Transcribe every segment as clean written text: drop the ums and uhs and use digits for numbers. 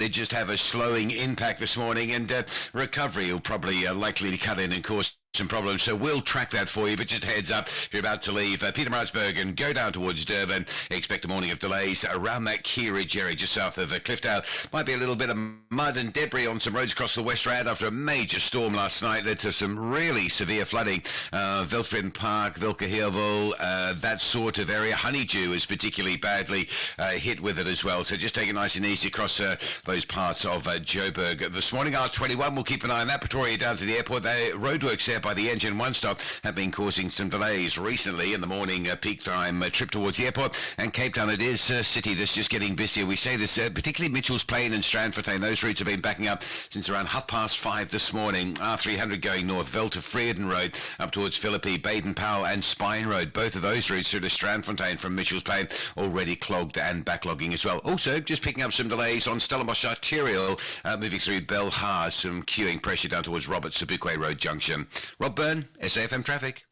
They just have a slowing impact this morning, and recovery will probably likely to cut in and cause some problems, so we'll track that for you. But just a heads up, if you're about to leave Pietermaritzburg and go down towards Durban, expect a morning of delays around that Key Ridge area just south of Cliffdale. Might be a little bit of mud and debris on some roads across the West Rand after a major storm last night led to some really severe flooding. Vilfred Park, Vilkaheerville, that sort of area. Honeydew is particularly badly hit with it as well, so just take it nice and easy across those parts of Joburg. This morning, R21, we'll keep an eye on that. Pretoria down to the airport. The roadworks there by the engine one stop have been causing some delays recently in the morning peak time trip towards the airport. And Cape Town, it is a city that's just getting busier. We say this, particularly Mitchell's Plain and Strandfontein, those routes have been backing up since around 5:30 this morning. R300 going north, Vel to Freerden Road, up towards Philippi, Baden-Powell and Spine Road. Both of those routes through to Strandfontein from Mitchell's Plain already clogged and backlogging as well. Also, just picking up some delays on Stellenbosch Arterial, moving through Belhar, some queuing pressure down towards Robert Sobukwe Road Junction. Rob Byrne, SAFM Traffic.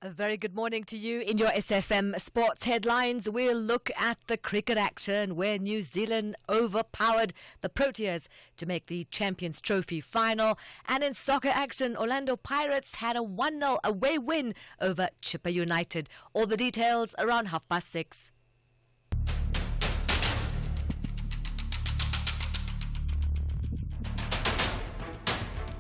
A very good morning to you. In your SFM sports headlines, we'll look at the cricket action where New Zealand overpowered the Proteas to make the Champions Trophy final. And in soccer action, Orlando Pirates had a 1-0 away win over Chippa United. All the details around 6:30.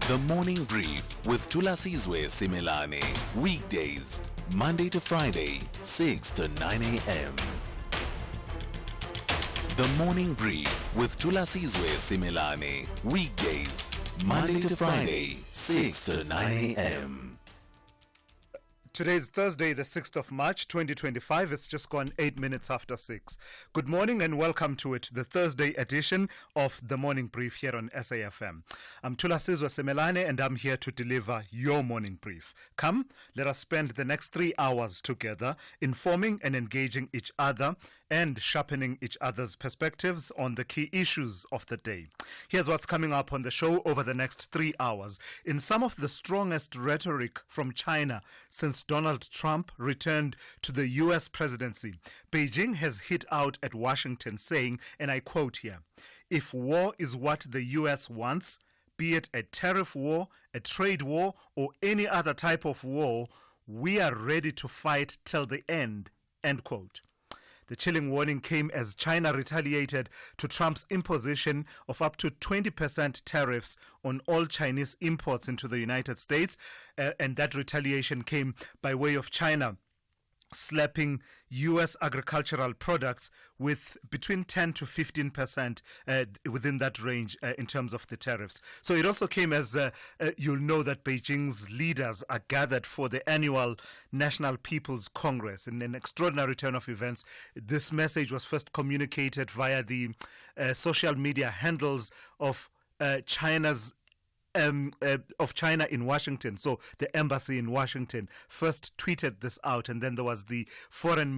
The Morning Brief with Thulasizwe Simelane. Weekdays, Monday to Friday, 6 to 9 a.m. The Morning Brief with Thulasizwe Simelane. Weekdays, Monday to Friday, 6 to 9 a.m. Today is Thursday, the 6th of March, 2025. It's just gone 8 minutes after 6. Good morning and welcome to it, the Thursday edition of the Morning Brief here on SAFM. I'm Thulasizwe Simelane and I'm here to deliver your morning brief. Come, let us spend the next 3 hours together informing and engaging each other and sharpening each other's perspectives on the key issues of the day. Here's what's coming up on the show over the next 3 hours. In some of the strongest rhetoric from China since Donald Trump returned to the U.S. presidency, Beijing has hit out at Washington saying, and I quote here, "If war is what the U.S. wants, be it a tariff war, a trade war, or any other type of war, we are ready to fight till the end," end quote. The chilling warning came as China retaliated to Trump's imposition of up to 20% tariffs on all Chinese imports into the United States. And that retaliation came by way of China slapping U.S. agricultural products with between 10 to 15% within that range in terms of the tariffs. So it also came as you'll know that Beijing's leaders are gathered for the annual National People's Congress. In an extraordinary turn of events, this message was first communicated via the social media handles of China in Washington. So the embassy in Washington first tweeted this out, and then there was the foreign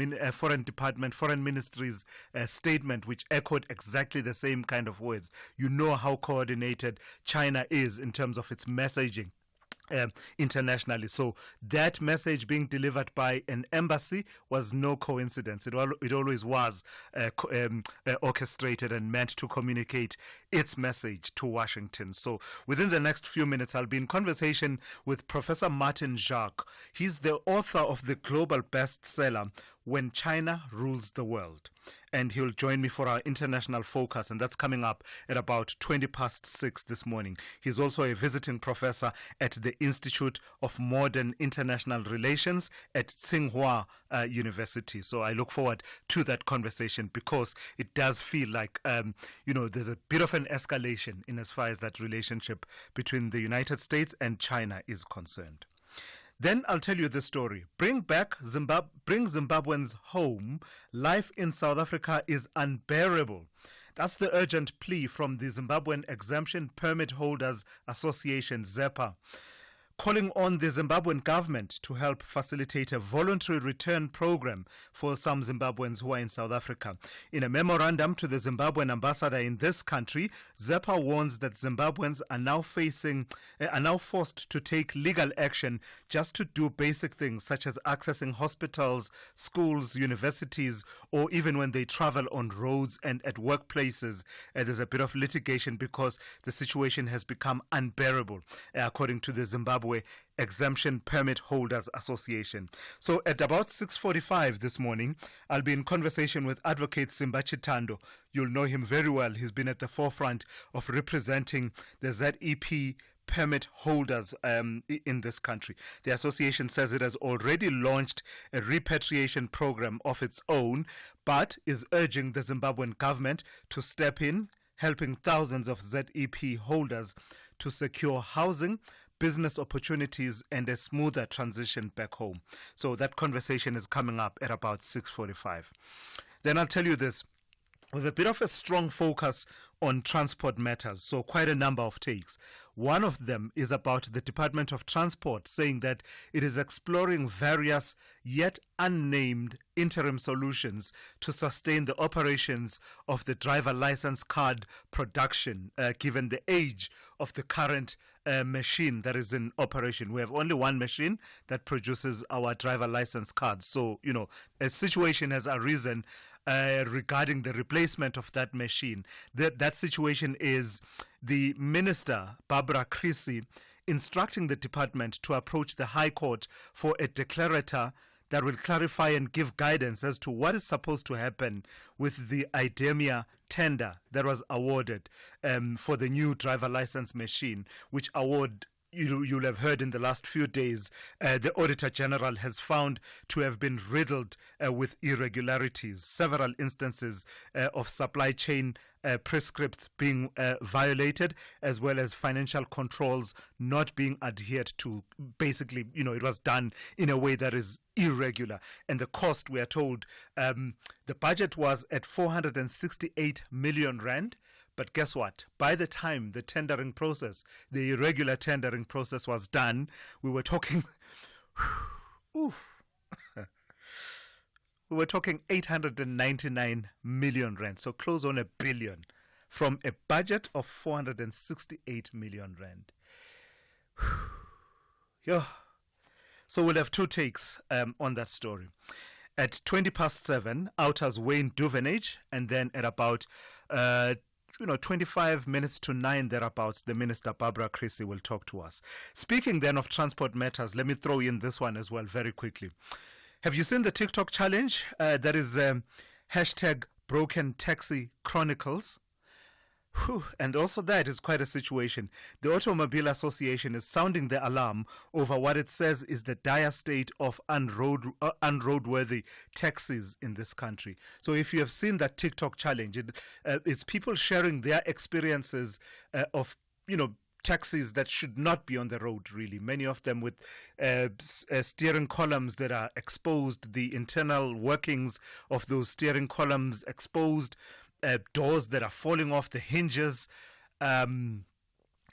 ministry's statement, which echoed exactly the same kind of words. You know how coordinated China is in terms of its messaging internationally. So that message being delivered by an embassy was no coincidence. It always was orchestrated and meant to communicate its message to Washington. So within the next few minutes, I'll be in conversation with Professor Martin Jacques. He's the author of the global bestseller, When China Rules the World. And he'll join me for our international focus, and that's coming up at about 6:20 this morning. He's also a visiting professor at the Institute of Modern International Relations at Tsinghua University. So I look forward to that conversation because it does feel like, there's a bit of an escalation in as far as that relationship between the United States and China is concerned. Then I'll tell you the story. Bring Zimbabweans home. Life in South Africa is unbearable. That's the urgent plea from the Zimbabwean Exemption Permit Holders Association, ZEPA. calling on the Zimbabwean government to help facilitate a voluntary return program for some Zimbabweans who are in South Africa. In a memorandum to the Zimbabwean ambassador in this country, ZEPA warns that Zimbabweans are now forced to take legal action just to do basic things such as accessing hospitals, schools, universities, or even when they travel on roads and at workplaces. There's a bit of litigation because the situation has become unbearable, according to the Zimbabwe Exemption Permit Holders Association. So at about 6:45 this morning, I'll be in conversation with Advocate Simba Chitando. You'll know him very well. He's been at the forefront of representing the ZEP permit holders in this country. The association says it has already launched a repatriation program of its own, but is urging the Zimbabwean government to step in, helping thousands of ZEP holders to secure housing, business opportunities, and a smoother transition back home. So that conversation is coming up at about 6:45. Then I'll tell you this, with a bit of a strong focus on transport matters, so quite a number of takes. One of them is about the Department of Transport saying that it is exploring various yet unnamed interim solutions to sustain the operations of the driver license card production, given the age of the current machine that is in operation. We have only one machine that produces our driver license cards. So, a situation has arisen regarding the replacement of that machine. That situation is the Minister, Barbara Creasy, instructing the department to approach the High Court for a declarator that will clarify and give guidance as to what is supposed to happen with the IDEMIA tender that was awarded for the new driver license machine, which award you'll have heard in the last few days, the Auditor General has found to have been riddled with irregularities, several instances of supply chain prescripts being violated, as well as financial controls not being adhered to. Basically, it was done in a way that is irregular. And the cost, we are told, the budget was at 468 million rand. But guess what? By the time the tendering process, the irregular tendering process was done, we were talking, we were talking 899 million rand, so close on 1 billion, from a budget of 468 million rand. Yeah. So we'll have two takes on that story. At 7:20, Outers Wayne Duvenage, and then at about 25 minutes to 9 thereabouts, the Minister Barbara Creasy will talk to us. Speaking then of transport matters, let me throw in this one as well very quickly. Have you seen the TikTok challenge? That is hashtag Broken Taxi Chronicles. Whew. And also that is quite a situation. The Automobile Association is sounding the alarm over what it says is the dire state of unroadworthy taxis in this country. So if you have seen that TikTok challenge, it's people sharing their experiences of, taxis that should not be on the road, really. Many of them with steering columns that are exposed, the internal workings of those steering columns exposed, doors that are falling off the hinges,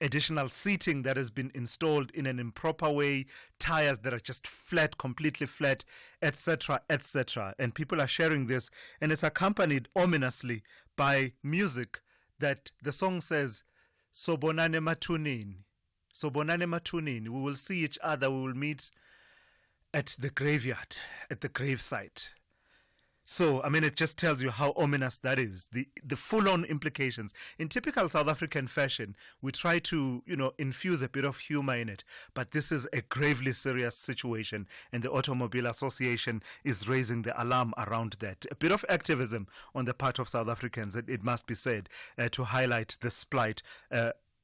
additional seating that has been installed in an improper way, tires that are just flat, completely flat, etc., etc. And people are sharing this, and it's accompanied ominously by music that the song says, Sobonane Matunin, Sobonane Matunin. We will see each other, we will meet at the graveyard, at the gravesite. So, it just tells you how ominous that is, the full-on implications. In typical South African fashion, we try to, infuse a bit of humor in it, but this is a gravely serious situation, and the Automobile Association is raising the alarm around that. A bit of activism on the part of South Africans, it must be said, to highlight this plight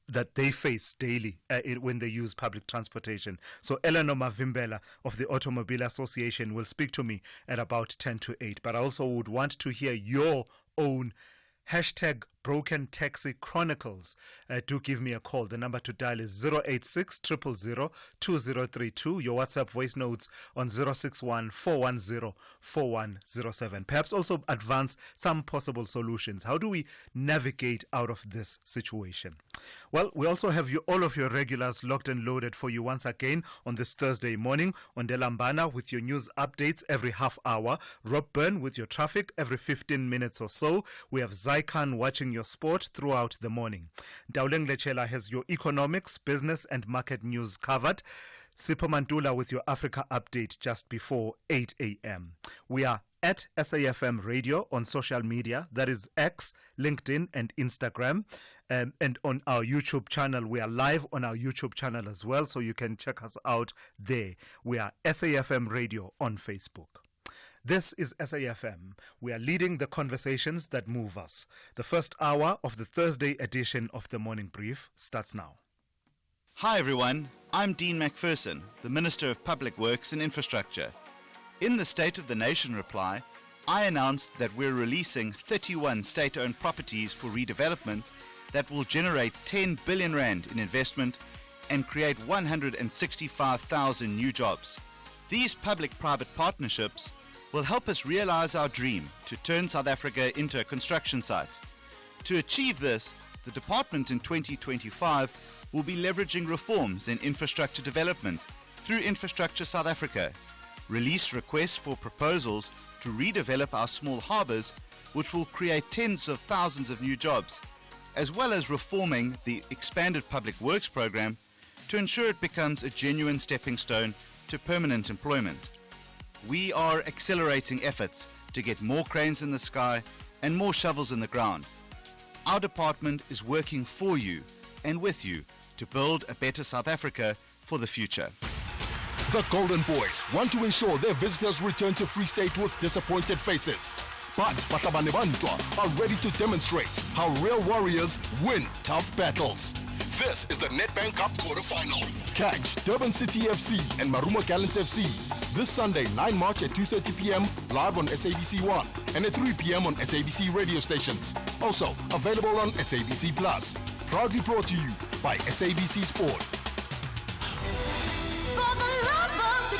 that they face daily when they use public transportation. So Eleanor Mavimbela of the Automobile Association will speak to me at about 10 to 8. But I also would want to hear your own hashtag Broken Taxi Chronicles. Do give me a call. The number to dial is 086 000 2032. Your WhatsApp voice notes on 061 410 4107. Perhaps also advance some possible solutions. How do we navigate out of this situation? Well, we also have all of your regulars locked and loaded for you once again on this Thursday morning. Ondela Mbana with your news updates every half hour. Rob Byrne with your traffic every 15 minutes or so. We have Zaikan watching your sport throughout the morning. Dauleng Lechela has your economics, business and market news covered. Sipho Mantula with your Africa update just before 8 a.m. We are at SAFM Radio on social media, that is X, LinkedIn and Instagram. And on our YouTube channel, we are live on our YouTube channel as well, so you can check us out there. We are SAFM Radio on Facebook. This is SAFM. We are leading the conversations that move us. The first hour of the Thursday edition of the Morning Brief starts now. Hi everyone, I'm Dean McPherson, the Minister of Public Works and Infrastructure. In the State of the Nation reply, I announced that we're releasing 31 state-owned properties for redevelopment that will generate 10 billion rand in investment and create 165,000 new jobs. These public-private partnerships will help us realize our dream to turn South Africa into a construction site. To achieve this, the department in 2025 will be leveraging reforms in infrastructure development through Infrastructure South Africa, release requests for proposals to redevelop our small harbours, which will create tens of thousands of new jobs, as well as reforming the expanded public works program to ensure it becomes a genuine stepping stone to permanent employment. We are accelerating efforts to get more cranes in the sky and more shovels in the ground. Our department is working for you and with you to build a better South Africa for the future. The Golden Boys want to ensure their visitors return to Free State with disappointed faces. But Batabane Bantwa are ready to demonstrate how real warriors win tough battles. This is the Nedbank Cup quarterfinal. Catch Durban City FC and Marumo Gallants FC this Sunday, 9 March at 2:30 p.m. live on SABC1 and at 3 p.m. on SABC radio stations. Also available on SABC Plus. Proudly brought to you by SABC Sport. For the love of the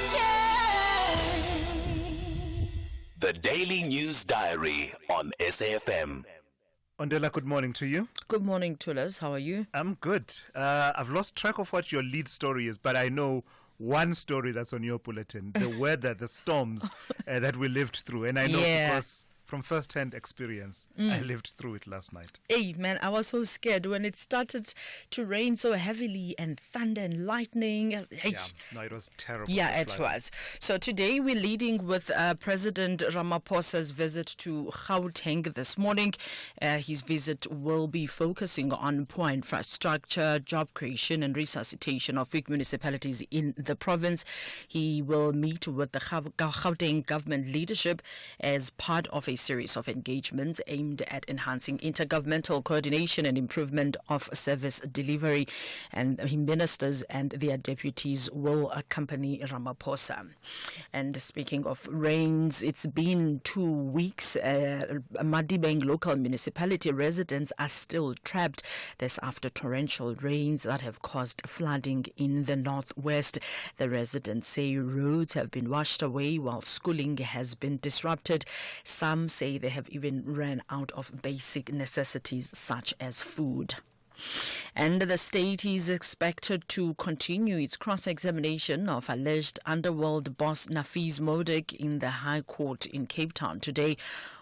game. The Daily News Diary on SAFM. Ondela, good morning to you. Good morning, Tulas. How are you? I'm good. I've lost track of what your lead story is, but I know one story that's on your bulletin, the weather, the storms that we lived through. And I know because from first-hand experience, I lived through it last night. Hey, man, I was so scared when it started to rain so heavily and thunder and lightning. Hey. Yeah, no, it was terrible. Yeah, it was. So today we're leading with President Ramaphosa's visit to Gauteng this morning. His visit will be focusing on poor infrastructure, job creation and resuscitation of weak municipalities in the province. He will meet with the Gauteng government leadership as part of a series of engagements aimed at enhancing intergovernmental coordination and improvement of service delivery. And ministers and their deputies will accompany Ramaphosa. And speaking of rains, it's been 2 weeks. Madibeng local municipality residents are still trapped. This after torrential rains that have caused flooding in the northwest. The residents say roads have been washed away while schooling has been disrupted. Some say they have even ran out of basic necessities such as food. And the state is expected to continue its cross-examination of alleged underworld boss Nafees Modek in the High Court in Cape Town today.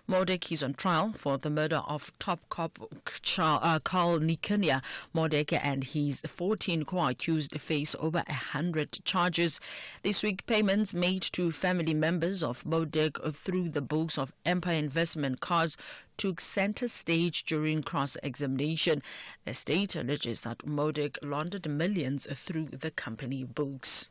Modek is on trial for the murder of top cop Carl Nikinia. Modek and his 14 co-accused face over 100 charges. This week, payments made to family members of Modek through the books of Empire Investment Cars took center stage during cross-examination. The state alleges that Modek laundered millions through the company books.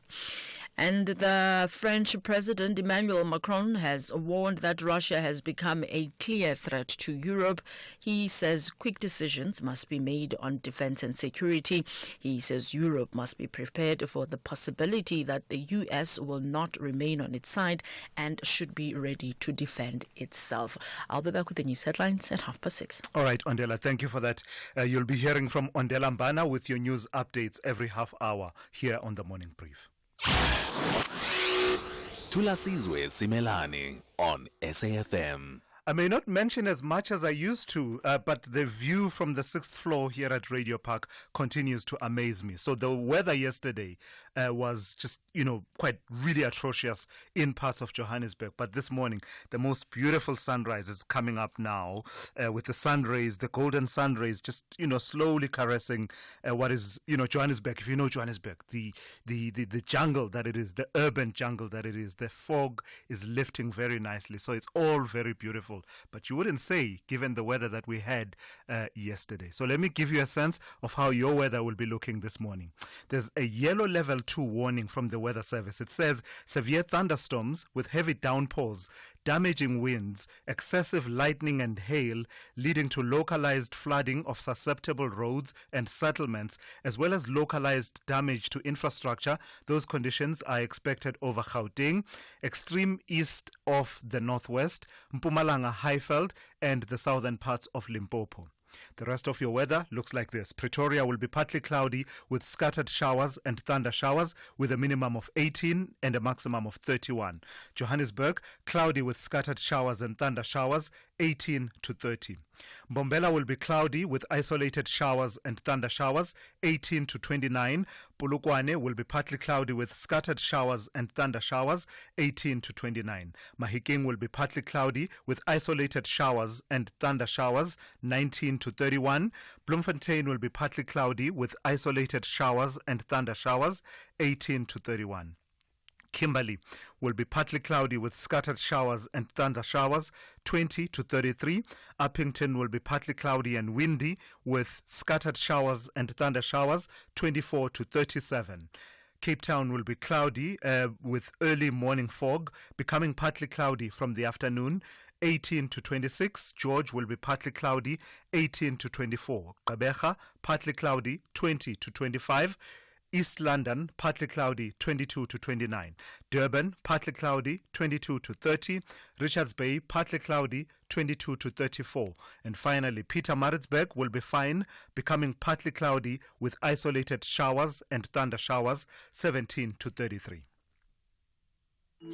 And the French President Emmanuel Macron has warned that Russia has become a clear threat to Europe. He says quick decisions must be made on defense and security. He says Europe must be prepared for the possibility that the US will not remain on its side and should be ready to defend itself. I'll be back with the news headlines at 6:30. All right, Ondela, thank you for that. You'll be hearing from Ondela Mbana with your news updates every half hour here on the Morning Brief. Thulasizwe Simelane on SAFM. I may not mention as much as I used to, but the view from the 6th floor here at Radio Park continues to amaze me. So the weather yesterday was just, quite really atrocious in parts of Johannesburg. But this morning, the most beautiful sunrise is coming up now with the sun rays, the golden sun rays, just, slowly caressing what is, Johannesburg. If you know Johannesburg, the jungle that it is, the urban jungle that it is, the fog is lifting very nicely. So it's all very beautiful. But you wouldn't say, given the weather that we had yesterday. So let me give you a sense of how your weather will be looking this morning. There's a yellow level 2 warning from the Weather Service. It says severe thunderstorms with heavy downpours, damaging winds, excessive lightning and hail, leading to localized flooding of susceptible roads and settlements, as well as localized damage to infrastructure. Those conditions are expected over Gauteng, extreme east of the northwest, Mpumalanga, Highveld, and the southern parts of Limpopo. The rest of your weather looks like this. Pretoria will be partly cloudy with scattered showers and thunder showers with a minimum of 18 and a maximum of 31. Johannesburg, cloudy with scattered showers and thunder showers, 18 to 30. Mbombela will be cloudy with isolated showers and thunder showers, 18 to 29. Polokwane will be partly cloudy with scattered showers and thunder showers, 18 to 29. Mahikeng will be partly cloudy with isolated showers and thunder showers, 19 to 31. Bloemfontein will be partly cloudy with isolated showers and thunder showers, 18 to 31. Kimberley will be partly cloudy with scattered showers and thunder showers, 20 to 33. Uppington will be partly cloudy and windy with scattered showers and thunder showers, 24 to 37. Cape Town will be cloudy with early morning fog, becoming partly cloudy from the afternoon, 18 to 26. George will be partly cloudy, 18 to 24. Gqeberha, partly cloudy, 20 to 25. East London, partly cloudy, 22 to 29. Durban, partly cloudy, 22 to 30. Richards Bay, partly cloudy, 22 to 34. And finally, Pietermaritzburg will be fine, becoming partly cloudy with isolated showers and thunder showers, 17 to 33.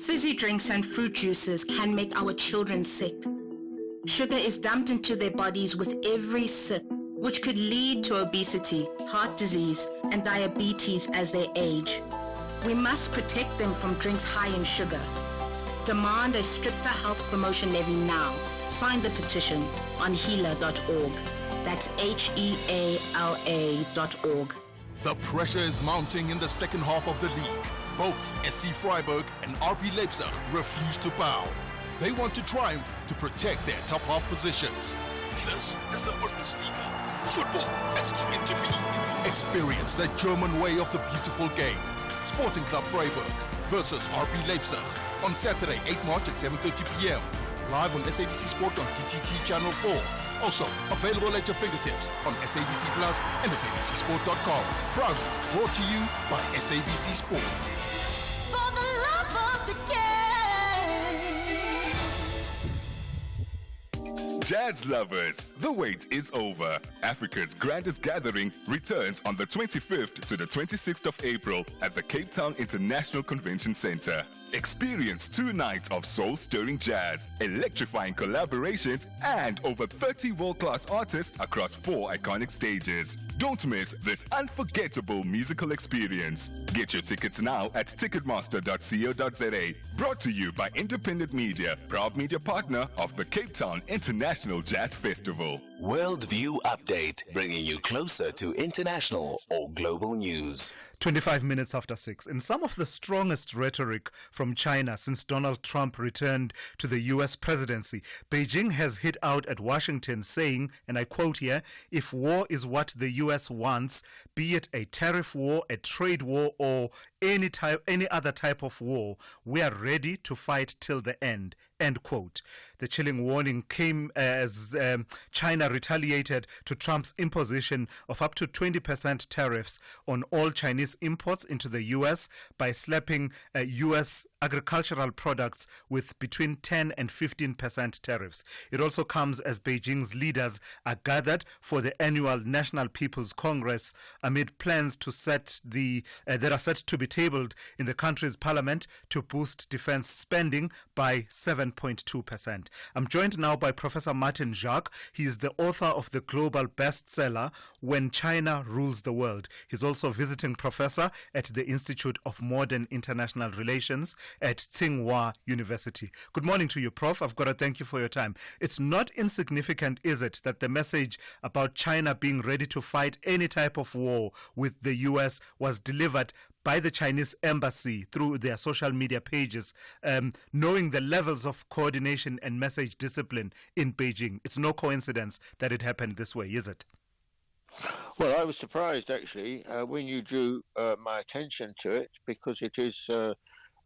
Fizzy drinks and fruit juices can make our children sick. Sugar is dumped into their bodies with every sip, which could lead to obesity, heart disease, and diabetes as they age. We must protect them from drinks high in sugar. Demand a stricter health promotion levy now. Sign the petition on heala.org. That's HEALA.org. The pressure is mounting in the second half of the league. Both SC Freiburg and RB Leipzig refuse to bow. They want to triumph to protect their top half positions. This is the Bundesliga. Football as it's meant to be. Experience the German way of the beautiful game. Sporting Club Freiburg versus RB Leipzig on Saturday, 8 March at 7:30 p.m. Live on SABC Sport on TTT Channel 4. Also available at your fingertips on SABC Plus and SABCSport.com. Proudly brought to you by SABC Sport. For the love of the game. Jazz lovers, the wait is over. Africa's grandest gathering returns on the 25th to the 26th of April at the Cape Town International Convention Center. Experience 2 nights of soul-stirring jazz, electrifying collaborations, and over 30 world-class artists across 4 iconic stages. Don't miss this unforgettable musical experience. Get your tickets now at ticketmaster.co.za. Brought to you by Independent Media, proud media partner of the Cape Town International Jazz Festival. Worldview Update, bringing you closer to international or global news. 25 minutes after 6. In some of the strongest rhetoric from China since Donald Trump returned to the U.S. presidency, Beijing has hit out at Washington saying, and I quote here, if war is what the U.S. wants, be it a tariff war, a trade war, or any other type of war, we are ready to fight till the end. End quote. The chilling warning came as China China retaliated to Trump's imposition of up to 20% tariffs on all Chinese imports into the U.S. by slapping U.S. agricultural products with between 10 and 15% tariffs. It also comes as Beijing's leaders are gathered for the annual National People's Congress amid plans to that are set to be tabled in the country's parliament to boost defense spending by 7.2%. I'm joined now by Professor Martin Jacques. He is the author of the global bestseller, When China Rules the World. He's also visiting professor at the Institute of Modern International Relations at Tsinghua University. Good morning to you, Prof. I've got to thank you for your time. It's not insignificant, is it, that the message about China being ready to fight any type of war with the U.S. was delivered by the Chinese embassy through their social media pages, knowing the levels of coordination and message discipline in Beijing. It's no coincidence that it happened this way, is it? Well, I was surprised, actually, when you drew my attention to it, because it is,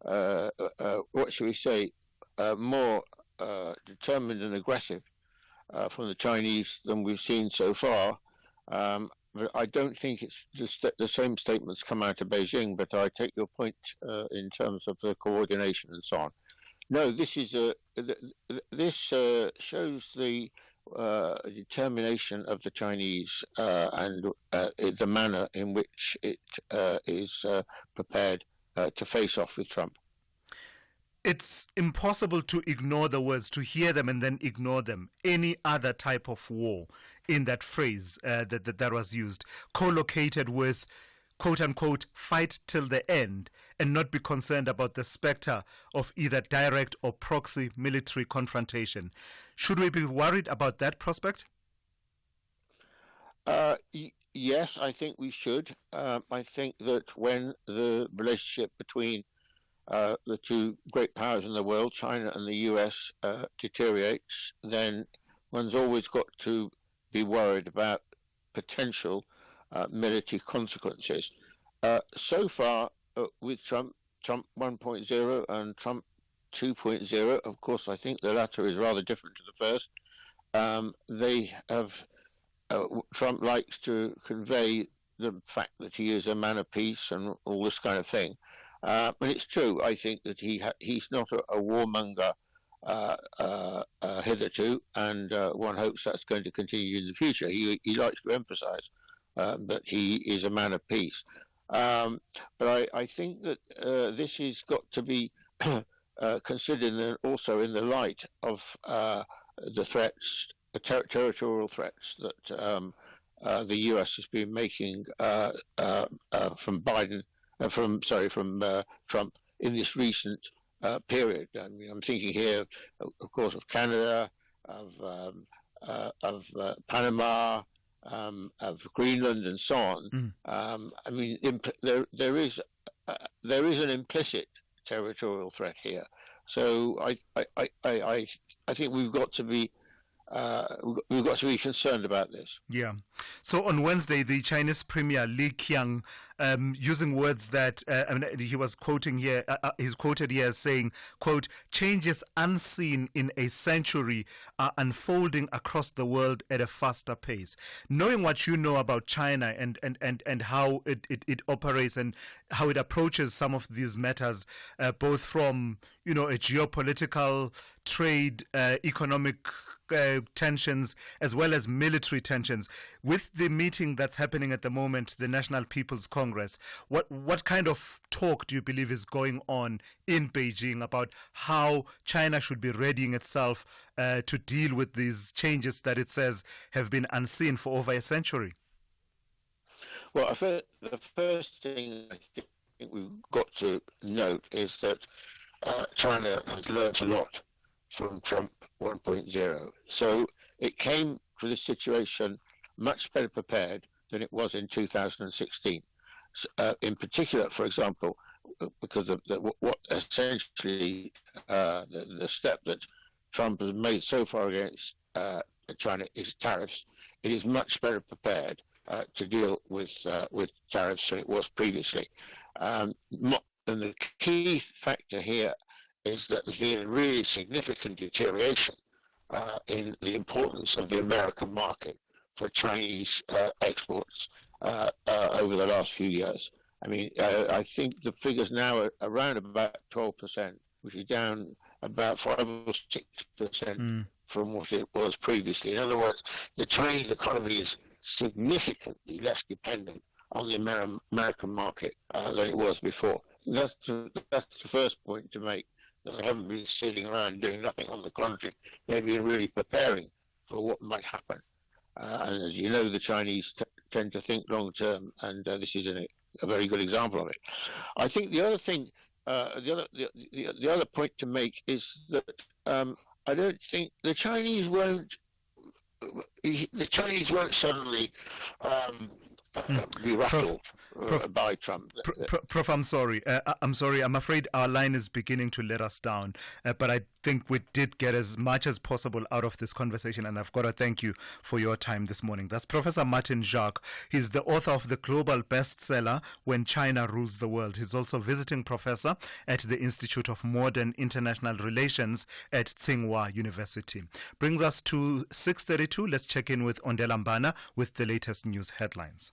what shall we say, more determined and aggressive from the Chinese than we've seen so far. But I don't think it's just the same statements come out of Beijing, but I take your point in terms of the coordination and so on. No, this is this shows the determination of the Chinese and the manner in which it is prepared to face off with Trump. It's impossible to ignore the words, to hear them and then ignore them. Any other type of war in that phrase that was used, co-located with, quote-unquote, fight till the end and not be concerned about the specter of either direct or proxy military confrontation. Should we be worried about that prospect? Yes, I think we should. I think that when the relationship between the two great powers in the world, China and the US, deteriorates, then one's always got to be worried about potential military consequences. So far, with Trump 1.0 and Trump 2.0, of course, I think the latter is rather different to the first. They have Trump likes to convey the fact that he is a man of peace and all this kind of thing. And it's true, I think, that he's not a warmonger hitherto, and one hopes that's going to continue in the future. He likes to emphasize that he is a man of peace. But I think that this has got to be considered also in the light of the threats, the territorial threats that the US has been making from Trump in this recent period. I mean, I'm thinking here, of course, of Canada, of Panama, of Greenland, and so on. I mean, there is an implicit territorial threat here. So I think we've got to be concerned about this. Yeah. So on Wednesday, the Chinese Premier Li Qiang, using words that he was quoting here, he's quoted here as saying, quote, "Changes unseen in a century are unfolding across the world at a faster pace." Knowing what you know about China and how it operates and how it approaches some of these matters, both from, a geopolitical, trade, economic tensions, as well as military tensions. With the meeting that's happening at the moment, the National People's Congress, what kind of talk do you believe is going on in Beijing about how China should be readying itself to deal with these changes that it says have been unseen for over a century? Well, the first thing I think we've got to note is that China has learned a lot from Trump 1.0. So it came to this situation much better prepared than it was in 2016. In particular, for example, because of what essentially the step that Trump has made so far against China is tariffs. It is much better prepared to deal with tariffs than it was previously. And the key factor here is that there's been a really significant deterioration in the importance of the American market for Chinese exports over the last few years. I mean, I think the figures now are around about 12%, which is down about 5 or 6% from what it was previously. In other words, the Chinese economy is significantly less dependent on the American market than it was before. That's the first point to make. That they haven't been sitting around doing nothing. On the contrary, they've been really preparing for what might happen. And as you know, the Chinese tend to think long term, and this is a very good example of it. I think the other thing, the other point to make is that I don't think the Chinese won't suddenly be rattled by Trump. Prof, I'm sorry. I'm afraid our line is beginning to let us down. But I think we did get as much as possible out of this conversation, and I've got to thank you for your time this morning. That's Professor Martin Jacques. He's the author of the global bestseller, When China Rules the World. He's also visiting professor at the Institute of Modern International Relations at Tsinghua University. Brings us to 6:32. Let's check in with Ondela Mbana with the latest news headlines.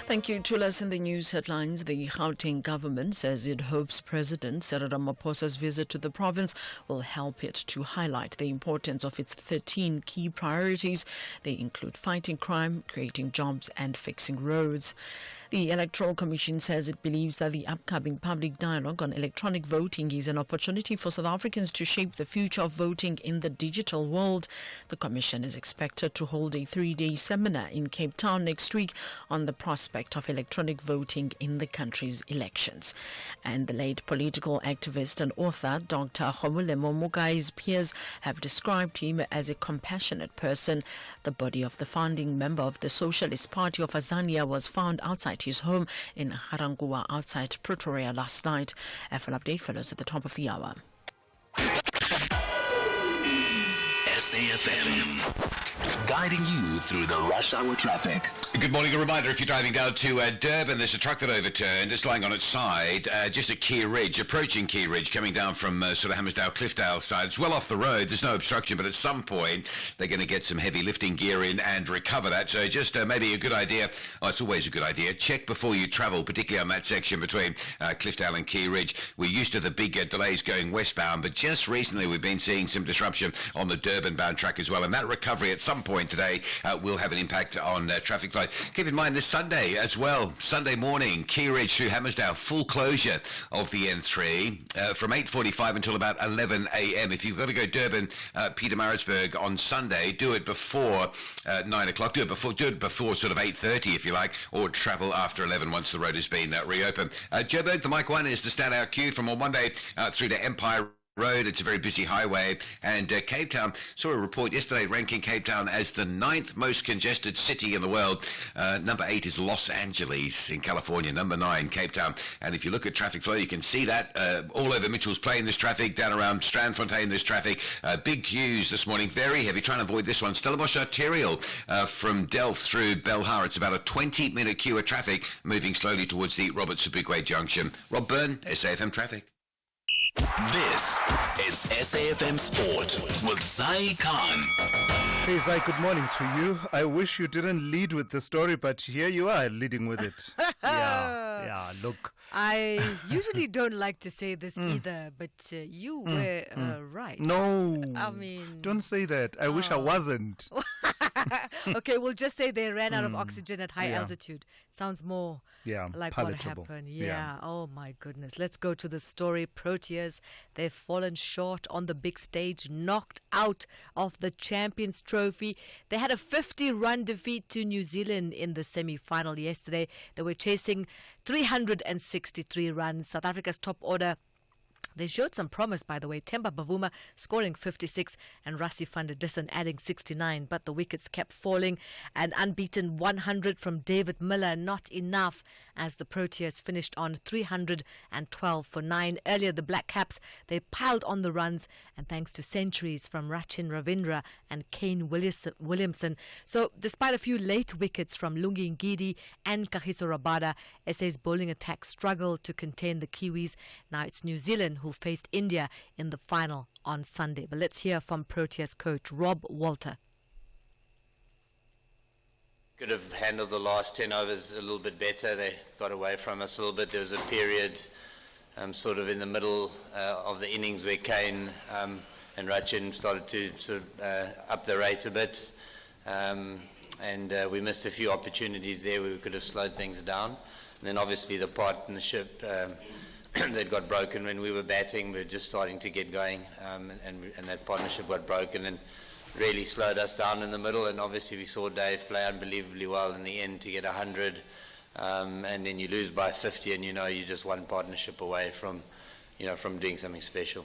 Thank you, Tulas. In the news headlines, the Gauteng government says it hopes President Cyril Ramaphosa's visit to the province will help it to highlight the importance of its 13 key priorities. They include fighting crime, creating jobs and fixing roads. The Electoral Commission says it believes that the upcoming public dialogue on electronic voting is an opportunity for South Africans to shape the future of voting in the digital world. The Commission is expected to hold a 3-day seminar in Cape Town next week on the prospect of electronic voting in the country's elections. And the late political activist and author Dr. Khomolemo Mugai's peers have described him as a compassionate person. The body of the founding member of the Socialist Party of Azania was found outside his home in Haranguwa outside Pretoria last night. A full update follows at the top of the hour. SAFM, guiding you through the rush hour traffic. Good morning. A reminder, if you're driving down to Durban, there's a truck that overturned. It's lying on its side, just at Key Ridge, approaching Key Ridge, coming down from sort of Hammersdale, Cliffdale side. It's well off the road. There's no obstruction, but at some point, they're going to get some heavy lifting gear in and recover that. So just maybe a good idea, it's always a good idea, check before you travel, particularly on that section between Cliffdale and Key Ridge. We're used to the big delays going westbound, but just recently we've been seeing some disruption on the Durban-bound track as well. And that recovery at some point today will have an impact on traffic flow. Keep in mind this Sunday as well, Sunday morning, Key Ridge through Hammersdale, full closure of the N3 from 8:45 until about 11 a.m. If you've got to go Durban, Pietermaritzburg on Sunday, do it before 9 o'clock. Do it before sort of 8:30 if you like, or travel after 11 once the road has been reopened. Joburg, the Mike 1 is the standout queue from on Monday through to Empire Road. It's a very busy highway. And Cape Town, saw a report yesterday ranking Cape Town as the 9th most congested city in the world. Number 8 is Los Angeles in California. Number 9, Cape Town. And if you look at traffic flow, you can see that all over Mitchell's Plain, this traffic, down around Strandfontein, this traffic. Big queues this morning, very heavy. Trying to avoid this one. Stellenbosch Arterial from Delft through Belhar. It's about a 20-minute queue of traffic moving slowly towards the Robert Sobukwe Junction. Rob Byrne, SAFM Traffic. This is SAFM Sport with Zai Khan. Hey Zai, good morning to you. I wish you didn't lead with the story, but here you are leading with it. Yeah, look. I usually don't like to say this either, but you were right. No. I mean... Don't say that. I wish I wasn't. Okay, we'll just say they ran out of oxygen at high altitude. Sounds more like palatable. what happened. Yeah. Oh my goodness. Let's go to the story. Proteas, they've fallen short on the big stage, knocked out of the Champions Trophy. They had a 50-run defeat to New Zealand in the semi-final yesterday. They were chasing 363 runs. South Africa's top order, they showed some promise, by the way. Themba Bavuma scoring 56 and Rassie van der Dussen adding 69. But the wickets kept falling. An unbeaten 100 from David Miller, not enough, as the Proteas finished on 312 for 9. Earlier, the Black Caps, they piled on the runs, and thanks to centuries from Rachin Ravindra and Kane Williamson. So, despite a few late wickets from Lungi Ngidi and Kagiso Rabada, SA's bowling attack struggled to contain the Kiwis. Now it's New Zealand who'll face India in the final on Sunday. But let's hear from Proteas coach Rob Walter. Could have handled the last 10 overs a little bit better. They got away from us a little bit. There was a period sort of in the middle of the innings where Kane and Rachin started to sort of up the rate a bit. And we missed a few opportunities there where we could have slowed things down. And then obviously the partnership that got broken when we were batting, we were just starting to get going, and that partnership got broken and really slowed us down in the middle. And obviously we saw Dave play unbelievably well in the end to get 100, and then you lose by 50, and you're just one partnership away from doing something special.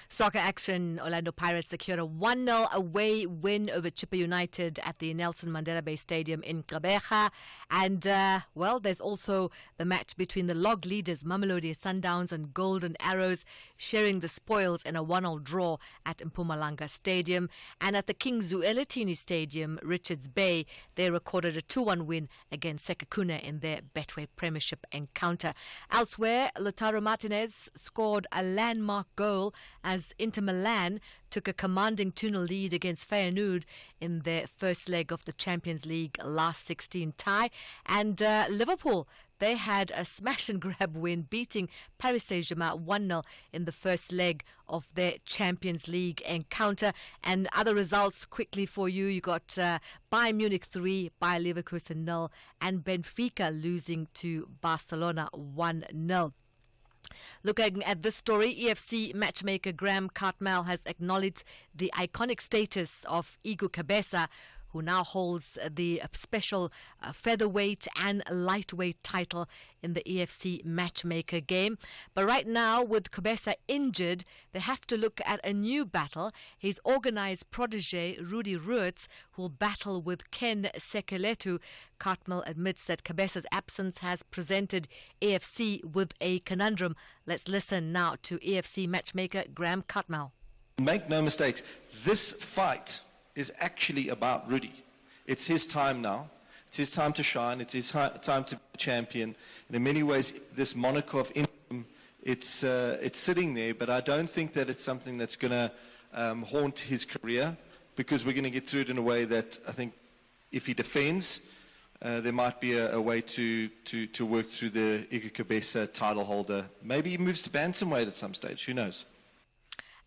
Soccer action, Orlando Pirates secured a 1-0 away win over Chippa United at the Nelson Mandela Bay Stadium in Gqeberha. And, there's also the match between the log leaders Mamelodi Sundowns and Golden Arrows sharing the spoils in a 1-1 draw at Mpumalanga Stadium. And at the King Zueletini Stadium, Richards Bay, they recorded a 2-1 win against Sekakuna in their Betway Premiership encounter. Elsewhere, Lautaro Martinez scored a landmark goal as Inter Milan took a commanding 2-0 lead against Feyenoord in their first leg of the Champions League last 16 tie. And Liverpool, they had a smash-and-grab win, beating Paris Saint-Germain 1-0 in the first leg of their Champions League encounter. And other results quickly for you. You got Bayern Munich 3, Bayer Leverkusen 0, and Benfica losing to Barcelona 1-0. Looking at this story, EFC matchmaker Graham Cartmel has acknowledged the iconic status of Igu Cabeza, who now holds the special featherweight and lightweight title in the EFC matchmaker game. But right now, with Cabeza injured, they have to look at a new battle. His organized protege, Rudy Ruetz, will battle with Ken Sekeletu. Cartmel admits that Cabeza's absence has presented EFC with a conundrum. Let's listen now to EFC matchmaker Graham Cartmel. Make no mistake, this fight is actually about Rudy. It's his time now. It's his time to shine. It's his time to be champion. And in many ways, this moniker of interim, it's sitting there, but I don't think that it's something that's going to haunt his career, because we're going to get through it in a way that I think if he defends, there might be a way to work through the Igu Cabeza title holder. Maybe he moves to bantamweight at some stage. Who knows?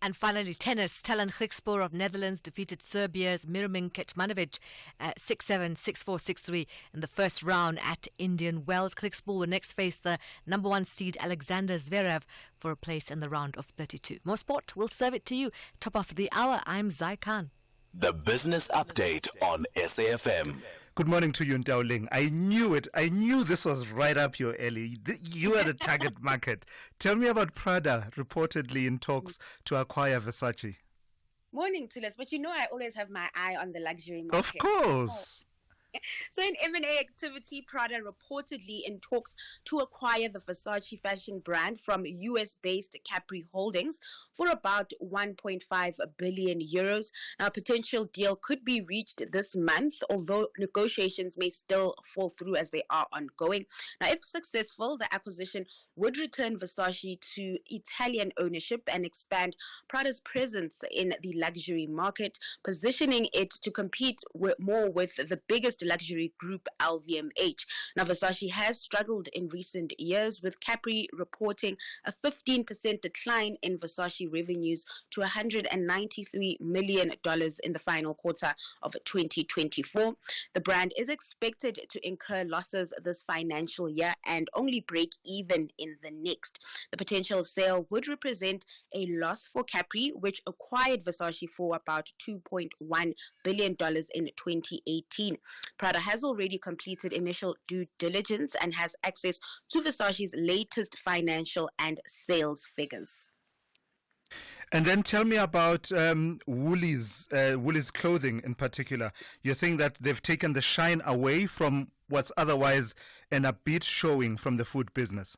And finally, tennis. Telen Griekspoor of Netherlands defeated Serbia's Mirmin Kecmanovic 6-7, 6-4, 6-3 in the first round at Indian Wells. Griekspoor will next face the number 1 seed Alexander Zverev for a place in the round of 32. More sport, we'll serve it to you. Top of the hour, I'm Zai Khan. The Business Update on SAFM. Good morning to you, Ndao Ling. I knew it. I knew this was right up your alley. You are the target market. Tell me about Prada, reportedly in talks to acquire Versace. Morning, Tulas. But I always have my eye on the luxury market. Of course. So in M&A activity, Prada reportedly in talks to acquire the Versace fashion brand from US-based Capri Holdings for about 1.5 billion euros. Now, a potential deal could be reached this month, although negotiations may still fall through as they are ongoing. Now, if successful, the acquisition would return Versace to Italian ownership and expand Prada's presence in the luxury market, positioning it to compete more with the biggest luxury group LVMH. Now, Versace has struggled in recent years, with Capri reporting a 15% decline in Versace revenues to $193 million in the final quarter of 2024. The brand is expected to incur losses this financial year and only break even in the next. The potential sale would represent a loss for Capri, which acquired Versace for about $2.1 billion in 2018. Prada has already completed initial due diligence and has access to Versace's latest financial and sales figures. And then tell me about Woolies clothing in particular. You're saying that they've taken the shine away from what's otherwise an upbeat showing from the food business.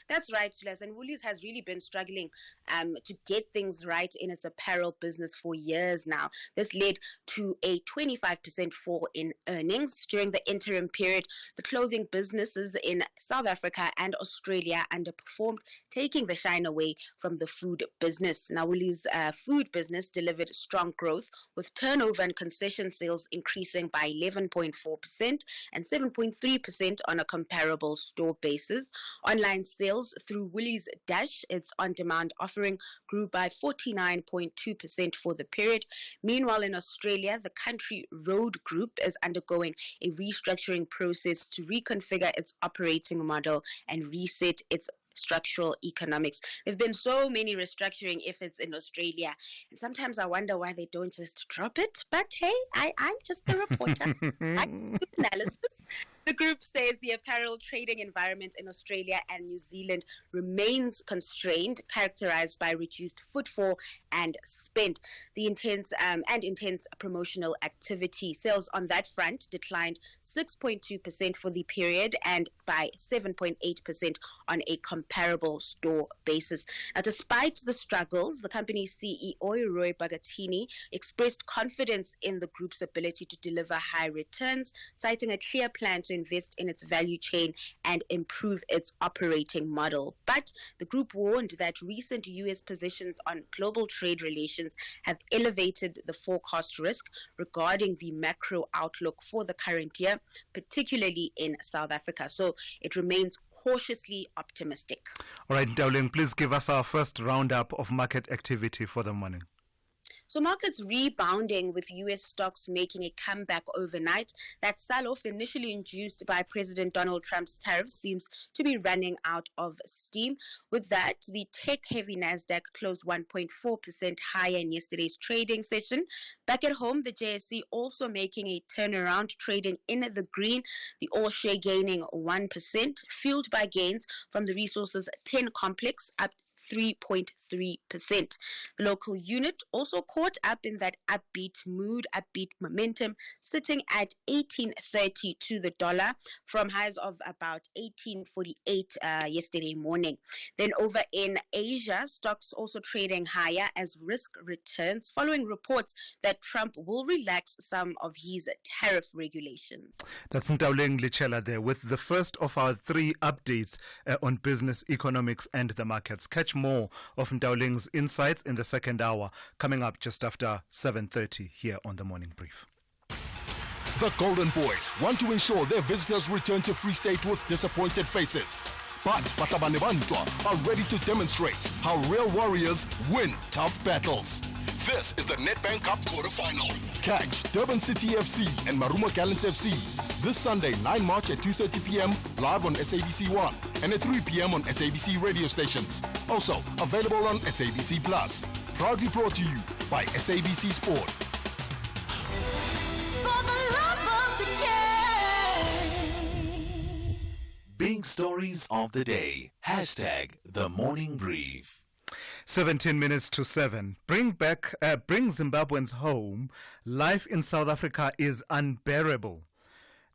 That's right, Tulas. And Woolies has really been struggling to get things right in its apparel business for years now. This led to a 25% fall in earnings. During the interim period, the clothing businesses in South Africa and Australia underperformed, taking the shine away from the food business. Now, Woolies' food business delivered strong growth, with turnover and concession sales increasing by 11.4% and 7.3% on a comparable store basis. Online sales through Woolies Dash, its on-demand offering, grew by 49.2% for the period. Meanwhile, in Australia, the Country Road Group is undergoing a restructuring process to reconfigure its operating model and reset its structural economics. There have been so many restructuring efforts in Australia, and sometimes I wonder why they don't just drop it. But hey, I'm just a reporter. I do analysis. The group says the apparel trading environment in Australia and New Zealand remains constrained, characterized by reduced footfall and spend. The intense promotional activity. Sales on that front declined 6.2% for the period and by 7.8% on a comparable store basis. Now, despite the struggles, the company's CEO, Roy Bagatini, expressed confidence in the group's ability to deliver high returns, citing a clear plan to invest in its value chain and improve its operating model. But the group warned that recent U.S. positions on global trade relations have elevated the forecast risk regarding the macro outlook for the current year, particularly in South Africa. So it remains cautiously optimistic. All right, Dowling, please give us our first roundup of market activity for the morning. So markets rebounding, with U.S. stocks making a comeback overnight. That sell-off, initially induced by President Donald Trump's tariffs, seems to be running out of steam. With that, the tech-heavy Nasdaq closed 1.4% higher in yesterday's trading session. Back at home, the JSE also making a turnaround, trading in the green. The all-share gaining 1%, fueled by gains from the Resources 10 complex, up 3.3%. The local unit also caught up in that upbeat mood, upbeat momentum, sitting at 18.30 to the dollar from highs of about 18.48 yesterday morning. Then over in Asia, stocks also trading higher as risk returns following reports that Trump will relax some of his tariff regulations. That's Ntawuleng Lichela there with the first of our three updates on business, economics and the markets. Catch more of Ntawuleng's insights in the second hour, coming up just after 7:30 here on the Morning Brief. The Golden Boys want to ensure their visitors return to Free State with disappointed faces. But Batabane Bantwa are ready to demonstrate how real warriors win tough battles. This is the Nedbank Cup quarter-final. Catch Durban City FC and Marumo Gallants FC this Sunday, 9 March at 2:30 p.m. live on SABC 1 and at 3 p.m. on SABC radio stations. Also available on SABC Plus. Proudly brought to you by SABC Sport. For the love of the game. Big stories of the day. Hashtag the Morning Brief. 17 minutes to 7. Bring Zimbabweans home. Life in South Africa is unbearable.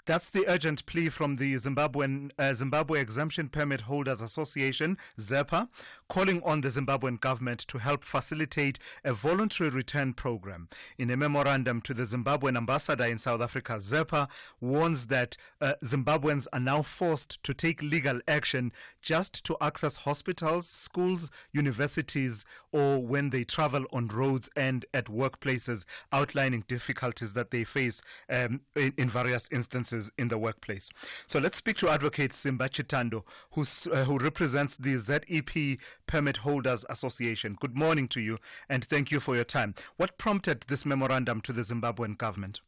That's the urgent plea from the Zimbabwe Exemption Permit Holders Association, ZEPA, calling on the Zimbabwean government to help facilitate a voluntary return program. In a memorandum to the Zimbabwean ambassador in South Africa, ZEPA warns that Zimbabweans are now forced to take legal action just to access hospitals, schools, universities, or when they travel on roads and at workplaces, outlining difficulties that they face in various instances in the workplace. So let's speak to Advocate Simba Chitando, who represents the ZEP Permit Holders Association. Good morning to you, and thank you for your time. What prompted this memorandum to the Zimbabwean government?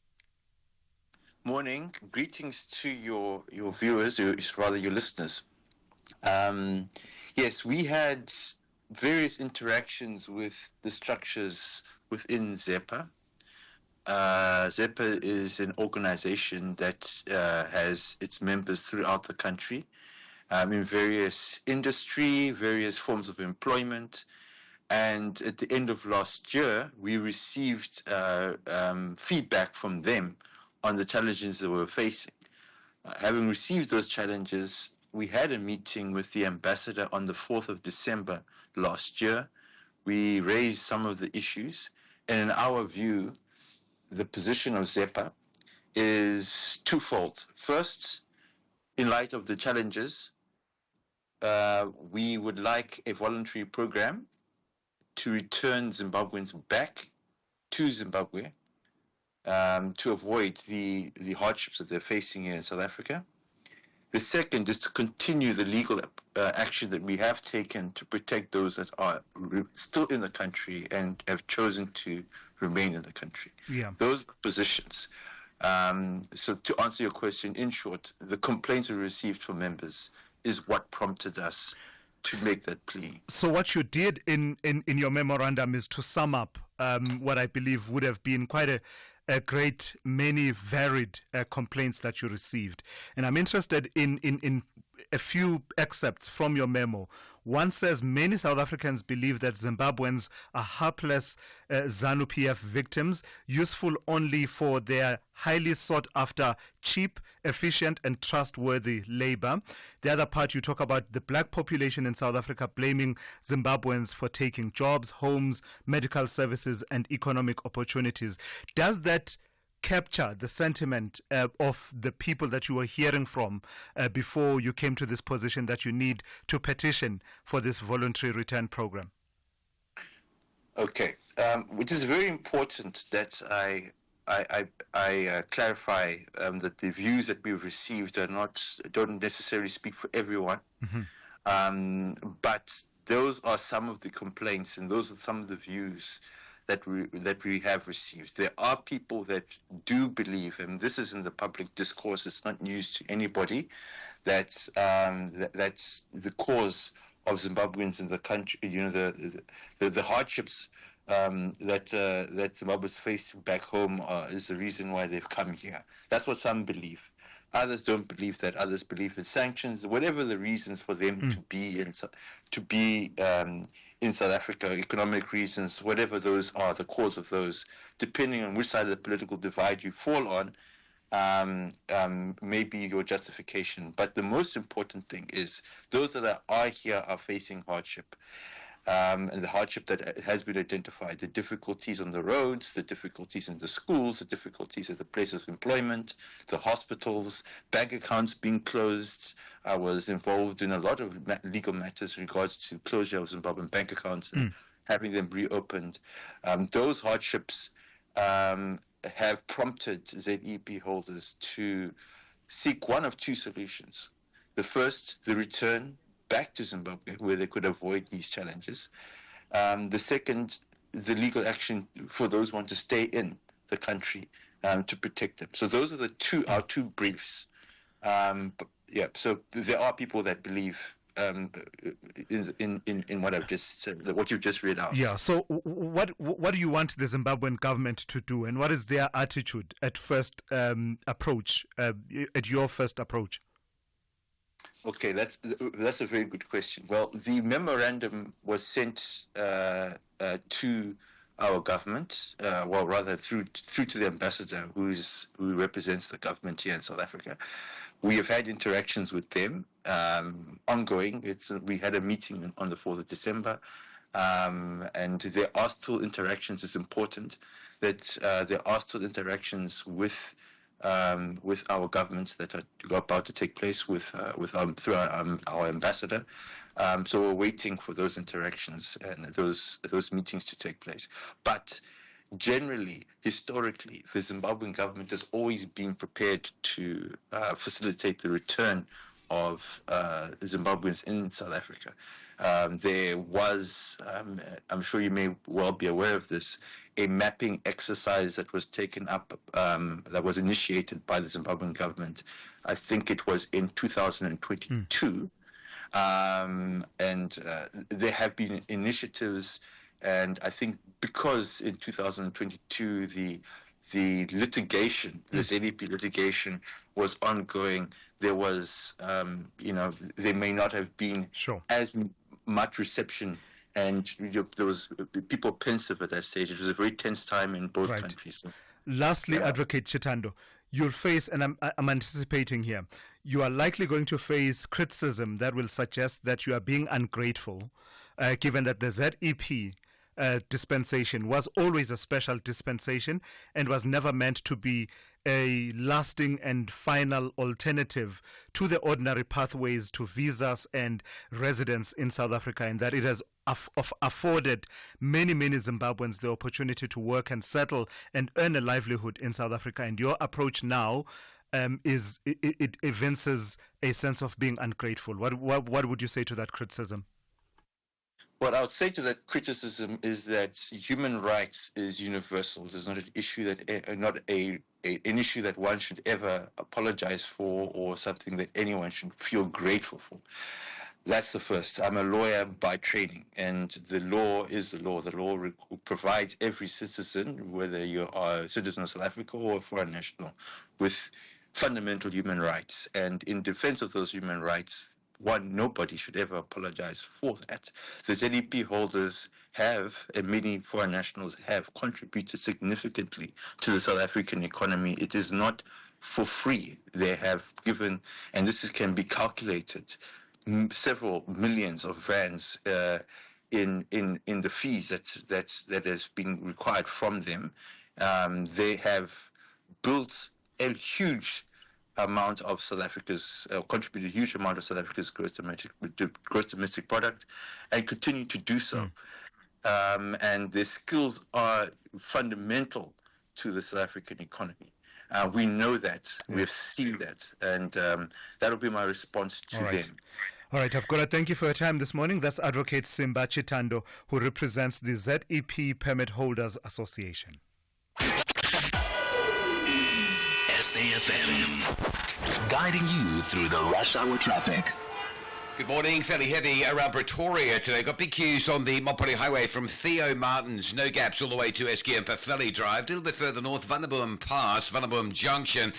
Morning. Greetings to your viewers, or rather your listeners. Yes, we had various interactions with the structures within ZEPA. ZEPA is an organization that has its members throughout the country in various industry, various forms of employment. And at the end of last year, we received feedback from them on the challenges that we're facing. Having received those challenges, we had a meeting with the ambassador on the 4th of December last year. We raised some of the issues, and in our view, the position of ZEPA is twofold. First, in light of the challenges, we would like a voluntary program to return Zimbabweans back to Zimbabwe to avoid the hardships that they're facing here in South Africa. The second is to continue the legal action that we have taken to protect those that are still in the country and have chosen to remain in the country. Yeah. Those positions. So to answer your question, in short, the complaints we received from members is what prompted us to make that plea. So what you did in your memorandum is to sum up what I believe would have been quite a great many varied complaints that you received. And I'm interested in a few excerpts from your memo. One says many South Africans believe that Zimbabweans are helpless ZANU-PF victims, useful only for their highly sought after, cheap, efficient and trustworthy labor. The other part, you talk about the black population in South Africa blaming Zimbabweans for taking jobs, homes, medical services and economic opportunities. Does that capture the sentiment of the people that you were hearing from before you came to this position that you need to petition for this voluntary return program? Okay, which is very important that I clarify that the views that we've received don't necessarily speak for everyone, but those are some of the complaints and those are some of the views that we have received. There are people that do believe, and this is in the public discourse, it's not news to anybody, that that's the cause of Zimbabweans in the country. You know, the hardships that Zimbabwe's facing back home is the reason why they've come here. That's what some believe. Others don't believe that. Others believe in sanctions. Whatever the reasons for them to be in South Africa, economic reasons, whatever those are, the cause of those, depending on which side of the political divide you fall on, may be your justification. But the most important thing is those that are here are facing hardship. And the hardship that has been identified, the difficulties on the roads, the difficulties in the schools, the difficulties at the places of employment, the hospitals, bank accounts being closed. I was involved in a lot of legal matters in regards to closure of Zimbabwean bank accounts and having them reopened. Those hardships have prompted ZEP holders to seek one of two solutions. The first, the return back to Zimbabwe, where they could avoid these challenges. The second, the legal action for those who want to stay in the country to protect them. So those are our two briefs. So there are people that believe in what I've just said, what you've just read out. Yeah. So what do you want the Zimbabwean government to do, and what is their attitude at first approach? At your first approach? Okay, that's a very good question. Well, the memorandum was sent to our government, through to the ambassador who represents the government here in South Africa. We have had interactions with them, ongoing. We had a meeting on the 4th of December, and there are still interactions. It's important that there are still interactions with our governments that are about to take place through our ambassador. So we're waiting for those interactions and those meetings to take place. But generally, historically, the Zimbabwean government has always been prepared to facilitate the return of Zimbabweans in South Africa. There was, I'm sure you may well be aware of this, a mapping exercise that was taken up, that was initiated by the Zimbabwean government. I think it was in 2022. And there have been initiatives, and I think because in 2022 the litigation, the ZEP litigation was ongoing, there was, there may not have been as much reception, and there was people pensive at that stage. It was a very tense time in both countries. So, Lastly, Advocate Chitando, you'll face, and I'm anticipating here, you are likely going to face criticism that will suggest that you are being ungrateful, given that the ZEP dispensation was always a special dispensation and was never meant to be a lasting and final alternative to the ordinary pathways to visas and residence in South Africa, and that it has afforded many Zimbabweans the opportunity to work and settle and earn a livelihood in South Africa. And your approach now it evinces a sense of being ungrateful. What would you say to that criticism? What I would say to that criticism is that human rights is universal. It is not an issue that an issue that one should ever apologize for, or something that anyone should feel grateful for. That's the first. I'm a lawyer by training, and the law is the law. The law provides every citizen, whether you are a citizen of South Africa or a foreign national, with fundamental human rights. And in defense of those human rights, nobody should ever apologize for that. The ZEP holders have, and many foreign nationals have, contributed significantly to the South African economy. It is not for free. They have given, and can be calculated, several millions of rands in the fees that has been required from them. They have built a huge amount of South Africa's, contributed a huge amount of South Africa's gross domestic product, and continue to do so. And their skills are fundamental to the South African economy. We know that, we've seen that, and that'll be my response to them. All right, I've got to thank you for your time this morning. That's Advocate Simba Chitando, who represents the ZEP Permit Holders Association. SAFM, guiding you through the rush hour traffic. Good morning. Fairly heavy around Pretoria today. Got big queues on the Mopori Highway from Theo Martins. No gaps all the way to Esky and Pathlelly Drive. A little bit further north, Vanderboom Pass, Vanderboom Junction.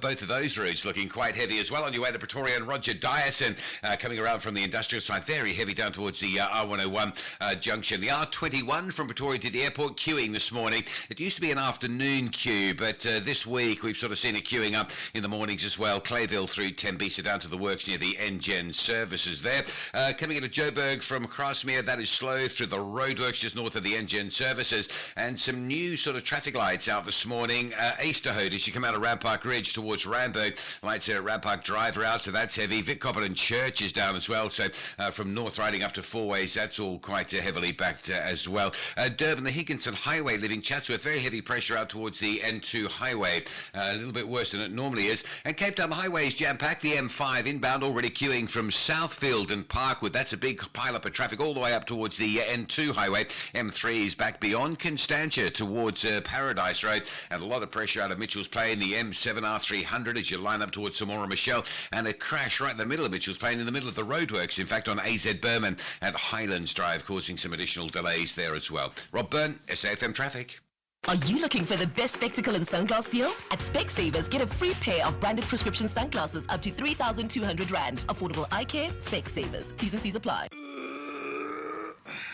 Both of those routes looking quite heavy as well on your way to Pretoria. And Roger Dyerson coming around from the industrial side. Very heavy down towards the R101 junction. The R21 from Pretoria to the airport queuing this morning. It used to be an afternoon queue, but this week we've sort of seen it queuing up in the mornings as well. Clayville through Tembisa down to the works near the NGen services there. Coming into Joburg from Crossmere, that is slow through the roadworks just north of the NGen services, and some new sort of traffic lights out this morning. Easterhout as you come out of Rampark Ridge towards Randburg, lights there at Rampark Drive are out, so that's heavy. Vic Copperton Church is down as well, so from North Riding up to Four Ways, that's all quite heavily backed as well. Durban, the Higginson Highway leaving Chatsworth, very heavy pressure out towards the N2 Highway, a little bit worse than it normally is. And Cape Town Highway is jam-packed, the M5 inbound already queuing from Southfield and Parkwood. That's a big pile-up of traffic all the way up towards the N2 Highway. M3 is back beyond Constantia towards Paradise Road, and a lot of pressure out of Mitchell's Plain, the M7 R300 as you line up towards Samora Michelle, and a crash right in the middle of Mitchell's Plain in the middle of the roadworks, in fact on AZ Berman at Highlands Drive, causing some additional delays there as well. Rob Byrne, SAFM Traffic. Are you looking for the best spectacle and sunglass deal? At Specsavers, get a free pair of branded prescription sunglasses up to 3,200 Rand. Affordable eye care, Specsavers. T's and C's apply.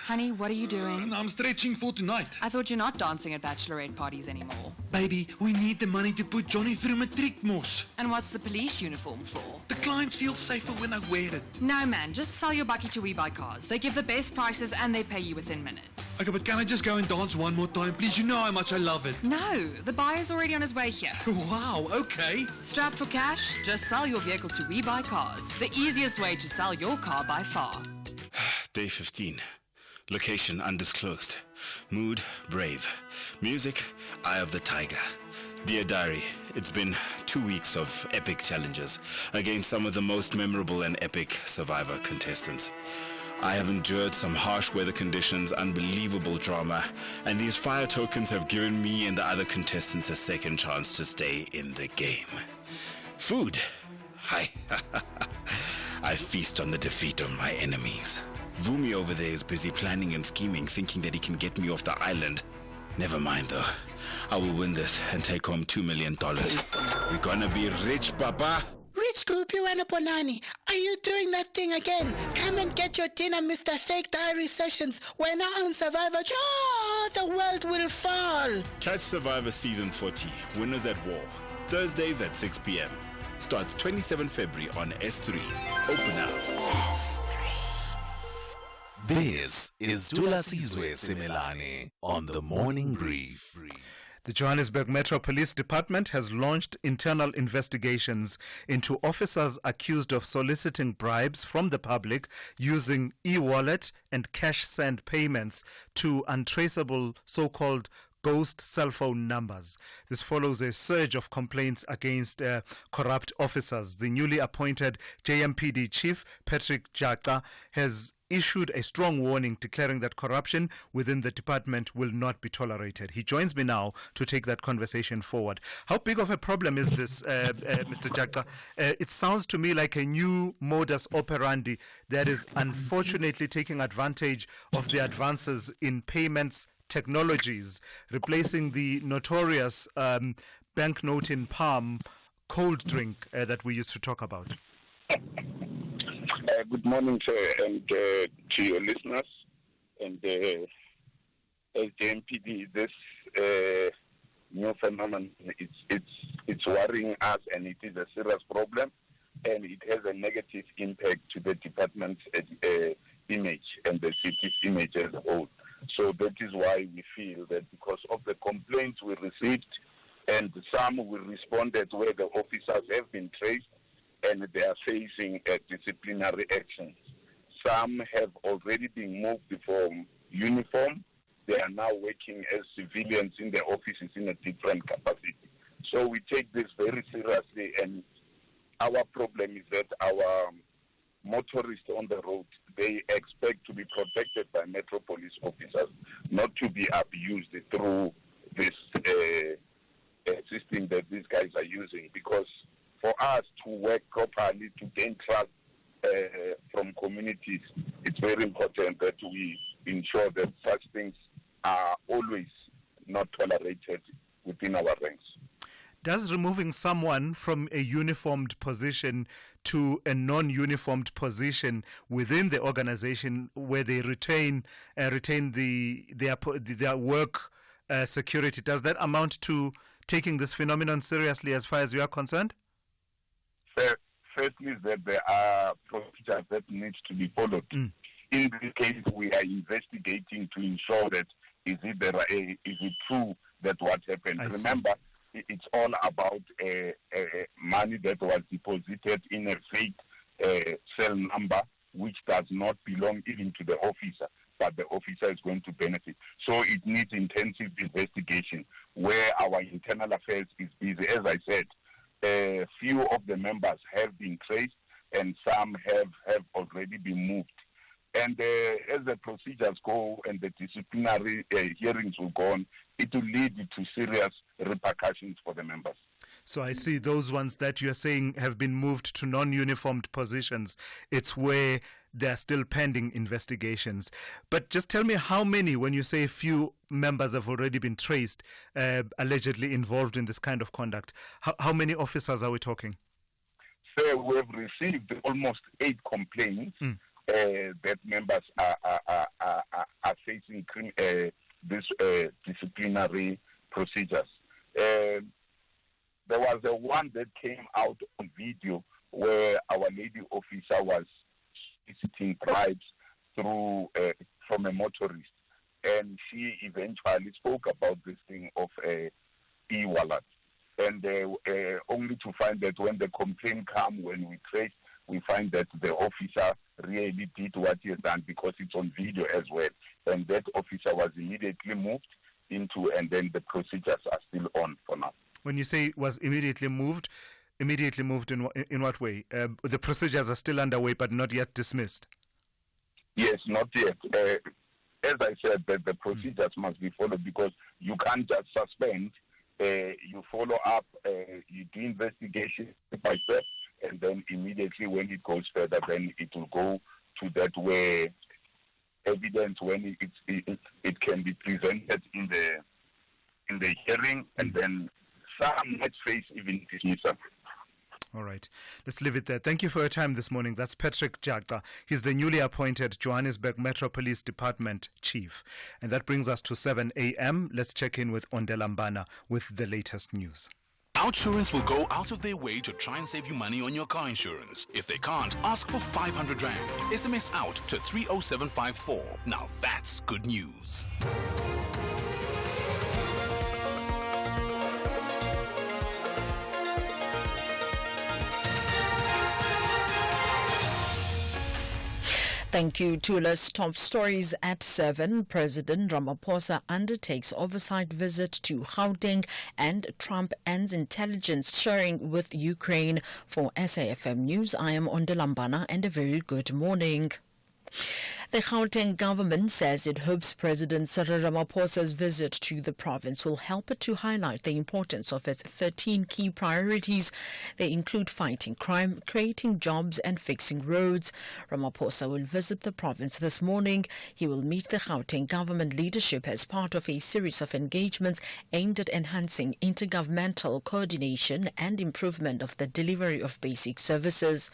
Honey, what are you doing? I'm stretching for tonight. I thought you're not dancing at bachelorette parties anymore. Baby, we need the money to put Johnny through matric mos. And what's the police uniform for? The clients feel safer when I wear it. No, man, just sell your bucky to We Buy Cars. They give the best prices and they pay you within minutes. Okay, but can I just go and dance one more time, please? You know how much I love it. No, the buyer's already on his way here. Wow, okay. Strapped for cash? Just sell your vehicle to We Buy Cars. The easiest way to sell your car by far. Day 15. Location undisclosed. Mood, brave. Music, Eye of the Tiger. Dear Diary, it's been 2 weeks of epic challenges against some of the most memorable and epic Survivor contestants. I have endured some harsh weather conditions, unbelievable drama, and these fire tokens have given me and the other contestants a second chance to stay in the game. Food. I feast on the defeat of my enemies. Vumi over there is busy planning and scheming, thinking that he can get me off the island. Never mind though. I will win this and take home $2 million. We're gonna be rich, Papa. Rich Goopy Wanaponani, are you doing that thing again? Come and get your dinner, Mr. Fake Diary Sessions. We're now on Survivor. Oh, the world will fall. Catch Survivor Season 40, Winners at War, Thursdays at 6 p.m. Starts 27 February on S3. Open now. This is Thulasizwe Simelane on the Morning Brief. The Johannesburg Metro Police Department has launched internal investigations into officers accused of soliciting bribes from the public using e-wallet and cash send payments to untraceable so-called ghost cell phone numbers. This follows a surge of complaints against corrupt officers. The newly appointed JMPD chief, Patrick Jaka, has issued a strong warning declaring that corruption within the department will not be tolerated. He joins me now to take that conversation forward. How big of a problem is this, Mr. Jaka? It sounds to me like a new modus operandi that is unfortunately taking advantage of the advances in payments technologies, replacing the notorious banknote in palm cold drink that we used to talk about. Good morning, sir, and to your listeners. And as JMPD, this new phenomenon, it's worrying us, and it is a serious problem, and it has a negative impact to the department's image and the city's image as a whole. So that is why we feel that because of the complaints we received, and some we responded where the officers have been traced, and they are facing disciplinary actions. Some have already been moved from uniform. They are now working as civilians in their offices in a different capacity. So we take this very seriously, and our problem is that our motorists on the road, they expect to be protected by Metro Police officers, not to be abused through this system that these guys are using, because for us to work properly, to gain trust from communities, it's very important that we ensure that such things are always not tolerated within our ranks. Does removing someone from a uniformed position to a non-uniformed position within the organization, where they retain their work security, does that amount to taking this phenomenon seriously as far as you are concerned? Firstly, that there are procedures that need to be followed. In this case, we are investigating to ensure that is it true that what happened. Remember, it's all about money that was deposited in a fake cell number, which does not belong even to the officer, but the officer is going to benefit. So it needs intensive investigation, where our internal affairs is busy. As I said, few of the members have been traced, and some have already been moved. And as the procedures go and the disciplinary hearings will go on, it will lead to serious repercussions for the members. So I see those ones that you're saying have been moved to non-uniformed positions. It's where they're still pending investigations. But just tell me how many, when you say few members have already been traced, allegedly involved in this kind of conduct, how many officers are we talking? Sir, we have received almost 8 complaints that members are facing this disciplinary procedures. There was one that came out on video where our lady officer was soliciting bribes through from a motorist, and she eventually spoke about this thing of e-wallet, and only to find that when the complaint came, when we traced, we find that the officer really did what he has done, because it's on video as well, and that officer was immediately moved into, and then the procedures are still on for now. When you say was immediately moved in what way? The procedures are still underway but not yet dismissed? Yes, not yet. As I said, that the procedures must be followed, because you can't just suspend. You follow up, you do investigation step by step, and then immediately when it goes further, then it will go to that where evidence, when it can be presented in the hearing, and then some might face even dismissal. All right. Let's leave it there. Thank you for your time this morning. That's Patrick Jaka. He's the newly appointed Johannesburg Metro Police Department Chief. And that brings us to 7 a.m. Let's check in with Ondela Mbana with the latest news. Outsurance will go out of their way to try and save you money on your car insurance. If they can't, ask for 500 Rand. SMS out to 30754. Now that's good news. Thank you, Tulas. Top stories at 7. President Ramaphosa undertakes oversight visit to Gauteng and Trump ends intelligence sharing with Ukraine. For SAFM News, I am Ondelambana and a very good morning. The Gauteng government says it hopes President Cyril Ramaphosa's visit to the province will help it to highlight the importance of its 13 key priorities. They include fighting crime, creating jobs and fixing roads. Ramaphosa will visit the province this morning. He will meet the Gauteng government leadership as part of a series of engagements aimed at enhancing intergovernmental coordination and improvement of the delivery of basic services.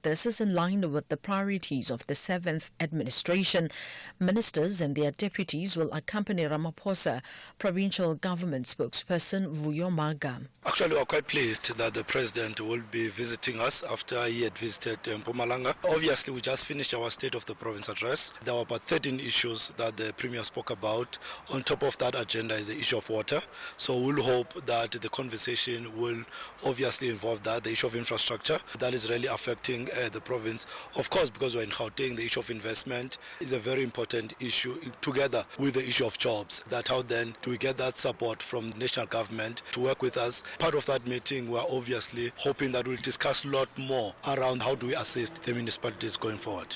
This is in line with the priorities of the 7th administration. Ministers and their deputies will accompany Ramaphosa. Provincial government spokesperson Vuyo Maga. Actually, we're quite pleased that the president will be visiting us after he had visited Mpumalanga. Obviously, we just finished our State of the Province address. There were about 13 issues that the Premier spoke about. On top of that agenda is the issue of water. So we'll hope that the conversation will obviously involve that, the issue of infrastructure. That is really affecting the province. Of course, because we're in Gauteng, the issue of investment is a very important issue, together with the issue of jobs. That how then do we get that support from the national government to work with us? Part of that meeting, we're obviously hoping that we'll discuss a lot more around how do we assist the municipalities going forward.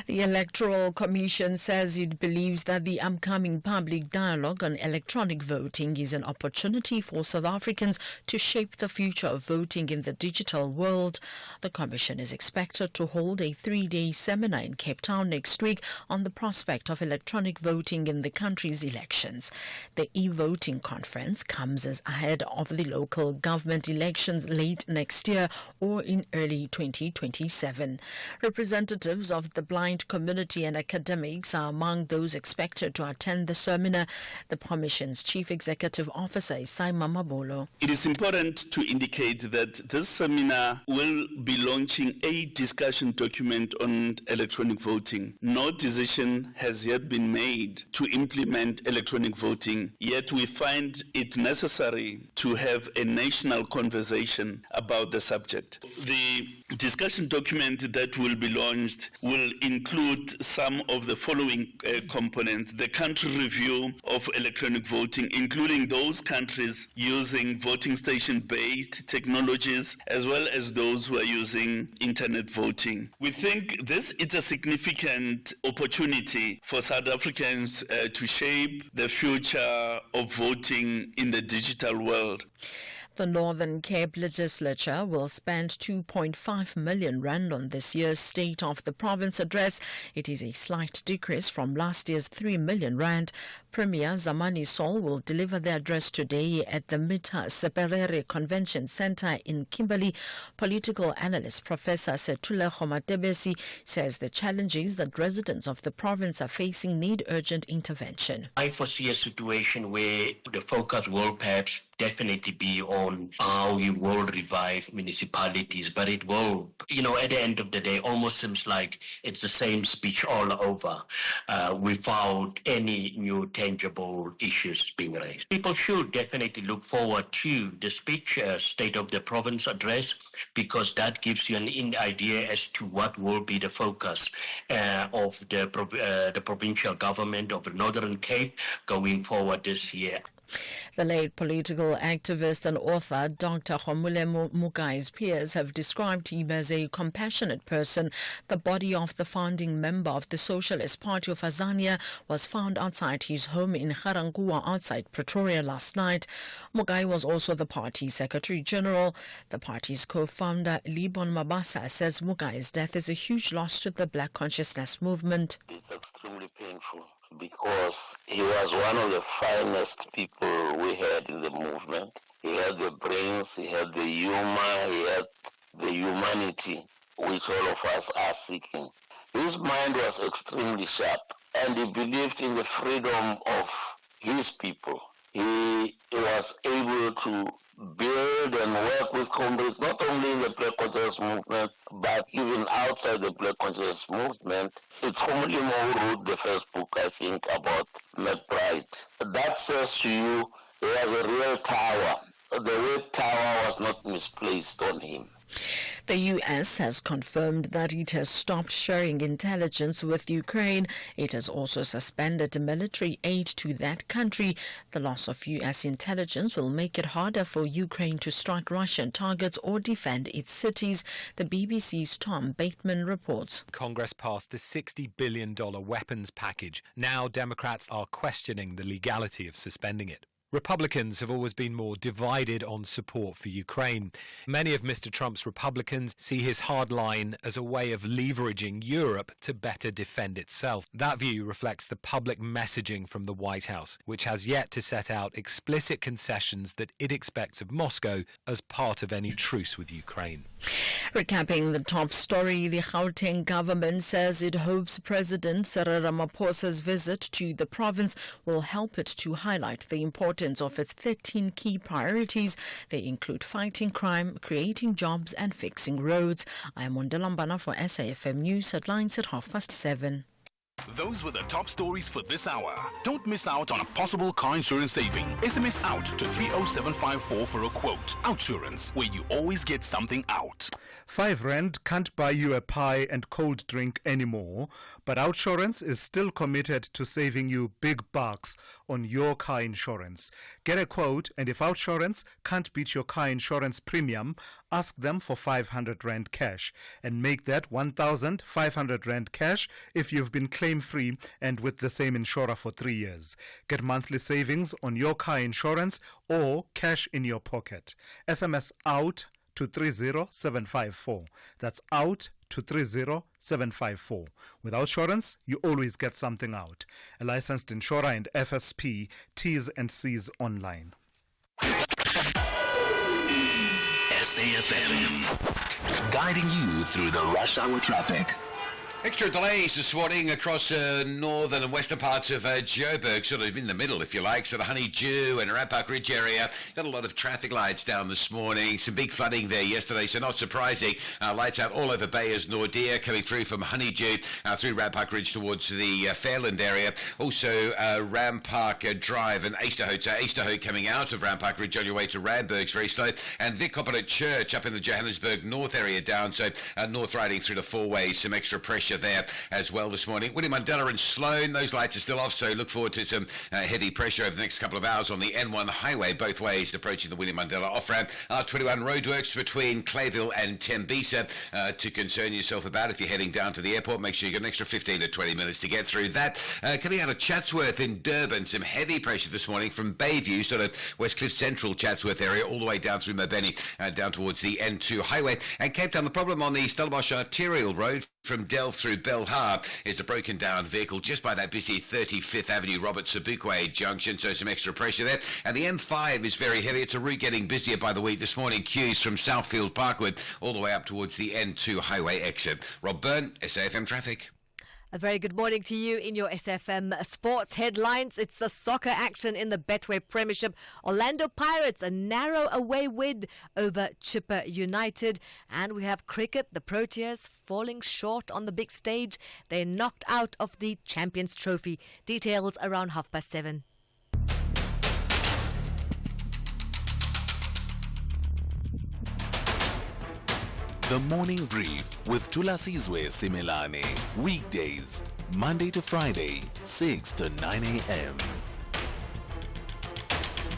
The Electoral Commission says it believes that the upcoming public dialogue on electronic voting is an opportunity for South Africans to shape the future of voting in the digital world. The Commission is expected to hold a 3-day seminar in Cape Town next week on the prospect of electronic voting in the country's elections. The e-voting conference comes as ahead of the local government elections late next year or in early 2027. Representatives of the blind community and academics are among those expected to attend the seminar. The Commission's Chief Executive Officer is Simon Mabolo. It is important to indicate that this seminar will be launching a discussion document on electronic voting. No decision has yet been made to implement electronic voting, yet we find it necessary to have a national conversation about the subject. The discussion document that will be launched will include some of the following components: the country review of electronic voting, including those countries using voting station-based technologies, as well as those who are using internet voting. We think this is a significant opportunity for South Africans to shape the future of voting in the digital world. The Northern Cape Legislature will spend 2.5 million rand on this year's State of the Province address. It is a slight decrease from last year's 3 million rand. Premier Zamani Sol will deliver the address today at the Mita Seperere Convention Centre in Kimberley. Political analyst Professor Sethulasizwe Simelane says the challenges that residents of the province are facing need urgent intervention. I foresee a situation where the focus will perhaps definitely be on how you will revive municipalities, but it will, at the end of the day, almost seems like it's the same speech all over without any new tangible issues being raised. People should definitely look forward to the speech, State of the Province address, because that gives you an idea as to what will be the focus of the provincial government of the Northern Cape going forward this year. The late political activist and author Dr. Khomule Mugai's peers have described him as a compassionate person. The body of the founding member of the Socialist Party of Azania was found outside his home in Garankuwa outside Pretoria last night. Mugai was also the party's Secretary General. The party's co-founder Libon Mabasa says Mugai's death is a huge loss to the Black consciousness movement. It's extremely painful, because he was one of the finest people we had in the movement. He had the brains, he had the humor, he had the humanity which all of us are seeking. His mind was extremely sharp, and he believed in the freedom of his people. He was able to build and work with comrades, not only in the Black Consciousness movement, but even outside the Black Consciousness movement. It's Homolimo who wrote the first book, I think, about McBride. That says to you, he was a real tower. The word tower was not misplaced on him. The U.S. has confirmed that it has stopped sharing intelligence with Ukraine. It has also suspended military aid to that country. The loss of U.S. intelligence will make it harder for Ukraine to strike Russian targets or defend its cities. The BBC's Tom Bateman reports. Congress passed a $60 billion weapons package. Now Democrats are questioning the legality of suspending it. Republicans have always been more divided on support for Ukraine. Many of Mr. Trump's Republicans see his hard line as a way of leveraging Europe to better defend itself. That view reflects the public messaging from the White House, which has yet to set out explicit concessions that it expects of Moscow as part of any truce with Ukraine. Recapping the top story, the Gauteng government says it hopes President Cyril Ramaphosa's visit to the province will help it to highlight the importance of its 13 key priorities. They include fighting crime, creating jobs and fixing roads. I am Mondelambana for SAFM News, headlines at 7:30. Those were the top stories for this hour. Don't miss out on a possible car insurance saving. SMS out to 30754 for a quote. Outsurance, where you always get something out. R5 can't buy you a pie and cold drink anymore, but Outsurance is still committed to saving you big bucks on your car insurance. Get a quote, and if Outsurance can't beat your car insurance premium, ask them for R500 cash and make that 1,500 Rand cash if you've been claim-free and with the same insurer for 3 years. Get monthly savings on your car insurance or cash in your pocket. SMS out to 30754. That's out to 30754. With Outsurance, you always get something out. A licensed insurer and FSP, T's and C's online. SAFM, guiding you through the rush hour traffic. Extra delays this morning across northern and western parts of Joburg, sort of in the middle, if you like, sort of Honeydew and Rampark Ridge area. Got a lot of traffic lights down this morning. Some big flooding there yesterday, so not surprising. Lights out all over Bayers Nordia, coming through from Honeydew through Rampark Ridge towards the Fairland area. Also Rampark Drive and Easterhout coming out of Rampark Ridge on your way to Randburg's very slow. And Vic Coppola Church up in the Johannesburg North area down, so north riding through the four ways, some extra pressure there as well this morning. William Mandela and Sloane, those lights are still off, so look forward to some heavy pressure over the next couple of hours on the N1 highway, both ways approaching the William Mandela off-ramp. R21 roadworks between Clayville and Tembisa to concern yourself about if you're heading down to the airport. Make sure you get an extra 15 to 20 minutes to get through that. Coming out of Chatsworth in Durban, some heavy pressure this morning from Bayview, sort of West Cliff Central Chatsworth area, all the way down through Mabeni, down towards the N2 highway. And Cape Town, the problem on the Stellenbosch Arterial Road from Delft through Belhar is a broken down vehicle just by that busy 35th Avenue Robert Sobukwe junction, so some extra pressure there. And the M5 is very heavy. It's a route getting busier by the week this morning. Queues from Southfield Parkwood all the way up towards the N2 highway exit. Rob Byrne, SAFM Traffic. A very good morning to you in your SFM sports headlines. It's the soccer action in the Betway Premiership. Orlando Pirates, a narrow away win over Chipper United. And we have cricket, the Proteas falling short on the big stage. They're knocked out of the Champions Trophy. Details around 7:30. The Morning Brief with Thulasizwe Simelane. Weekdays, Monday to Friday, 6 to 9 a.m.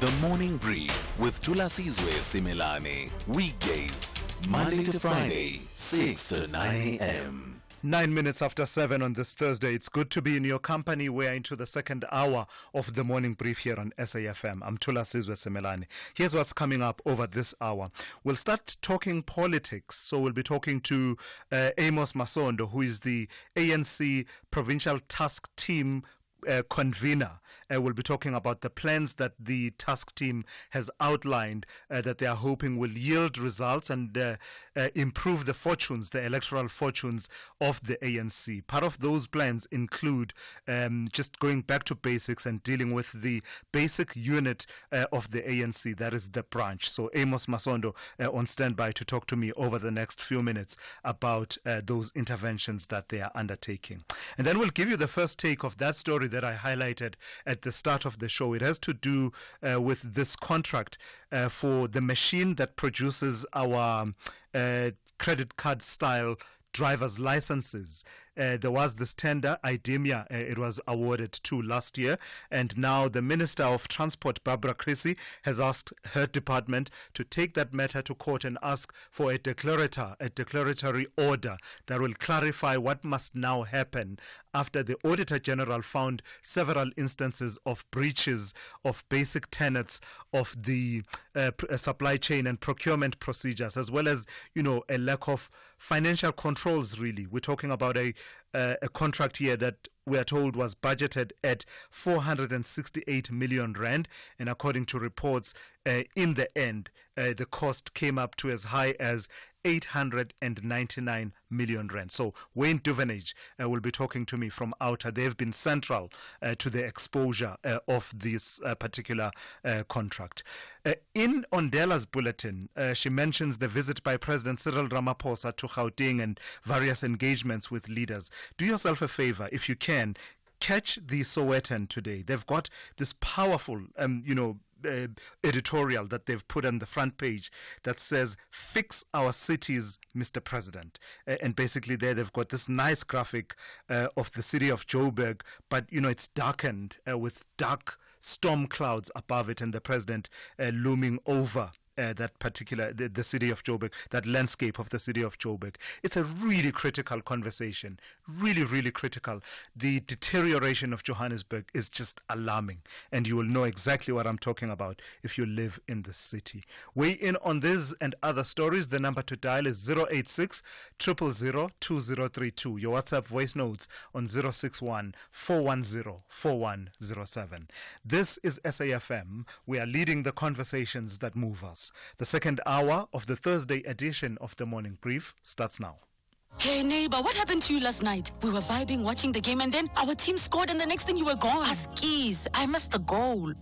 The Morning Brief with Thulasizwe Simelane. Weekdays, Monday to Friday, 6 to 9 a.m. 9 minutes after 7 on this Thursday. It's good to be in your company. We're into the second hour of the Morning Brief here on SAFM. I'm Thulasizwe Simelane. Here's what's coming up over this hour. We'll start talking politics. So we'll be talking to Amos Masondo, who is the ANC Provincial Task Team convener will be talking about the plans that the task team has outlined that they are hoping will yield results and improve the electoral fortunes of the ANC. Part of those plans include just going back to basics and dealing with the basic unit of the ANC, that is the branch. So Amos Masondo on standby to talk to me over the next few minutes about those interventions that they are undertaking. And then we'll give you the first take of that story that I highlighted at the start of the show. It has to do with this contract for the machine that produces our credit card style driver's licenses. There was this tender, IDEMIA, it was awarded to last year, and now the Minister of Transport, Barbara Creasy, has asked her department to take that matter to court and ask for a declaratory order that will clarify what must now happen after the Auditor General found several instances of breaches of basic tenets of the supply chain and procurement procedures, as well as, a lack of financial controls, really. We're talking about a contract here that we are told was budgeted at 468 million rand, and according to reports, in the end, the cost came up to as high as 899 million rand. So Wayne Duvenage will be talking to me from Outer. They've been central to the exposure of this particular contract. In Ondela's bulletin, she mentions the visit by President Cyril Ramaphosa to Gauteng and various engagements with leaders. Do yourself a favor, if you can, catch the Sowetan today. They've got this powerful, editorial that they've put on the front page that says, "Fix our cities, Mr. President." And basically there they've got this nice graphic of the city of Joburg, but, it's darkened with dark storm clouds above it and the president looming over that particular, the city of Joburg, that landscape of the city of Joburg. It's a really critical conversation, really, really critical. The deterioration of Johannesburg is just alarming, and you will know exactly what I'm talking about if you live in the city. Weigh in on this and other stories. The number to dial is 086 000 2032. Your WhatsApp voice notes on 061 410 4107. This is SAFM. We are leading the conversations that move us. The second hour of the Thursday edition of the Morning Brief starts now. Hey neighbor, what happened to you last night? We were vibing, watching the game, and then our team scored, and the next thing you were gone. Askies, I missed the goal.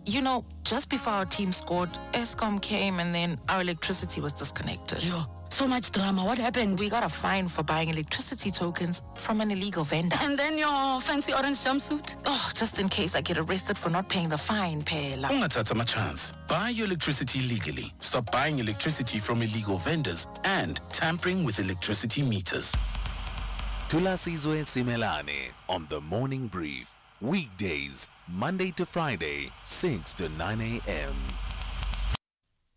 Just before our team scored, Eskom came and then our electricity was disconnected. Yo, so much drama. What happened? We got a fine for buying electricity tokens from an illegal vendor. And then your fancy orange jumpsuit? Oh, just in case I get arrested for not paying the fine, Pela. Ungathatha chance. Buy your electricity legally. Stop buying electricity from illegal vendors and tampering with electricity meters. Thulasizwe Simelane on the Morning Brief. Weekdays, Monday to Friday, 6 to 9 a.m.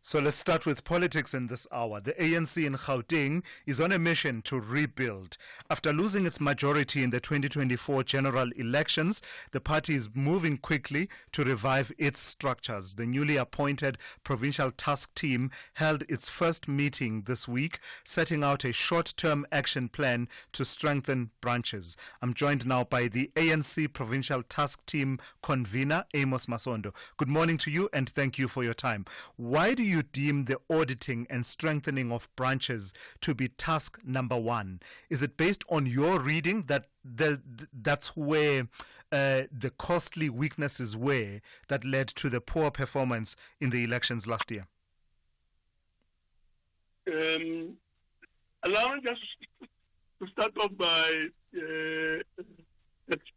So let's start with politics in this hour. The ANC in Gauteng is on a mission to rebuild. After losing its majority in the 2024 general elections, the party is moving quickly to revive its structures. The newly appointed provincial task team held its first meeting this week, setting out a short-term action plan to strengthen branches. I'm joined now by the ANC provincial task team convener, Amos Masondo. Good morning to you and thank you for your time. Why do you deem the auditing and strengthening of branches to be task number one? Is it based on your reading that that's where the costly weaknesses were that led to the poor performance in the elections last year? Allow me just to start off by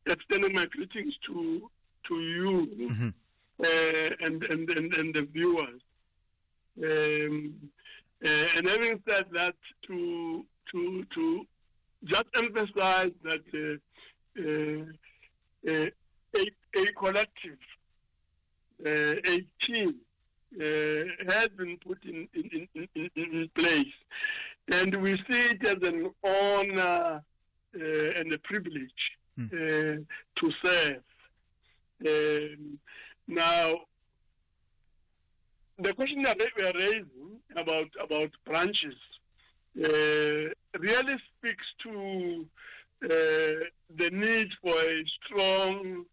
extending my greetings to you and the viewers. And having said that, to just emphasize that a collective, a team has been put in place, and we see it as an honor and a privilege to serve. Now, the question that we are raising about branches really speaks to the need for a strong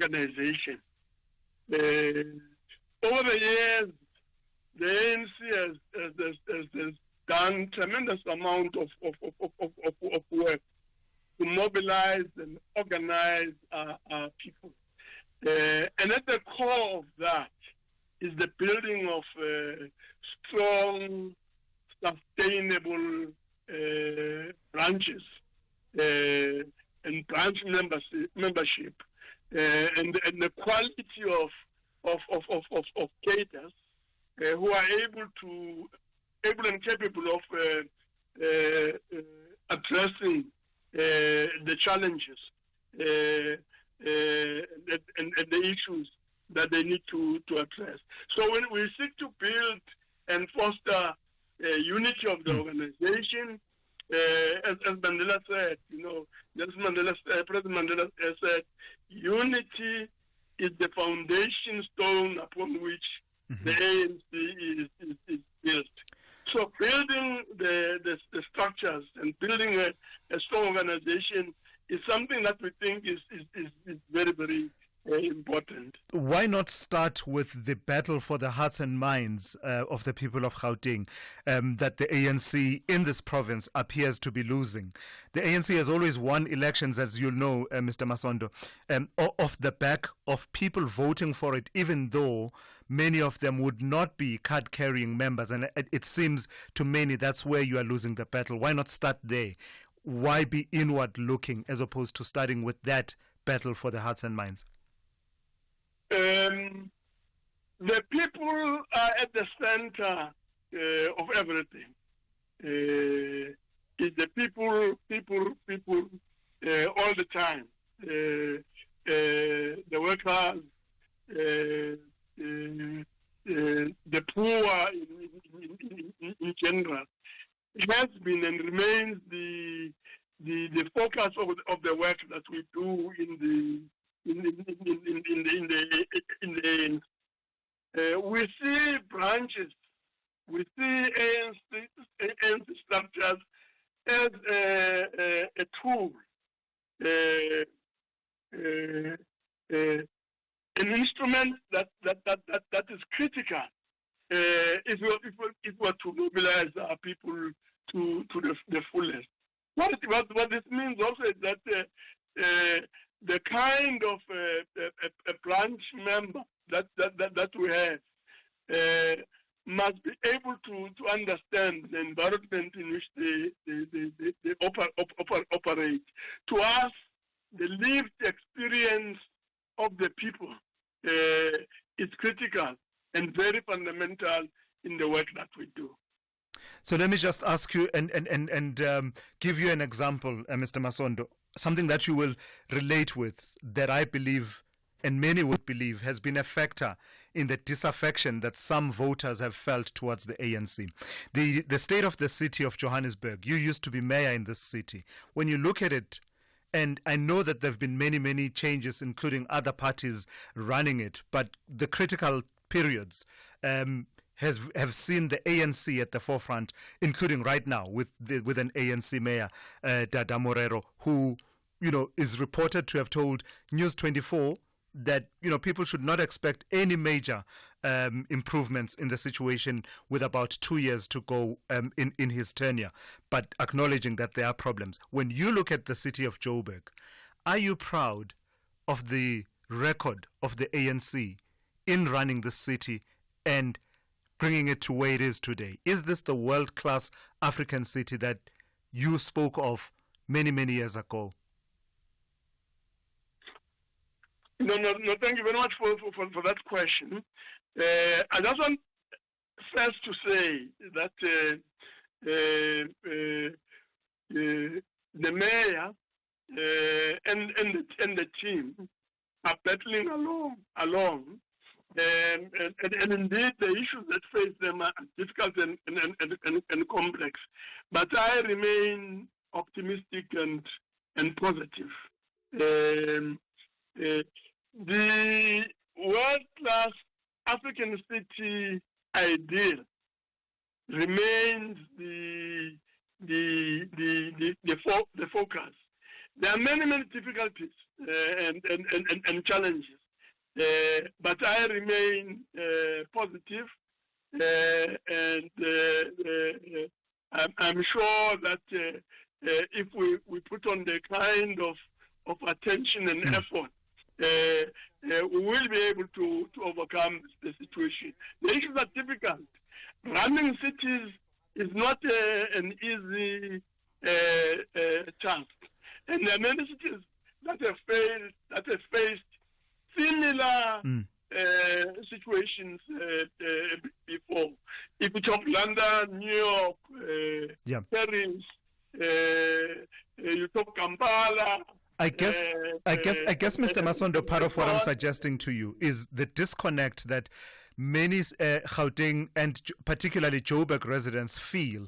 organization. Over the years, the ANC has done tremendous amount of work to mobilize and organize our people. And at the core of that is the building of strong, sustainable branches and branch membership, and the quality of cadres who are able and capable of addressing the challenges and the issues that they need to address. So when we seek to build and foster unity of the organization, as Mandela said, President Mandela said, unity is the foundation stone upon which the ANC is built. So building the structures and building a strong organization is something that we think is very, very important. Why not start with the battle for the hearts and minds of the people of Gauteng that the ANC in this province appears to be losing? The ANC has always won elections, as you know, Mr. Masondo, off the back of people voting for it, even though many of them would not be card-carrying members. And it seems to many that's where you are losing the battle. Why not start there? Why be inward-looking as opposed to starting with that battle for the hearts and minds? The people are at the center of everything. It's the people all the time. The workers, the poor in general. It has been and remains the focus of the work that we do in the we see branches, we see ANC structures as a tool, an instrument that is critical if we were to mobilize our people to the fullest. What this means also is that the kind of a branch member that we have must be able to understand the environment in which they operate. To us, the lived experience of the people is critical and very fundamental in the work that we do. So let me just ask you and give you an example, Mr. Masondo, something that you will relate with that I believe and many would believe has been a factor in the disaffection that some voters have felt towards the ANC. The state of the city of Johannesburg, you used to be mayor in this city. When you look at it, and I know that there have been many changes, including other parties running it, but the critical periods have seen the ANC at the forefront, including right now with an ANC mayor, Dada Morero, who is reported to have told News 24 that people should not expect any major improvements in the situation with about 2 years to go in his tenure, but acknowledging that there are problems. When you look at the city of Joburg, are you proud of the record of the ANC in running the city and bringing it to where it is today? Is this the world-class African city that you spoke of many years ago? No, thank you very much for that question. I just want first to say that the mayor and the team are battling along. And indeed, the issues that face them are difficult and complex. But I remain optimistic and positive. The world-class African city ideal remains the focus. There are many difficulties and challenges. But I remain positive, and I'm sure that if we put on the kind of attention and effort, we will be able to overcome the situation. The issues are difficult. Running cities is not an easy task, and there are many cities that have faced similar situations before. If you talk London, New York, Paris, you talk Kampala. I guess, Mr. Masondo, part of what I'm suggesting to you is the disconnect that many Gauteng and particularly Joburg residents feel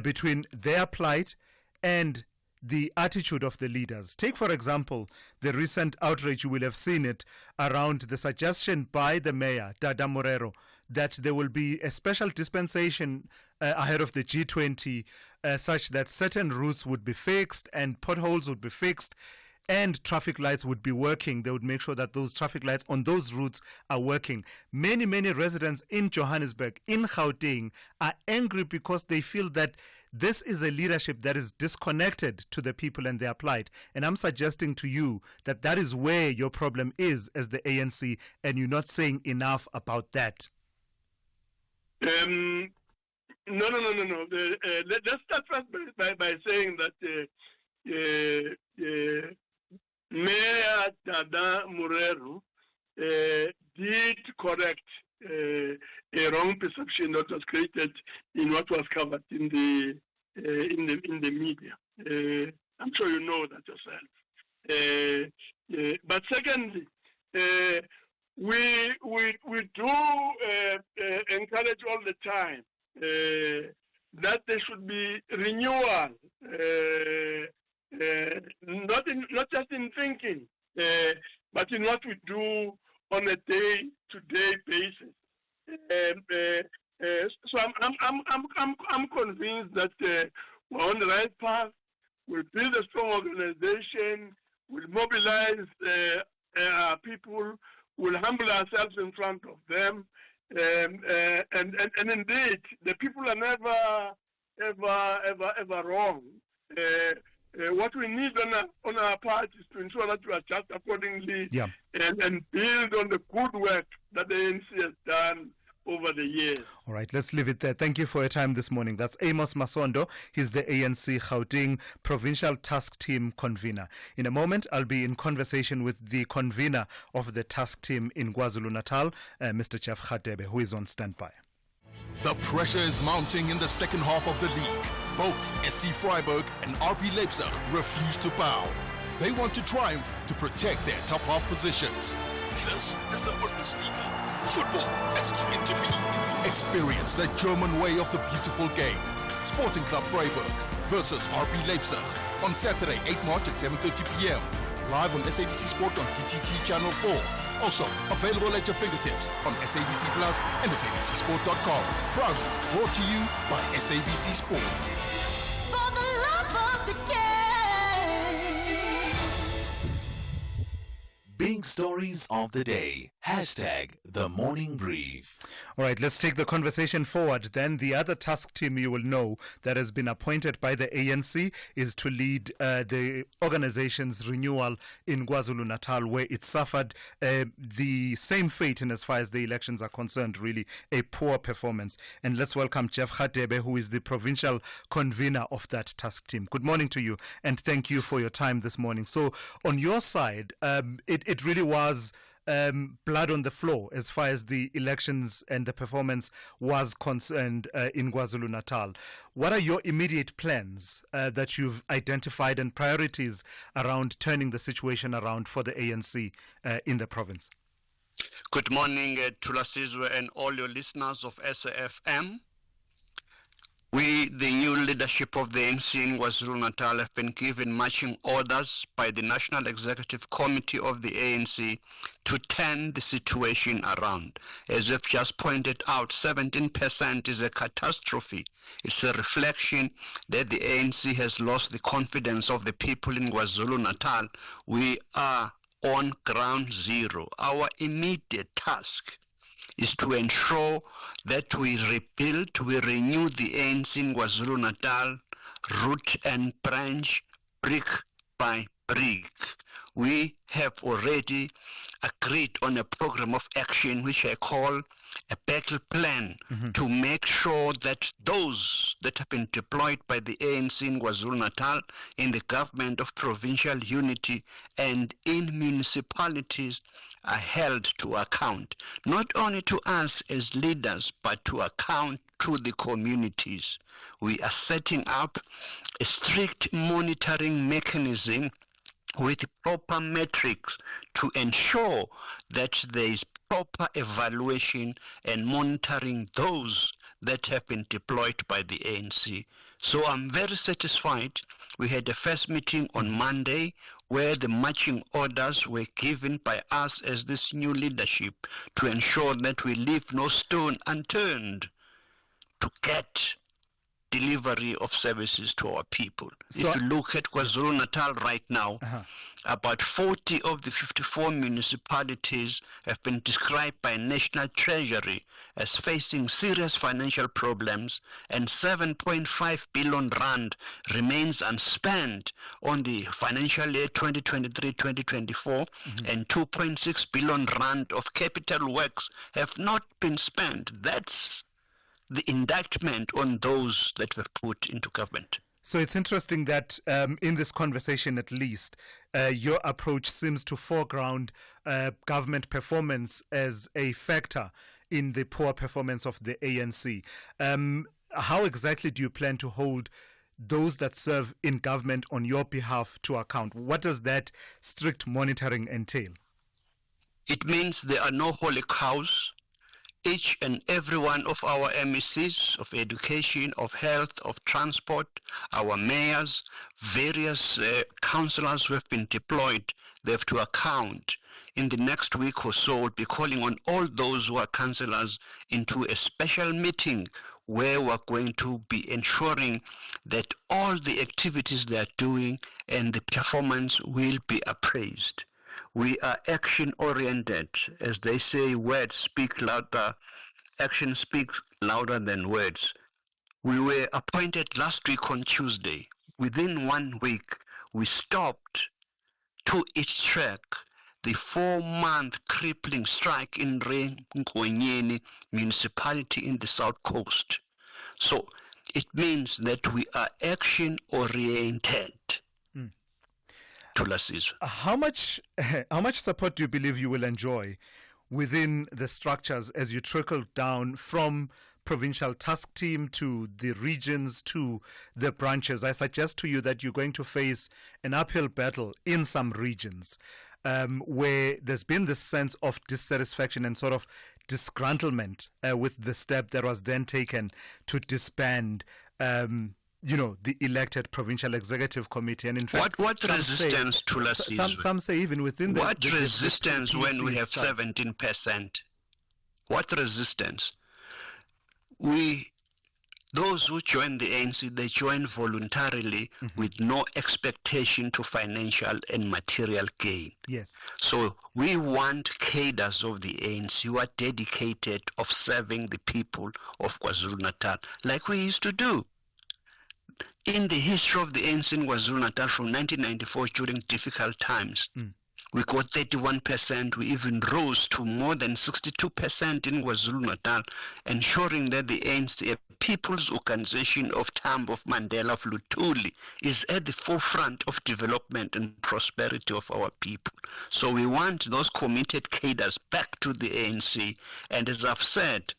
between their plight and the attitude of the leaders. Take, for example, the recent outrage, you will have seen it, around the suggestion by the mayor, Dada Morero, that there will be a special dispensation ahead of the G20 such that certain routes would be fixed and potholes would be fixed and traffic lights would be working. They would make sure that those traffic lights on those routes are working. Many residents in Johannesburg, in Gauteng, are angry because they feel that this is a leadership that is disconnected to the people and their plight. And I'm suggesting to you that that is where your problem is as the ANC, and you're not saying enough about that. No. Let's start first by saying that Mayor Dada Morero did correct a wrong perception that was created in what was covered in the media. I'm sure you know that yourself. But secondly, we do encourage all the time that there should be renewal. Not just in thinking, but in what we do on a day-to-day basis. So I'm convinced that we're on the right path. We'll build a strong organization. We'll mobilize our people. We'll humble ourselves in front of them. And indeed, the people are never wrong. What we need on our part is to ensure that we adjust accordingly and build on the good work that the ANC has done over the years. All right, let's leave it there. Thank you for your time this morning. That's Amos Masondo. He's the ANC Gauteng Provincial Task Team convener. In a moment, I'll be in conversation with the convener of the task team in KwaZulu-Natal, Mr. Jeff Gadebe, who is on standby. The pressure is mounting in the second half of the league. Both SC Freiburg and RB Leipzig refuse to bow. They want to triumph to protect their top half positions. This is the Bundesliga. Football as it's meant to be. Experience the German way of the beautiful game. Sporting Club Freiburg versus RB Leipzig on Saturday, 8 March at 7:30 p.m. Live on SABC Sport on DTT Channel 4. Also available at your fingertips on SABC Plus and SABCSport.com. Proudly brought to you by SABC Sport. For the love of the game. Big stories of the day. Hashtag the morning brief. All right, let's take the conversation forward. Then the other task team you will know that has been appointed by the ANC is to lead the organization's renewal in KwaZulu-Natal, where it suffered the same fate in as far as the elections are concerned, really a poor performance. And let's welcome Jeff Gadebe, who is the provincial convener of that task team. Good morning to you, and thank you for your time this morning. So on your side, it really was blood on the floor as far as the elections and the performance was concerned in KwaZulu-Natal. What are your immediate plans that you've identified and priorities around turning the situation around for the ANC in the province? Good morning, Thulasizwe and all your listeners of SAFM. We, the new leadership of the ANC in KwaZulu-Natal, have been given marching orders by the National Executive Committee of the ANC to turn the situation around. As we've just pointed out, 17% is a catastrophe. It's a reflection that the ANC has lost the confidence of the people in KwaZulu-Natal. We are on ground zero. Our immediate task is to ensure that we rebuild, we renew the ANC in KwaZulu-Natal, root and branch, brick by brick. We have already agreed on a program of action which I call a battle plan to make sure that those that have been deployed by the ANC in KwaZulu-Natal, in the government of provincial unity and in municipalities are held to account, not only to us as leaders, but to account to the communities. We are setting up a strict monitoring mechanism with proper metrics to ensure that there is proper evaluation and monitoring those that have been deployed by the ANC. So I'm very satisfied. We had a first meeting on Monday where the marching orders were given by us as this new leadership to ensure that we leave no stone unturned to get delivery of services to our people. So, if you look at KwaZulu-Natal right now, about 40 of the 54 municipalities have been described by National Treasury as facing serious financial problems, and 7.5 billion rand remains unspent on the financial year 2023-2024, and 2.6 billion rand of capital works have not been spent. That's the indictment on those that were put into government. So it's interesting that in this conversation, at least, your approach seems to foreground government performance as a factor in the poor performance of the ANC. How exactly do you plan to hold those that serve in government on your behalf to account? What does that strict monitoring entail? It means there are no holy cows. Each and every one of our MECs of education, of health, of transport, our mayors, various councillors who have been deployed, they have to account. In the next week or so, we'll be calling on all those who are councillors into a special meeting where we're going to be ensuring that all the activities they are doing and the performance will be appraised. We are action-oriented. As they say, words speak louder, action speaks louder than words. We were appointed last week on Tuesday. Within 1 week, we stopped to its track the 4-month crippling strike in Nkonyeni municipality in the South Coast. So it means that we are action-oriented. How much support do you believe you will enjoy within the structures as you trickle down from provincial task team to the regions to the branches? I suggest to you that you're going to face an uphill battle in some regions where there's been this sense of dissatisfaction and sort of disgruntlement with the step that was then taken to disband the elected provincial executive committee. And in fact, what resistance, Thulasizwe? Some say even within the... What resistance when we have 17%? What resistance? Those who join the ANC, they join voluntarily with no expectation to financial and material gain. Yes. So we want cadres of the ANC who are dedicated of serving the people of KwaZulu-Natal, like we used to do. In the history of the ANC in KwaZulu-Natal from 1994 during difficult times, we got 31%. We even rose to more than 62% in KwaZulu-Natal, ensuring that the ANC, a people's organization of Tambo, of Mandela, of Lutuli, is at the forefront of development and prosperity of our people. So we want those committed cadres back to the ANC. And as I've said,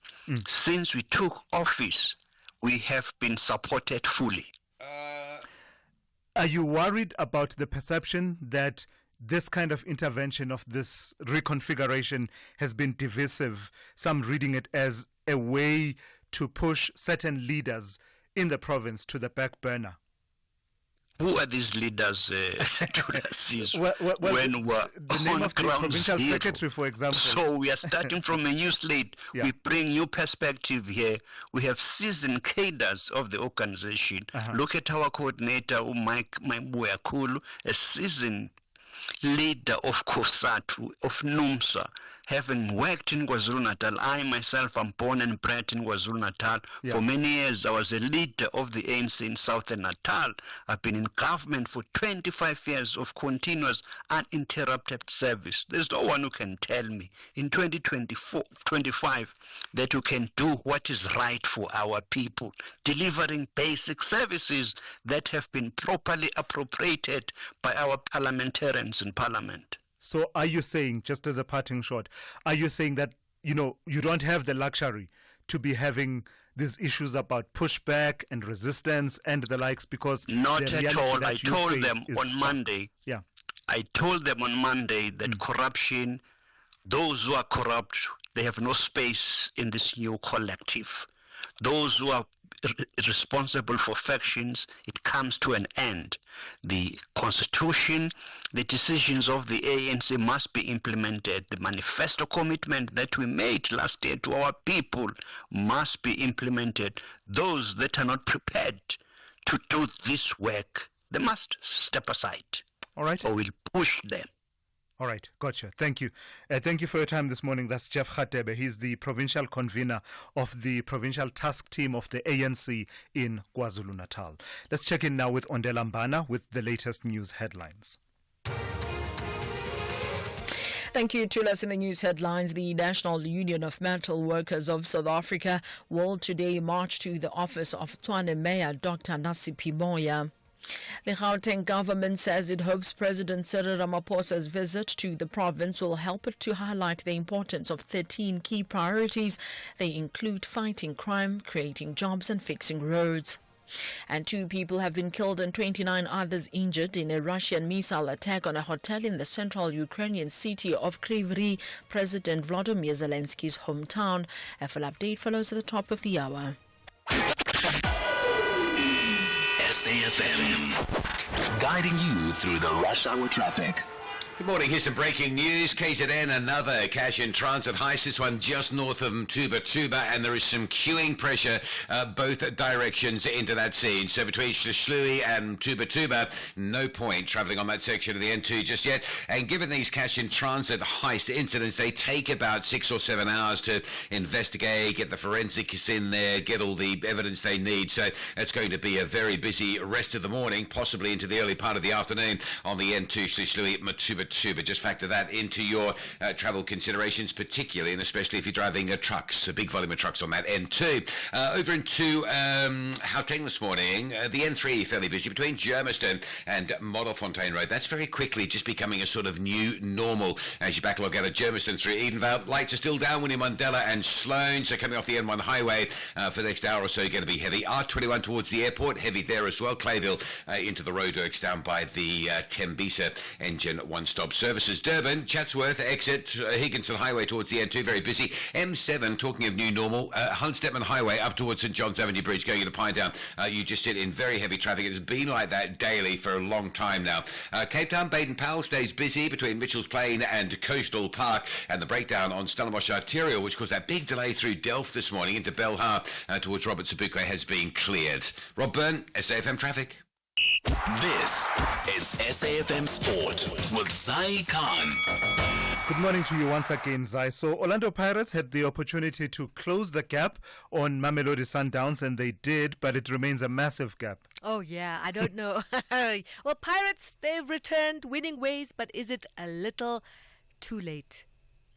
since we took office, we have been supported fully. Are you worried about the perception that this kind of intervention, of this reconfiguration, has been divisive? Some reading it as a way to push certain leaders in the province to the back burner. Who are these leaders? Well, when we're the name of the provincial zero. Secretary, for example. So we are starting from a new slate. Yeah. We bring new perspective here. We have seasoned cadres of the organization. Look at our coordinator, Mike Mbuakulu, a seasoned leader of COSATU, of NUMSA, having worked in KwaZulu-Natal. I myself am born and bred in KwaZulu-Natal. Yeah. For many years, I was a leader of the ANC in Southern Natal. I've been in government for 25 years of continuous, uninterrupted service. There's no one who can tell me in 2025 that you can do what is right for our people, delivering basic services that have been properly appropriated by our parliamentarians in Parliament. So are you saying, just as a parting shot, are you saying that, you don't have the luxury to be having these issues about pushback and resistance and the likes, because not the at all. I that you told face them is on Monday. Yeah. I told them on Monday that corruption, those who are corrupt, they have no space in this new collective. Those who are responsible for factions, it comes to an end. The constitution, the decisions of the ANC must be implemented. The manifesto commitment that we made last year to our people must be implemented. Those that are not prepared to do this work, they must step aside. All right. Or we'll push them. All right, gotcha. Thank you. Thank you for your time this morning. That's Jeff Khatebe. He's the provincial convener of the provincial task team of the ANC in KwaZulu-Natal. Let's check in now with Ondela Mbana with the latest news headlines. Thank you, Tulas. In the news headlines, the National Union of Metal Workers of South Africa will today march to the office of Tshwane Mayor Dr. Nasiphi Moya. The Gauteng government says it hopes President Cyril Ramaphosa's visit to the province will help it to highlight the importance of 13 key priorities. They include fighting crime, creating jobs and fixing roads. And 2 people have been killed and 29 others injured in a Russian missile attack on a hotel in the central Ukrainian city of Kryvyi, President Volodymyr Zelensky's hometown. A full update follows at the top of the hour. SAFM, guiding you through the rush hour traffic. Good morning. Here's some breaking news. KZN, another cash in transit heist. This one just north of Tuba, and there is some queuing pressure both directions into that scene. So between Shlui and Tuba, no point travelling on that section of the N2 just yet. And given these cash in transit heist incidents, they take about 6 or 7 hours to investigate, get the forensics in there, get all the evidence they need. So it's going to be a very busy rest of the morning, possibly into the early part of the afternoon on the N2 Shlui Tuba. But just factor that into your travel considerations, particularly and especially if you're driving trucks, a big volume of trucks on that N2. Over into Gauteng this morning, the N3 fairly busy between Germiston and Modderfontein Road. That's very quickly just becoming a sort of new normal as you backlog out of Germiston through Edenvale. Lights are still down when you're Mandela and Sloane, so coming off the N1 highway for the next hour or so, going to be heavy. R21 towards the airport, heavy there as well. Clayville into the roadworks down by the Tembisa engine one-stop services. Durban, Chatsworth, exit Higginson Highway towards the N2, very busy. M7, talking of new normal, Hunt-Stepman Highway up towards St John's Avenue Bridge going into Pinetown. You just sit in very heavy traffic. It has been like that daily for a long time now. Cape Town, Baden-Powell stays busy between Mitchell's Plain and Coastal Park, and the breakdown on Stellenbosch Arterial, which caused that big delay through Delft this morning into Belhar towards Robert Sobukwe, has been cleared. Rob Byrne, SAFM Traffic. This is SAFM Sport with Zai Khan. Good morning to you once again, Zai. So Orlando Pirates had the opportunity to close the gap on Mamelodi Sundowns, and they did, but it remains a massive gap. Oh, yeah, I don't know. Well, Pirates, they've returned winning ways, but is it a little too late?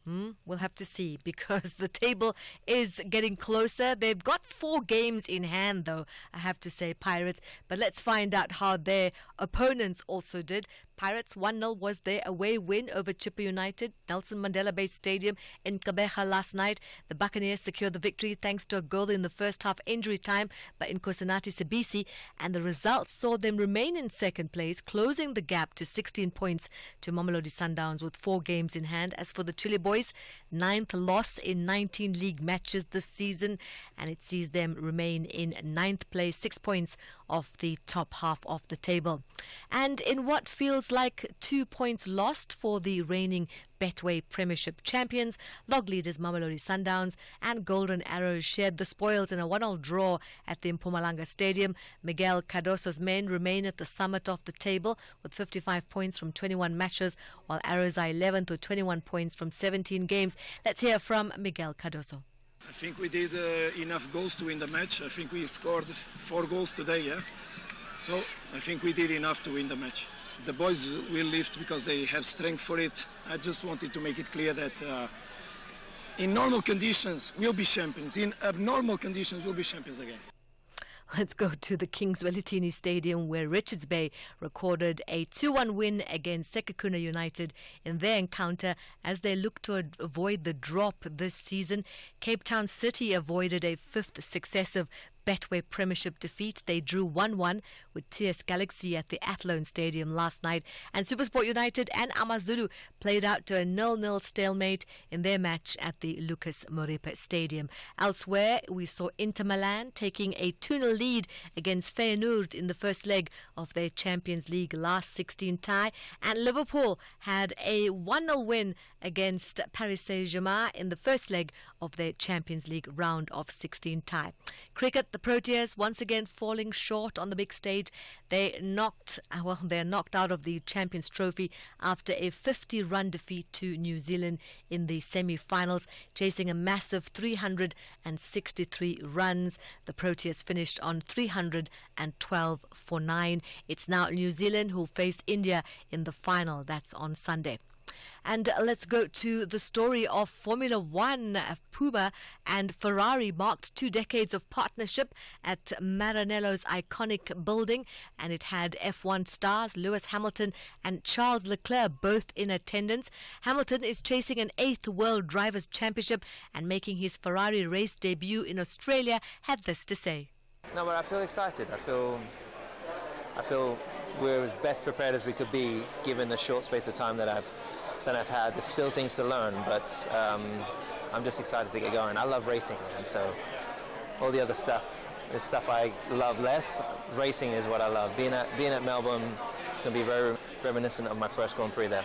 We'll have to see, because the table is getting closer. They've got 4 games in hand, though, I have to say, Pirates. But let's find out how their opponents also did. Pirates 1-0 was their away win over Chippa United, Nelson Mandela Bay Stadium in Gqeberha last night. The Buccaneers secured the victory thanks to a goal in the first half injury time by Nkosinathi Sibisi, and the result saw them remain in second place, closing the gap to 16 points to Mamelodi Sundowns with 4 games in hand. As for the Chile boys, 9th loss in 19 league matches this season, and it sees them remain in 9th place, 6 points off the top half of the table. And in what feels like 2 points lost for the reigning Betway Premiership champions, log leaders Mamelodi Sundowns and Golden Arrows shared the spoils in a 1-1 draw at the Mpumalanga Stadium. Miguel Cardoso's men remain at the summit of the table with 55 points from 21 matches, while Arrows are 11th with 21 points from 17 games. Let's hear from Miguel Cardoso. I think we did enough goals to win the match. I think we scored 4 goals today, yeah? So I think we did enough to win the match. The boys will lift because they have strength for it. I just wanted to make it clear that in normal conditions, we'll be champions. In abnormal conditions, we'll be champions again. Let's go to the Kings Welitini Stadium, where Richards Bay recorded a 2-1 win against Sekhukhune United in their encounter as they look to avoid the drop this season. Cape Town City avoided a 5th successive Betway Premiership defeat. They drew 1-1 with TS Galaxy at the Athlone Stadium last night, and SuperSport United and AmaZulu played out to a 0-0 stalemate in their match at the Lucas Moripe Stadium. Elsewhere, we saw Inter Milan taking a 2-0 lead against Feyenoord in the first leg of their Champions League last 16 tie, and Liverpool had a 1-0 win against Paris Saint-Germain in the first leg of their Champions League round of 16 tie. Cricket, the Proteas once again falling short on the big stage. They're knocked out of the Champions Trophy after a 50-run defeat to New Zealand in the semi-finals, chasing a massive 363 runs. The Proteas finished on 312 for 9. It's now New Zealand who face India in the final. That's on Sunday. And let's go to the story of Formula One. Puma and Ferrari marked 2 decades of partnership at Maranello's iconic building, and it had F1 stars Lewis Hamilton and Charles Leclerc both in attendance. Hamilton is chasing an 8th World Drivers' Championship, and making his Ferrari race debut in Australia had this to say. No, but I feel excited. I feel we're as best prepared as we could be given the short space of time that I've had. There's still things to learn, but I'm just excited to get going. I love racing, and so all the other stuff is stuff I love less. Racing is what I love. Being at Melbourne, it's going to be very reminiscent of my first Grand Prix there.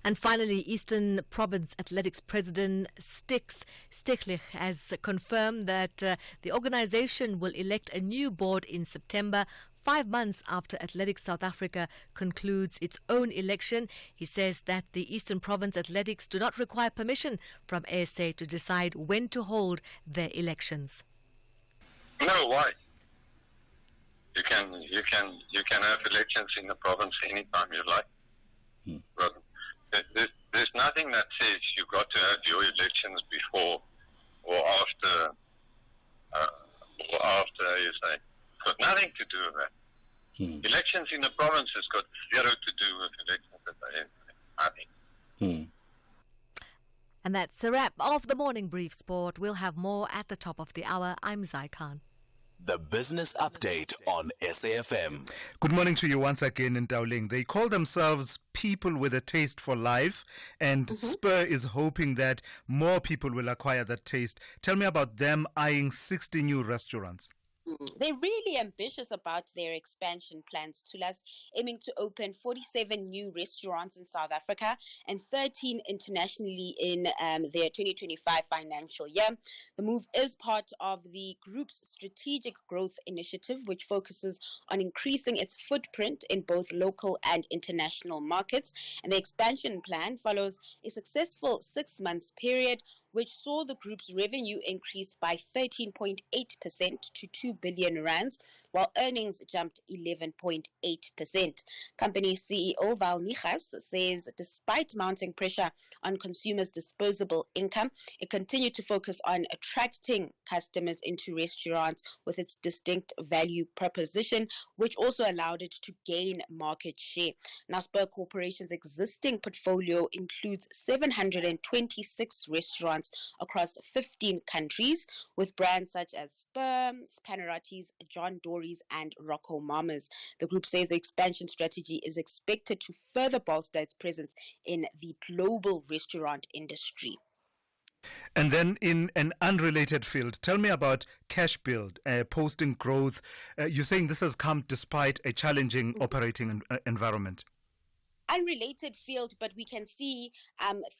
And finally, Eastern Province Athletics President Sticklich has confirmed that the organisation will elect a new board in September, 5 months after Athletics South Africa concludes its own election. He says that the Eastern Province Athletics do not require permission from ASA to decide when to hold their elections. No, why? You can have elections in the province anytime you like. But there's nothing that says you've got to have your elections before or after ASA. It's got nothing to do with that. Elections in the province has got zero to do with elections at the end. Nothing. And that's a wrap of the Morning Brief Sport. We'll have more at the top of the hour. I'm Zai Khan. The Business Update on SAFM. Good morning to you once again in Dowling. They call themselves People with a Taste for Life, and Spur is hoping that more people will acquire that taste. Tell me about them eyeing 60 new restaurants. They're really ambitious about their expansion plans, Thulas, aiming to open 47 new restaurants in South Africa and 13 internationally in their 2025 financial year. The move is part of the group's strategic growth initiative, which focuses on increasing its footprint in both local and international markets. And the expansion plan follows a successful 6 months period, which saw the group's revenue increase by 13.8% to 2 billion rands, while earnings jumped 11.8%. Company CEO Val Nijas says despite mounting pressure on consumers' disposable income, it continued to focus on attracting customers into restaurants with its distinct value proposition, which also allowed it to gain market share. Now, Spur Corporation's existing portfolio includes 726 restaurants across 15 countries, with brands such as Spur, Panarottis, John Dory's, and Rocco Mamas. The group says the expansion strategy is expected to further bolster its presence in the global restaurant industry. And then in an unrelated field, tell me about cash build, posting growth. You're saying this has come despite a challenging operating environment. Unrelated field, but we can see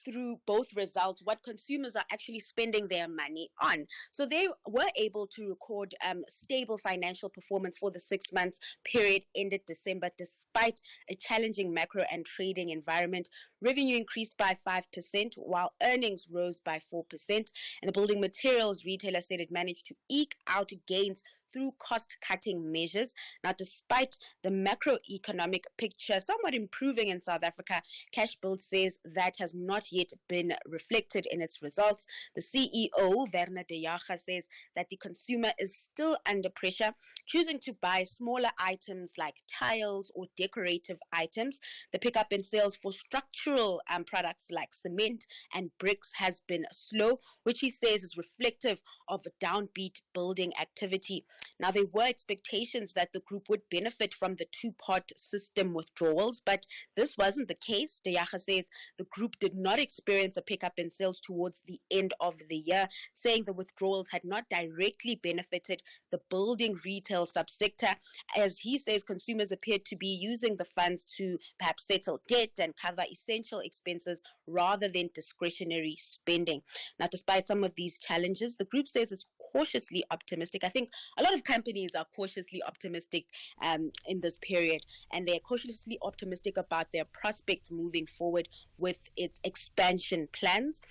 through both results what consumers are actually spending their money on. So they were able to record stable financial performance for the 6 months period ended December, despite a challenging macro and trading environment. Revenue increased by 5%, while earnings rose by 4%. And the building materials retailer said it managed to eke out gains through cost-cutting measures. Now, despite the macroeconomic picture somewhat improving in South Africa, Cash Build says that has not yet been reflected in its results. The CEO, Werner de Jager, says that the consumer is still under pressure, choosing to buy smaller items like tiles or decorative items. The pickup in sales for structural products like cement and bricks has been slow, which he says is reflective of a downbeat building activity. Now, there were expectations that the group would benefit from the two-part system withdrawals, but this wasn't the case. De Jager says the group did not experience a pickup in sales towards the end of the year, saying the withdrawals had not directly benefited the building retail subsector. As he says, consumers appeared to be using the funds to perhaps settle debt and cover essential expenses rather than discretionary spending. Now, despite some of these challenges, the group says it's cautiously optimistic. I think a lot of companies are cautiously optimistic in this period, and they're cautiously optimistic about their prospects moving forward with its expansion plans.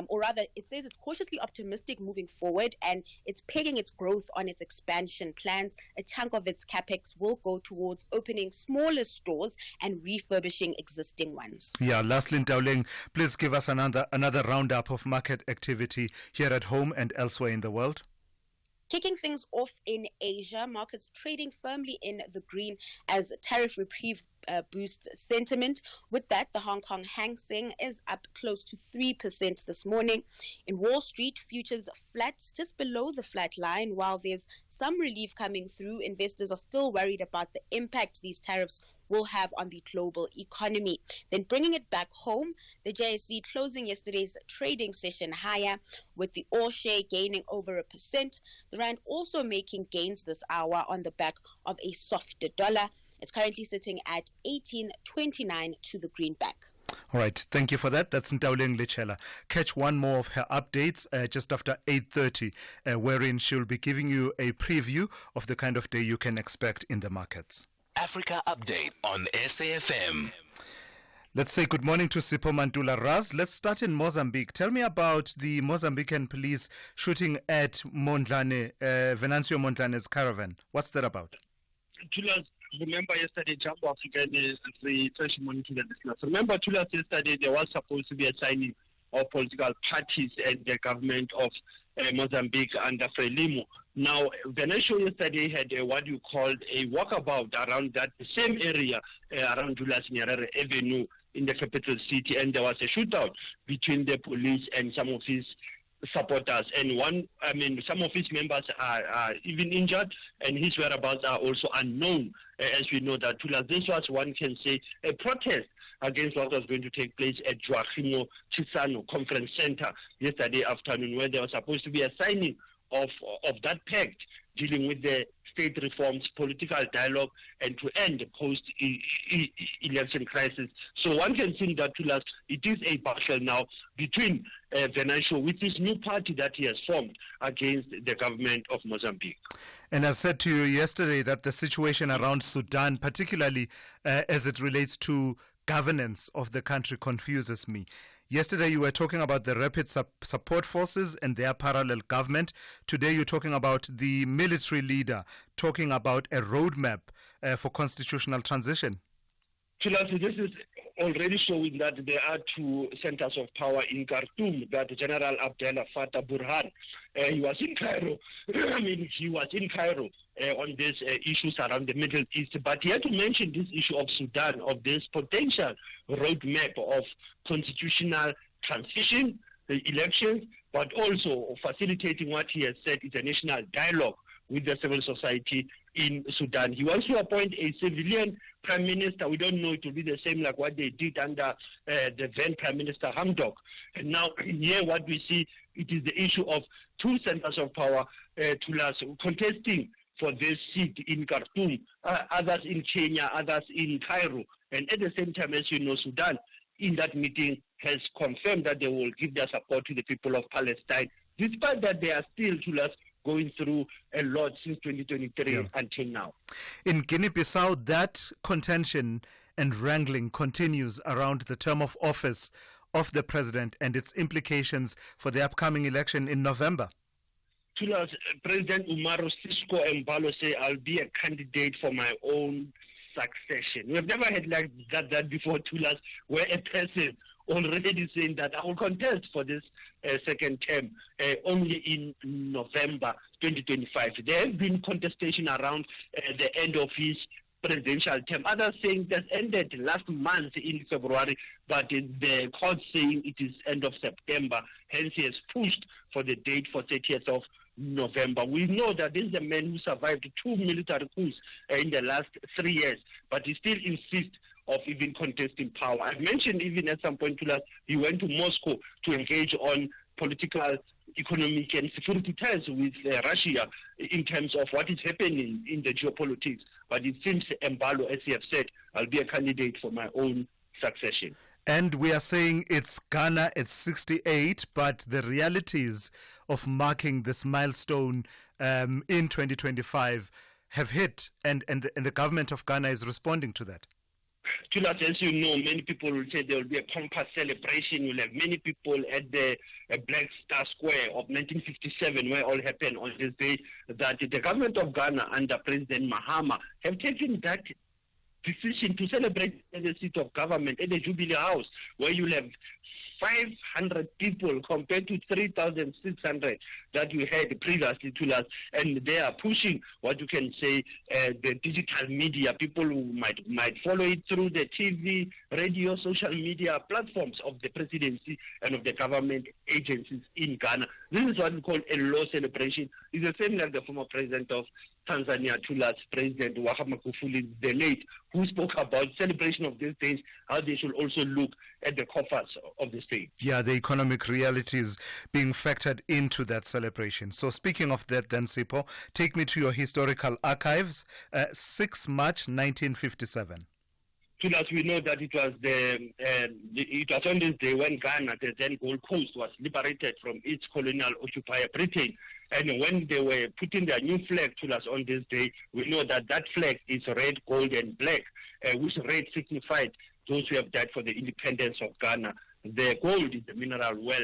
Or rather, it says it's cautiously optimistic moving forward, and it's pegging its growth on its expansion plans. A chunk of its capex will go towards opening smaller stores and refurbishing existing ones. Yeah, lastly, Ntauleng, please give us another roundup of market activity here at home and elsewhere in the world. Kicking things off in Asia, markets trading firmly in the green as tariff reprieve boosts sentiment. With that, the Hong Kong Hang Seng is up close to 3% this morning. In Wall Street, futures flat, just below the flat line. While there's some relief coming through, investors are still worried about the impact these tariffs will have on the global economy. Then bringing it back home, the JSE closing yesterday's trading session higher, with the All Share gaining over 1%. The Rand also making gains this hour on the back of a softer dollar. It's currently sitting at 18.29 to the greenback. All right, thank you for that. That's Ntauleng Lechela. Catch one more of her updates just after 8:30, wherein she'll be giving you a preview of the kind of day you can expect in the markets. Africa Update on SAFM. Let's say good morning to Sipho Mantula Raz. Let's start in Mozambique. Tell me about the Mozambican police shooting at Mondlane, Venancio Mondlane's caravan. What's that about? Tulas, remember yesterday, Jambo African is the testimony to the listeners. Remember, Tulas, yesterday there was supposed to be a signing of political parties and the government of Mozambique under Frelimo. Now, Venancio yesterday had what you called a walkabout around that same area, around Julius Nyerere Avenue in the capital city, and there was a shootout between the police and some of his supporters. And some of his members are even injured, and his whereabouts are also unknown. As we know that this was, one can say, a protest against what was going to take place at Joachimo Chisano Conference Center yesterday afternoon, where there was supposed to be a signing of that pact dealing with the state reforms, political dialogue, and to end the post-election crisis. So one can think that it is a battle now between Venancio with this new party that he has formed against the government of Mozambique. And I said to you yesterday that the situation around Sudan, particularly as it relates to governance of the country, confuses me. Yesterday you were talking about the rapid support forces and their parallel government. Today you're talking about the military leader, talking about a roadmap for constitutional transition. Tulasi, this is already showing that there are two centers of power in Khartoum, that General Abdel Fattah Burhan, he was in Cairo. He was in Cairo on these issues around the Middle East. But he had to mention this issue of Sudan, of this potential roadmap of constitutional transition, the elections, but also facilitating what he has said is a national dialogue with the civil society in Sudan. He wants to appoint a civilian prime minister. We don't know it will be the same like what they did under the then prime minister Hamdok. And now here what we see, it is the issue of two centers of power, contesting for this seat in Khartoum, others in Kenya, others in Cairo. And at the same time, as you know, Sudan, in that meeting, has confirmed that they will give their support to the people of Palestine, despite that they are still, going through a lot since 2023 until now. In Guinea-Bissau, that contention and wrangling continues around the term of office of the president and its implications for the upcoming election in November. President Umaru Sissoco Embalo say, I'll be a candidate for my own succession. We've never had like that before, where a person already saying that I will contest for this second term only in November 2025. There has been contestation around the end of his presidential term. Others saying that ended last month in February, but the court saying it is end of September. Hence, he has pushed for the date for 30th of November. We know that this is a man who survived 2 military coups in the last 3 years, but he still insists of even contesting power. I mentioned even at some point he went to Moscow to engage on political, economic and security ties with Russia in terms of what is happening in the geopolitics. But it seems Embalo, as you have said, I'll be a candidate for my own succession. And we are saying it's Ghana at 68, but the realities of marking this milestone in 2025 have hit, and the government of Ghana is responding to that. As you know, many people will say there will be a pompous celebration. You'll have many people at the Black Star Square of 1957, where all happened on this day, that the government of Ghana under President Mahama have taken that decision to celebrate at the seat of government at the Jubilee House, where you'll have 500 people compared to 3,600 that we had previously and they are pushing what you can say the digital media. People who might follow it through the TV, radio, social media platforms of the presidency and of the government agencies in Ghana. This is what we call a law celebration. It's the same like the former president of Tanzania, President Magufuli, the late, who spoke about celebration of these days, how they should also look at the coffers of the state. Yeah, the economic realities being factored into that celebration. So speaking of that then, Sipho, take me to your historical archives. 6 March 1957. We know that it was it was on this day when Ghana, the then Gold Coast, was liberated from its colonial occupier Britain. And when they were putting their new flag to us on this day, we know that flag is red, gold, and black, which red signified those who have died for the independence of Ghana. The gold is the mineral wealth,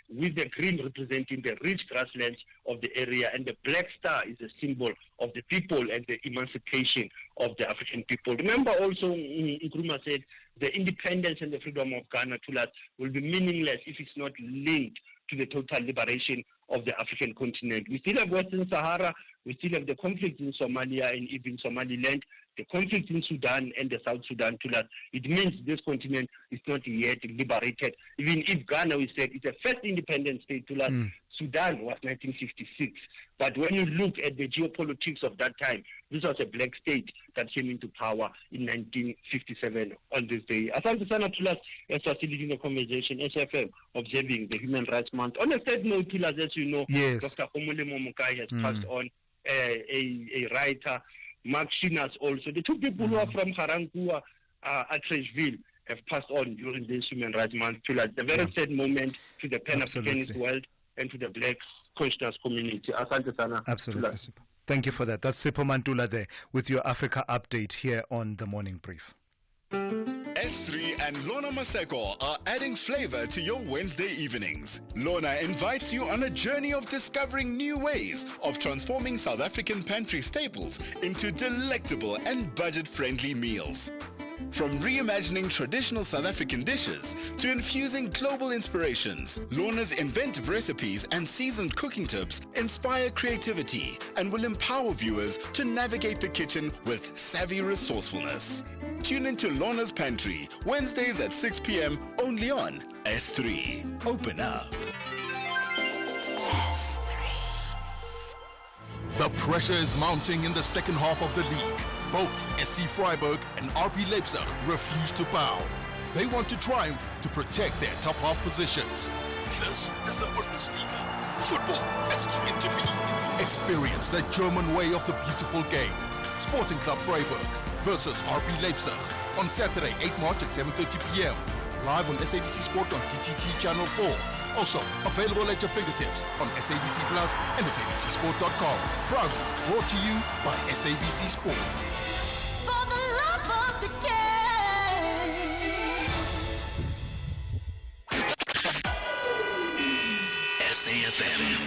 with the green representing the rich grasslands of the area, and the black star is a symbol of the people and the emancipation of the African people. Remember also, Nkrumah said, the independence and the freedom of Ghana to us will be meaningless if it's not linked to the total liberation of the African continent. We still have Western Sahara, we still have the conflict in Somalia and even Somaliland, the conflict in Sudan and the South Sudan to us. It means this continent is not yet liberated. Even if Ghana, we said, it's a first independent state to us, Sudan was 1956. But when you look at the geopolitics of that time, this was a black state that came into power in 1957 on this day. Asante sana Thulas, as facilitating the conversation, SFM, observing the Human Rights Month. On a third note, Thulas, as you know, Dr. Omolemo Mokai has passed on, a writer, Mark Shinas also. The two people who are from Harankua, Atteridgeville, have passed on during this Human Rights Month. Thulas, a very sad moment to the Pan-Africanist world and to the black conscious community. Asante sana. Absolutely. Thank you for that. That's Sipho Mantula there with your Africa update here on the Morning Brief. S3 and Lorna Maseko are adding flavor to your Wednesday evenings. Lorna invites you on a journey of discovering new ways of transforming South African pantry staples into delectable and budget-friendly meals. From reimagining traditional South African dishes to infusing global inspirations, Lorna's inventive recipes and seasoned cooking tips inspire creativity and will empower viewers to navigate the kitchen with savvy resourcefulness. Tune into Lorna's Pantry, Wednesdays at 6 p.m. only on S3. Open up. The pressure is mounting in the second half of the league. Both SC Freiburg and RB Leipzig refuse to bow. They want to triumph to protect their top half positions. This is the Bundesliga. Football as it's meant to be. Experience the German way of the beautiful game. Sporting Club Freiburg versus RB Leipzig on Saturday, 8 March at 7:30 p.m. Live on SABC Sport on DTT Channel 4. Also available at your fingertips on SABC Plus and SABCSport.com. Proudly brought to you by SABC Sport. For the love of the game. SAFM,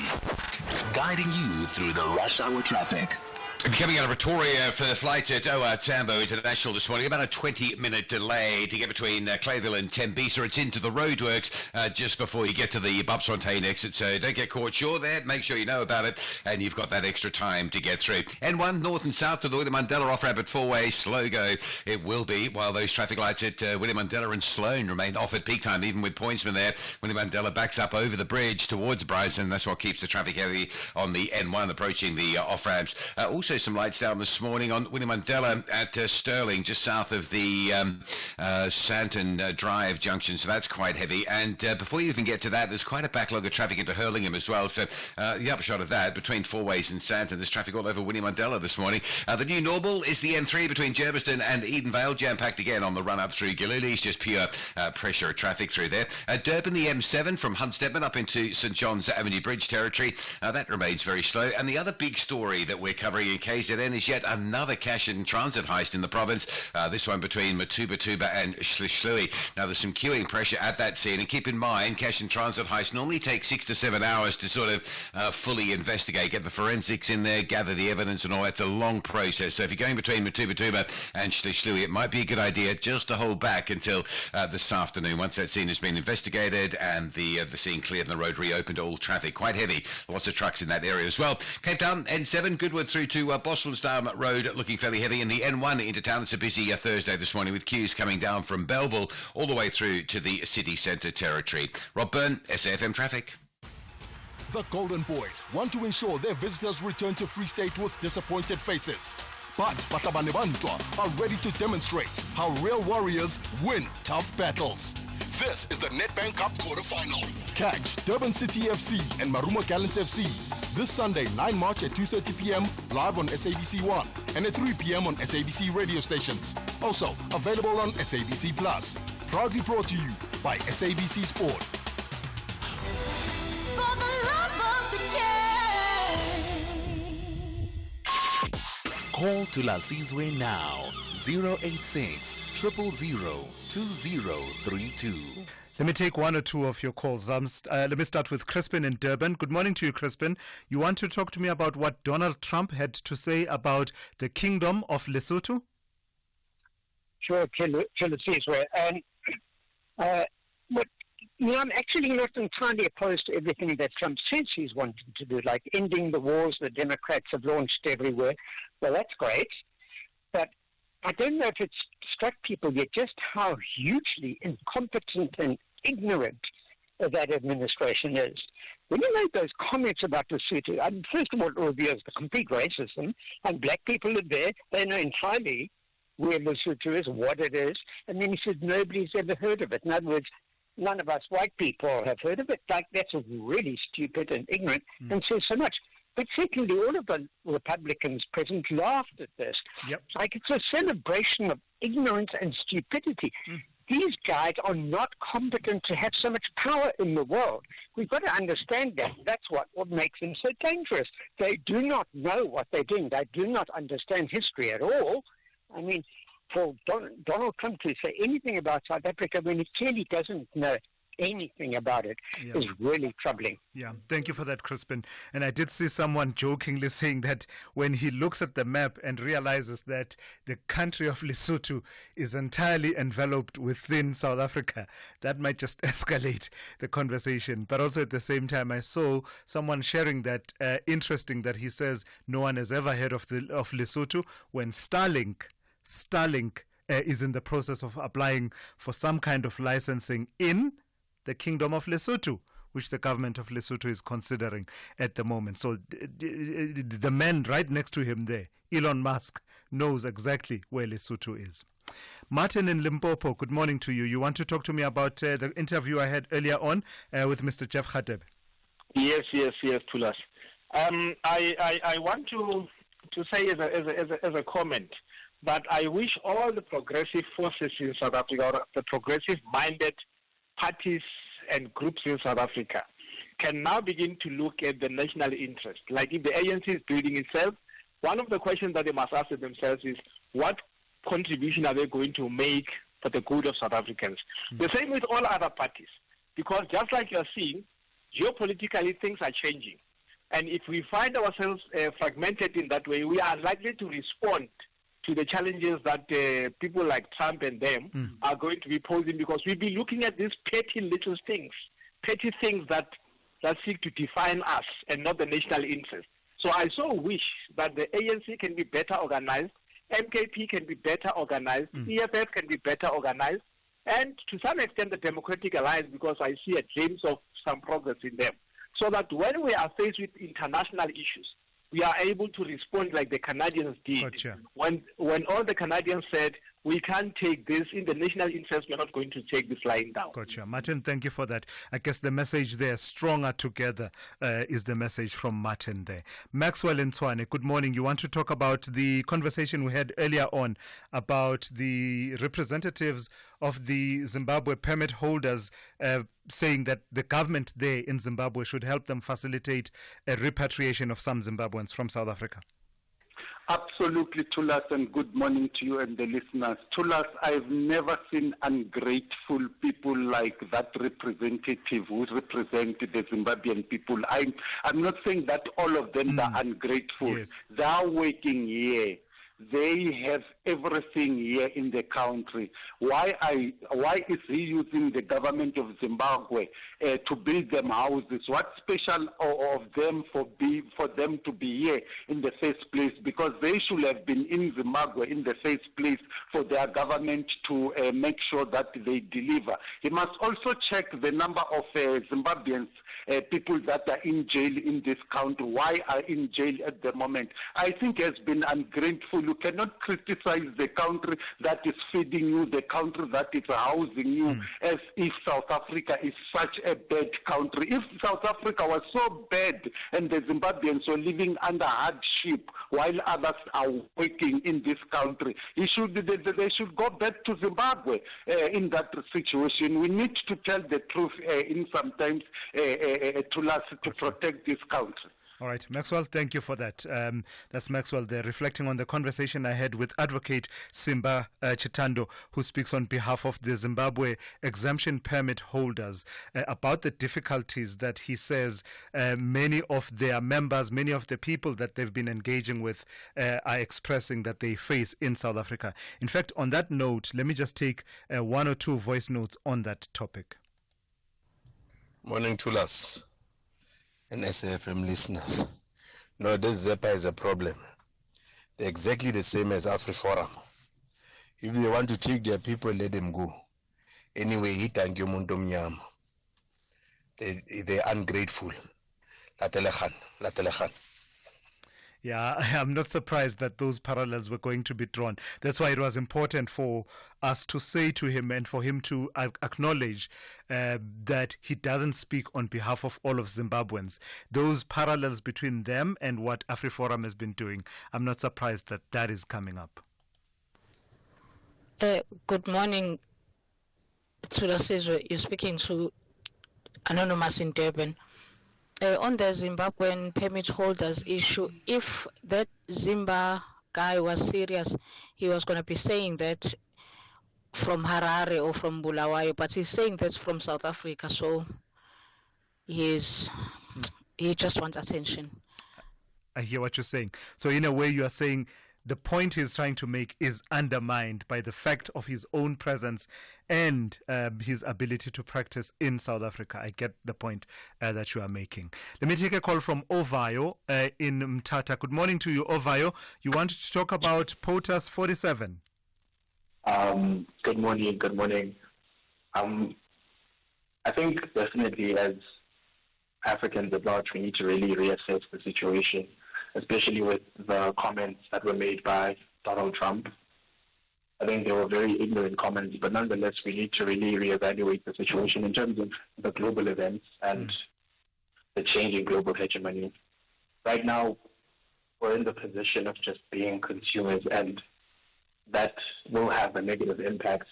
guiding you through the rush hour traffic. If you're coming out of Pretoria for the flight at OR Tambo International this morning, about a 20-minute delay to get between Clayville and Tembisa. It's into the roadworks just before you get to the Bobsfontein exit, so don't get caught short there. Make sure you know about it, and you've got that extra time to get through. N1 north and south to the William Mandela off-ramp at four-way, slow go. It will be, while those traffic lights at William Mandela and Sloane remain off at peak time, even with pointsmen there. William Mandela backs up over the bridge towards Bryson. That's what keeps the traffic heavy on the N1 approaching the off-ramps. Also some lights down this morning on William Mandela at Stirling, just south of the Santon Drive junction, so that's quite heavy. And before you even get to that, there's quite a backlog of traffic into Hurlingham as well. So the upshot of that, between Four Ways and Santon, there's traffic all over William Mandela this morning. The new normal is the M3 between Germiston and Edenvale, jam-packed again on the run-up through Galilee. It's just pure pressure traffic through there. Durban, the M7 from Hunstedman up into St John's Avenue Bridge territory, that remains very slow. And the other big story that we're covering in KZN is yet another cash and transit heist in the province, this one between Matuba and Schlishlui. Now there's some queuing pressure at that scene, and keep in mind cash and transit heist normally takes 6 to 7 hours to sort of fully investigate, get the forensics in there, gather the evidence and all. It's a long process, so if you're going between Matuba and Schlishlui, it might be a good idea just to hold back until this afternoon, once that scene has been investigated and the scene cleared and the road reopened to all traffic. Quite heavy, lots of trucks in that area as well. Cape Town N7 Goodwood through to Boswellsdown Road looking fairly heavy, and the N1 into town. It's a busy Thursday this morning with queues coming down from Belleville all the way through to the city centre territory. Rob Byrne, SAFM Traffic. The Golden Boys want to ensure their visitors return to Free State with disappointed faces. But Batabane Bantwa are ready to demonstrate how real warriors win tough battles. This is the Nedbank Cup quarter-final. Catch Durban City FC and Marumo Gallants FC this Sunday, 9 March at 2:30 p.m. live on SABC 1 and at 3 p.m. on SABC radio stations. Also available on SABC Plus. Proudly brought to you by SABC Sport. For the love of the game. Call Thulasizwe now. 086 000 2032. Let me take one or two of your calls. Let me start with Crispin in Durban. Good morning to you, Crispin. You want to talk to me about what Donald Trump had to say about the Kingdom of Lesotho? Sure, Thulasizwe. But I'm actually not entirely opposed to everything that Trump says he's wanting to do, like ending the wars the Democrats have launched everywhere. Well, that's great. But I don't know if it's struck people yet just how hugely incompetent and ignorant that administration is. When you made those comments about Lesotho, first of all, it reveals the complete racism, and black people are there. They know entirely where Lesotho is, what it is, and then he said nobody's ever heard of it. In other words, none of us white people have heard of it. Like, that's really stupid and ignorant and says so much. But secondly, all of the Republicans present laughed at this. Yep. Like, it's a celebration of ignorance and stupidity. These guys are not competent to have so much power in the world. We've got to understand that. That's what makes them so dangerous. They do not know what they're doing. They do not understand history at all. I mean, for Donald Trump to say anything about South Africa when he clearly doesn't know anything about it is really troubling. Yeah, thank you for that, Crispin. And I did see someone jokingly saying that when he looks at the map and realizes that the country of Lesotho is entirely enveloped within South Africa, that might just escalate the conversation. But also at the same time, I saw someone sharing that interesting that he says no one has ever heard of Lesotho when Starlink is in the process of applying for some kind of licensing in the Kingdom of Lesotho, which the government of Lesotho is considering at the moment. So the man right next to him there, Elon Musk, knows exactly where Lesotho is. Martin in Limpopo, good morning to you. You want to talk to me about the interview I had earlier on with Mr. Jeff Khateb? Yes, Thulas. I want to say as a comment that I wish all the progressive forces in South Africa, or the progressive-minded parties and groups in South Africa, can now begin to look at the national interest. Like if the ANC is building itself, one of the questions that they must ask themselves is, what contribution are they going to make for the good of South Africans? The same with all other parties, because just like you're seeing, geopolitically things are changing. And if we find ourselves fragmented in that way, we are likely to respond to the challenges that people like Trump and them are going to be posing, because we'll be looking at these petty little things, petty things that seek to define us and not the national interest. So I so wish that the ANC can be better organized, MKP can be better organized, EFF can be better organized, and to some extent the Democratic Alliance, because I see a glimpse of some progress in them. So that when we are faced with international issues, we are able to respond like the Canadians did. Gotcha. When all the Canadians said, we can't take this, in the national interest, we're not going to take this lying down. Gotcha. Martin, thank you for that. I guess the message there, stronger together, is the message from Martin there. Maxwell in Tshwane, good morning. You want to talk about the conversation we had earlier on about the representatives of the Zimbabwe permit holders saying that the government there in Zimbabwe should help them facilitate a repatriation of some Zimbabweans from South Africa. Absolutely, Thulas, and good morning to you and the listeners. Thulas, I've never seen ungrateful people like that representative who represent the Zimbabwean people. I'm not saying that all of them are ungrateful. Yes. They are working here. They have everything here in the country. Why is he using the government of Zimbabwe to build them houses? What's special of them for them to be here in the first place? Because they should have been in Zimbabwe in the first place for their government to make sure that they deliver. He must also check the number of Zimbabweans, people that are in jail in this country. Why are in jail at the moment? I think has been ungrateful. You cannot criticize the country that is feeding you, the country that is housing you, as if South Africa is such a bad country. If South Africa was so bad and the Zimbabweans were living under hardship while others are working in this country, they should go back to Zimbabwe in that situation. We need to tell the truth in sometimes to protect this country. All right, Maxwell, thank you for that. That's Maxwell there, reflecting on the conversation I had with Advocate Simba Chitando, who speaks on behalf of the Zimbabwe exemption permit holders, about the difficulties that he says many of their members, many of the people that they've been engaging with are expressing that they face in South Africa. In fact, on that note, let me just take one or two voice notes on that topic. Morning, Thulas and SAFM listeners. No, this ZEPA is a problem. They're exactly the same as AfriForum. If they want to take their people, let them go. Anyway, thank you, Muntomnyam. They're ungrateful. Latelekhan. Yeah, I'm not surprised that those parallels were going to be drawn. That's why it was important for us to say to him and for him to acknowledge that he doesn't speak on behalf of all of Zimbabweans. Those parallels between them and what AfriForum has been doing, I'm not surprised that that is coming up. Good morning, Thulasizwe. You're speaking to Anonymous in Durban. On the Zimbabwean permit holders issue, if that Zimba guy was serious, he was going to be saying that from Harare or from Bulawayo, but he's saying that's from South Africa, so he just wants attention. I hear what you're saying. So in a way, you are saying the point he's trying to make is undermined by the fact of his own presence and his ability to practice in South Africa. I get the point that you are making. Let me take a call from Ovayo in Mthatha. Good morning to you, Ovayo. You wanted to talk about POTUS 47. Good morning. I think definitely as Africans at large, we need to really reassess the situation, especially with the comments that were made by Donald Trump. I think they were very ignorant comments, but nonetheless, we need to really reevaluate the situation in terms of the global events and the change in global hegemony. Right now, we're in the position of just being consumers, and that will have a negative impact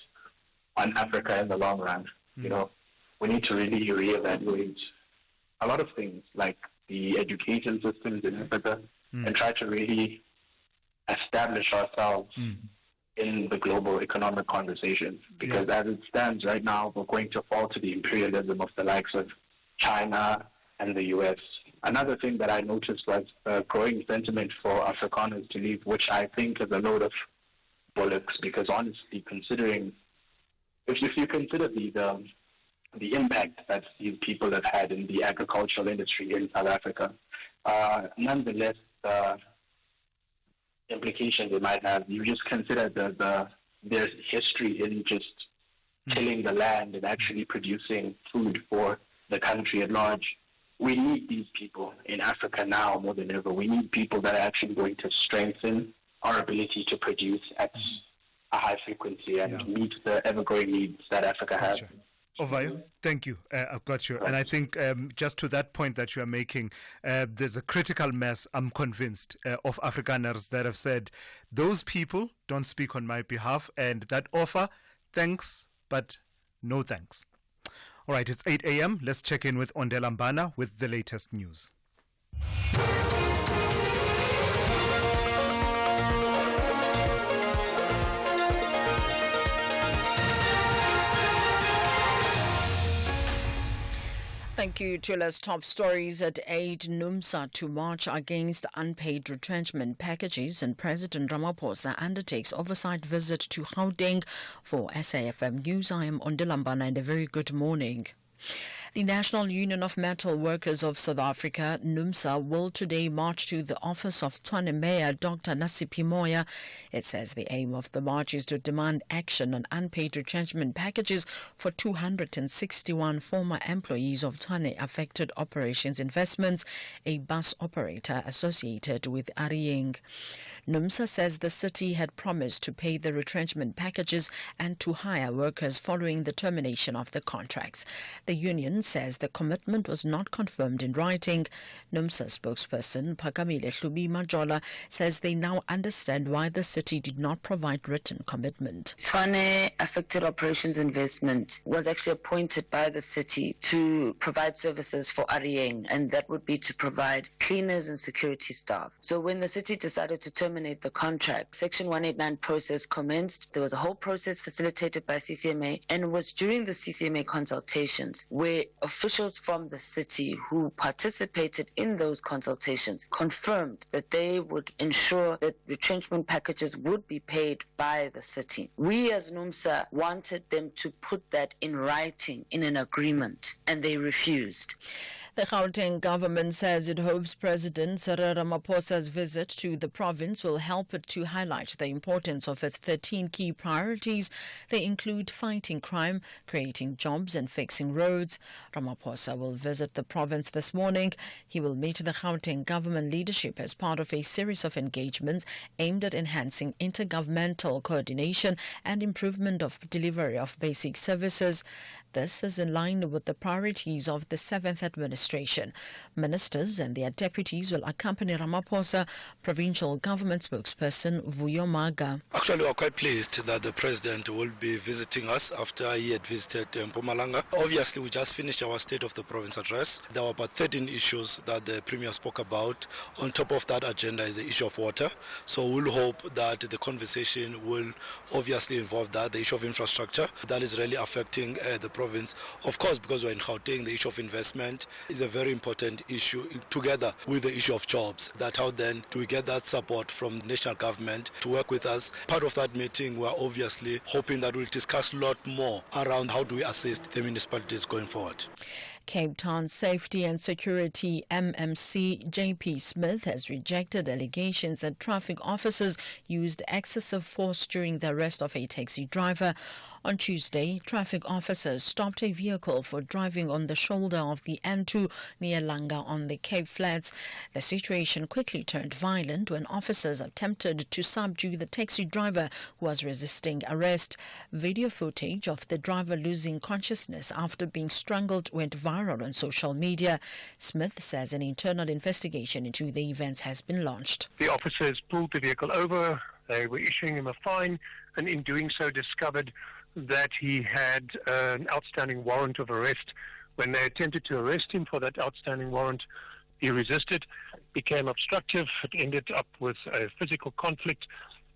on Africa in the long run. You know, we need to really reevaluate a lot of things, like the education systems in Africa, and try to really establish ourselves in the global economic conversation. Because as it stands right now, we're going to fall to the imperialism of the likes of China and the US. Another thing that I noticed was a growing sentiment for Afrikaners to leave, which I think is a load of bollocks, because honestly, considering, if you consider the impact that these people have had in the agricultural industry in South Africa, nonetheless, the implications it might have, you just consider their history in just tilling the land and actually producing food for the country at large. We need these people in Africa now more than ever. We need people that are actually going to strengthen our ability to produce at a high frequency and meet the ever-growing needs that Africa has. Ovayo, thank you. I've got you. And I think just to that point that you are making, there's a critical mass, I'm convinced, of Afrikaners that have said, those people don't speak on my behalf, and that offer, thanks, but no thanks. All right, it's 8 a.m. Let's check in with Ondela Mbana with the latest news. Thank you, Tulas. Top stories at 8. NUMSA to march against unpaid retrenchment packages, and President Ramaphosa undertakes oversight visit to Gauteng. For SAFM News, I am Ondela Mbana, and a very good morning. The National Union of Metal Workers of South Africa, NUMSA, will today march to the office of Tshwane Mayor Dr. Nasiphi Moya. It says the aim of the march is to demand action on unpaid retrenchment packages for 261 former employees of Tshwane Affected Operations Investments, a bus operator associated with Arieng. NUMSA says the city had promised to pay the retrenchment packages and to hire workers following the termination of the contracts. The union says the commitment was not confirmed in writing. NUMSA spokesperson Phakamile Hlubi Majola says they now understand why the city did not provide written commitment. Tshwane Affected Operations Investment was actually appointed by the city to provide services for Arieng, and that would be to provide cleaners and security staff. So when the city decided to terminate the contract, Section 189 process commenced. There was a whole process facilitated by CCMA, and it was during the CCMA consultations where officials from the city who participated in those consultations confirmed that they would ensure that retrenchment packages would be paid by the city. We as NUMSA wanted them to put that in writing in an agreement, and they refused. The Gauteng government says it hopes President Cyril Ramaphosa's visit to the province will help it to highlight the importance of its 13 key priorities. They include fighting crime, creating jobs and fixing roads. Ramaphosa will visit the province this morning. He will meet the Gauteng government leadership as part of a series of engagements aimed at enhancing intergovernmental coordination and improvement of delivery of basic services. This is in line with the priorities of the 7th administration. Ministers and their deputies will accompany Ramaphosa. Provincial government spokesperson Vuyo Maga. Actually, we are quite pleased that the president will be visiting us after he had visited Mpumalanga. Obviously, we just finished our State of the Province address. There were about 13 issues that the Premier spoke about. On top of that agenda is the issue of water. So we'll hope that the conversation will obviously involve that, the issue of infrastructure. That is really affecting the province. Of course, because we're in Gauteng, the issue of investment is a very important issue, together with the issue of jobs. That how then do we get that support from the national government to work with us? Part of that meeting, we're obviously hoping that we'll discuss a lot more around how do we assist the municipalities going forward. Cape Town Safety and Security MMC JP Smith has rejected allegations that traffic officers used excessive force during the arrest of a taxi driver. On Tuesday, traffic officers stopped a vehicle for driving on the shoulder of the N2 near Langa on the Cape Flats. The situation quickly turned violent when officers attempted to subdue the taxi driver who was resisting arrest. Video footage of the driver losing consciousness after being strangled went viral on social media. Smith says an internal investigation into the events has been launched. The officers pulled the vehicle over. They were issuing him a fine, and in doing so discovered that he had an outstanding warrant of arrest. When they attempted to arrest him for that outstanding warrant, he resisted, became obstructive. It ended up with a physical conflict,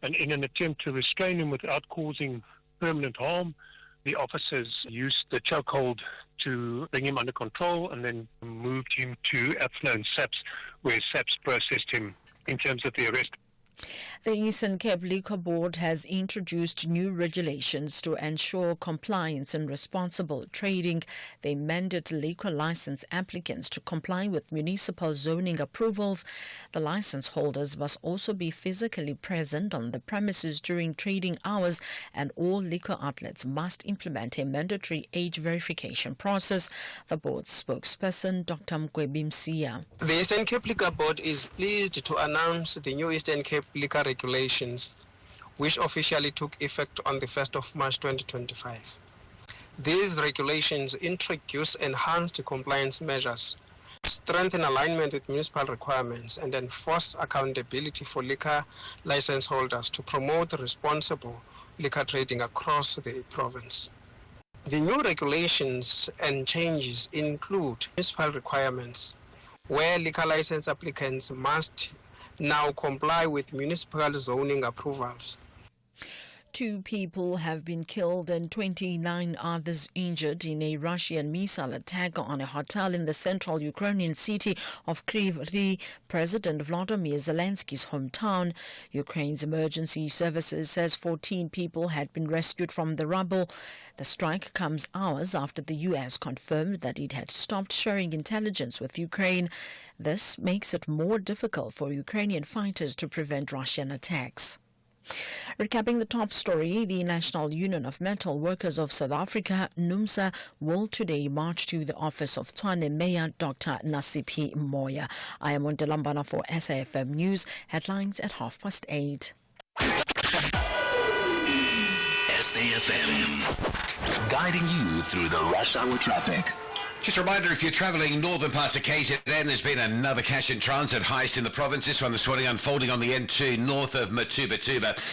and in an attempt to restrain him without causing permanent harm, the officers used the chokehold to bring him under control and then moved him to Athlone SAPS, where SAPS processed him in terms of the arrest. The Eastern Cape Liquor Board has introduced new regulations to ensure compliance and responsible trading. They mandate liquor license applicants to comply with municipal zoning approvals. The license holders must also be physically present on the premises during trading hours, and all liquor outlets must implement a mandatory age verification process. The board's spokesperson, Dr. Mkwebi Msia. The Eastern Cape Liquor Board is pleased to announce the new Eastern Cape Liquor regulations, which officially took effect on the 1st of March 2025. These regulations introduce enhanced compliance measures, strengthen alignment with municipal requirements, and enforce accountability for liquor license holders to promote responsible liquor trading across the province. The new regulations and changes include municipal requirements, where liquor license applicants must now comply with municipal zoning approvals. 2 people have been killed and 29 others injured in a Russian missile attack on a hotel in the central Ukrainian city of Kryvyi Rih, President Volodymyr Zelensky's hometown. Ukraine's emergency services says 14 people had been rescued from the rubble. The strike comes hours after the U.S. confirmed that it had stopped sharing intelligence with Ukraine. This makes it more difficult for Ukrainian fighters to prevent Russian attacks. Recapping the top story, the National Union of Metal Workers of South Africa, NUMSA, will today march to the office of Tshwane Mayor Dr. Nasiphi Moya. I am Mondelambana for SAFM News. Headlines at 8:30. SAFM, guiding you through the rush hour traffic. Just a reminder, if you're travelling northern parts of KZN, there's been another cash in transit heist in the province. This one this morning unfolding on the N2 north of Matuba.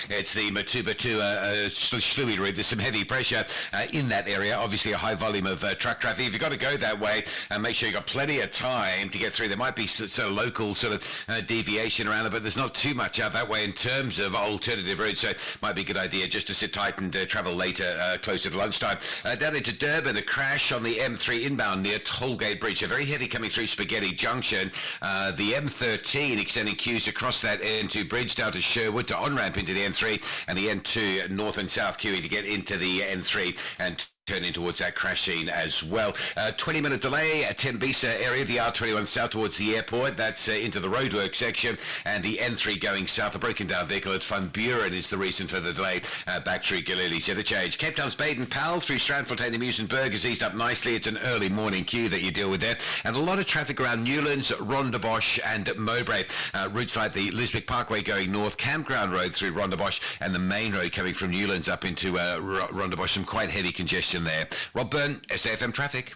It's the Matuba Sluie route. There's some heavy pressure in that area. Obviously a high volume of truck traffic. If you've got to go that way, make sure you've got plenty of time to get through. There might be sort of local sort of deviation around it, but there's not too much out that way in terms of alternative routes. So it might be a good idea just to sit tight and travel later, closer to lunchtime. Down into Durban, a crash on the M3 inbound near Tollgate Bridge. A very heavy coming through Spaghetti Junction. The M13 extending queues across that N2 bridge down to Sherwood to on-ramp into the N3, and the N2 north and south queuing to get into the N3 and turning towards that crash scene as well. 20-minute delay at Tembisa area, the R21 south towards the airport. That's into the roadwork section, and the N3 going south. A broken down vehicle at Van Buren is the reason for the delay back through Galilee. So the change. Cape Town's Baden-Powell through Strandfontein and Muizenberg has eased up nicely. It's an early morning queue that you deal with there, and a lot of traffic around Newlands, Rondebosch and Mowbray. Routes like the Lisbeth Parkway going north, Campground Road through Rondebosch, and the main road coming from Newlands up into Rondebosch. Some quite heavy congestion there. Rob Byrne, SAFM Traffic.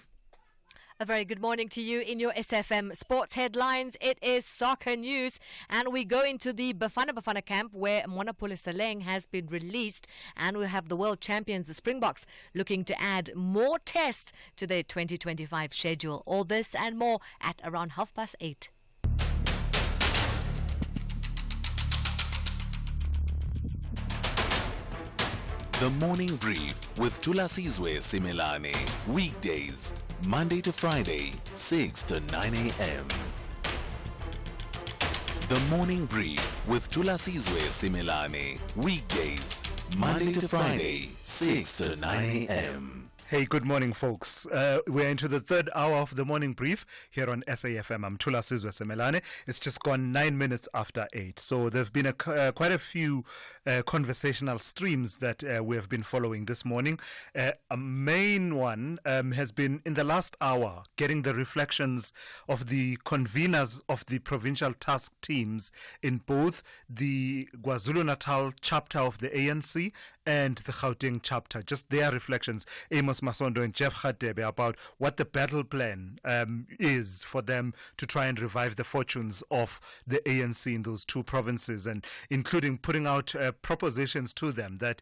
A very good morning to you in your SFM Sports Headlines. It is soccer news, and we go into the Bafana camp where Mwanapule Saleng has been released, and we'll have the world champions, the Springboks, looking to add more tests to their 2025 schedule. All this and more at around 8:30. The Morning Brief with Thulasizwe Simelane. Weekdays, Monday to Friday, 6 to 9 a.m. The Morning Brief with Thulasizwe Simelane. Weekdays, Monday to Friday, 6 to 9 a.m. Hey, good morning, folks. We're into the third hour of the morning brief here on SAFM. I'm Thulasizwe Simelane. It's just gone 9 minutes after 8. So there have been quite a few conversational streams that we have been following this morning. A main one has been in the last hour, getting the reflections of the conveners of the provincial task teams in both the KwaZulu-Natal chapter of the ANC and the Gauteng chapter, just their reflections, Amos Masondo and Jeff Hadebe, about what the battle plan is for them to try and revive the fortunes of the ANC in those two provinces, and including putting out propositions to them that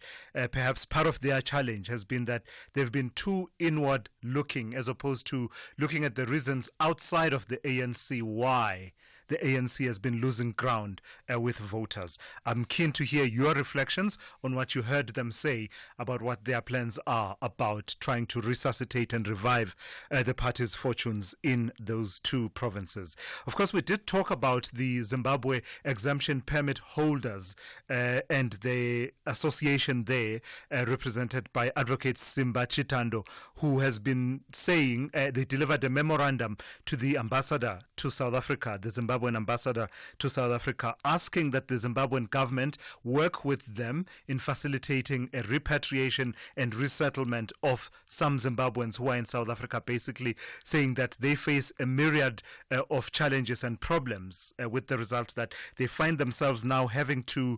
perhaps part of their challenge has been that they've been too inward looking as opposed to looking at the reasons outside of the ANC why the ANC has been losing ground with voters. I'm keen to hear your reflections on what you heard them say about what their plans are about trying to resuscitate and revive the party's fortunes in those two provinces. Of course, we did talk about the Zimbabwe exemption permit holders and the association there represented by Advocate Simba Chitando, who has been saying they delivered a memorandum to the ambassador to South Africa, the Zimbabwean ambassador to South Africa, asking that the Zimbabwean government work with them in facilitating a repatriation and resettlement of some Zimbabweans who are in South Africa, basically saying that they face a myriad of challenges and problems with the result that they find themselves now having to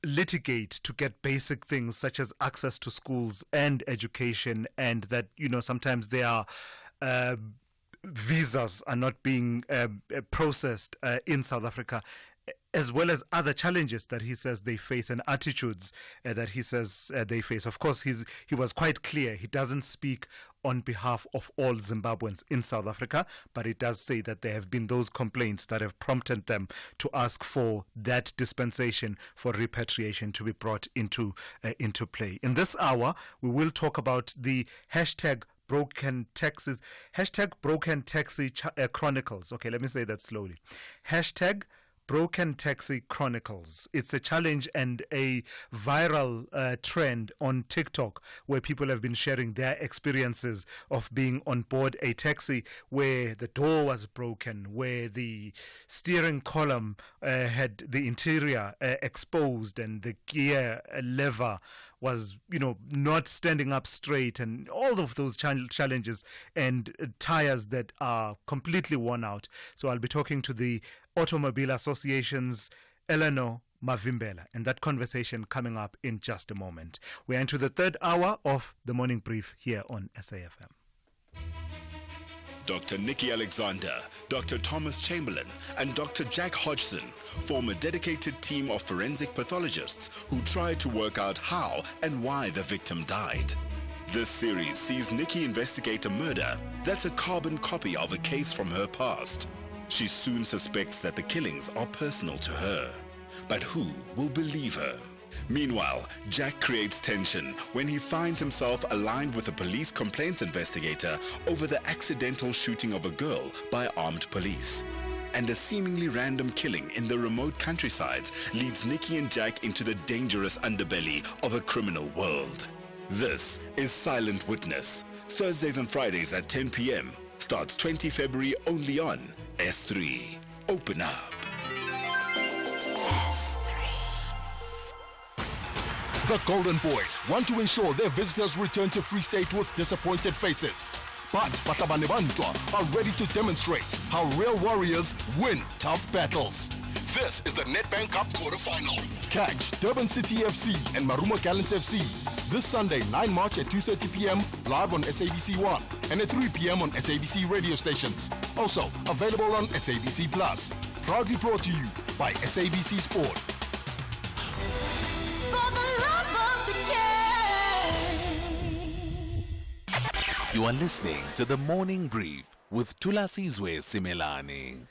litigate to get basic things such as access to schools and education, and that, you know, sometimes they are visas are not being processed in South Africa, as well as other challenges that he says they face and attitudes that he says they face. Of course, he was quite clear. He doesn't speak on behalf of all Zimbabweans in South Africa, but it does say that there have been those complaints that have prompted them to ask for that dispensation for repatriation to be brought into play. In this hour, we will talk about the hashtag Broken Taxis, hashtag Broken Taxi Chronicles. Okay, let me say that slowly. Hashtag Broken Taxi Chronicles. It's a challenge and a viral trend on TikTok where people have been sharing their experiences of being on board a taxi where the door was broken, where the steering column had the interior exposed and the gear lever was, you know, not standing up straight, and all of those challenges and tires that are completely worn out. So I'll be talking to the Automobile Association's Eleanor Mavimbela, and that conversation coming up in just a moment. We're into the third hour of the morning brief here on SAFM. Dr. Nikki Alexander, Dr. Thomas Chamberlain, and Dr. Jack Hodgson form a dedicated team of forensic pathologists who try to work out how and why the victim died. This series sees Nikki investigate a murder that's a carbon copy of a case from her past. She soon suspects that the killings are personal to her. But who will believe her? Meanwhile, Jack creates tension when he finds himself aligned with a police complaints investigator over the accidental shooting of a girl by armed police. And a seemingly random killing in the remote countrysides leads Nikki and Jack into the dangerous underbelly of a criminal world. This is Silent Witness, Thursdays and Fridays at 10 p.m. Starts 20 February only on S3. Open up. The Golden Boys want to ensure their visitors return to Free State with disappointed faces. But Batabane Bantwa are ready to demonstrate how real warriors win tough battles. This is the Nedbank Cup quarterfinal. Catch Durban City FC and Marumo Gallants FC this Sunday, 9 March at 2:30 p.m. live on SABC 1 and at 3 p.m. on SABC radio stations. Also available on SABC Plus. Proudly brought to you by SABC Sport. You are listening to the Morning Brief with Thulasizwe Simelane.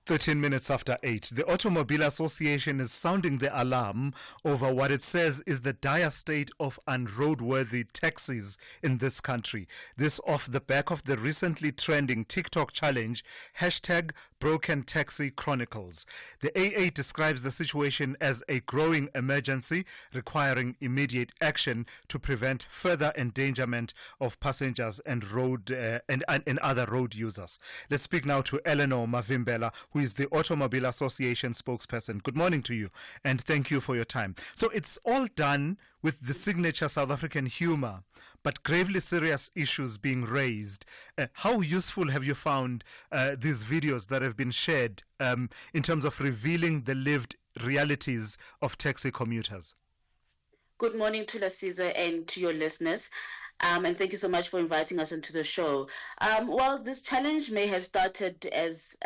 13 minutes after 8, the Automobile Association is sounding the alarm over what it says is the dire state of unroadworthy taxis in this country. This off the back of the recently trending TikTok challenge, hashtag Broken Taxi Chronicles. The AA describes the situation as a growing emergency requiring immediate action to prevent further endangerment of passengers and other road users. Let's speak now to Eleanor Mavimbela, who is the Automobile Association spokesperson. Good morning to you, and thank you for your time. So it's all done with the signature South African humor, but gravely serious issues being raised. How useful have you found these videos that have been shared in terms of revealing the lived realities of taxi commuters? Good morning, Thulasizwe, and to your listeners. And thank you so much for inviting us onto the show. Well, this challenge may have started as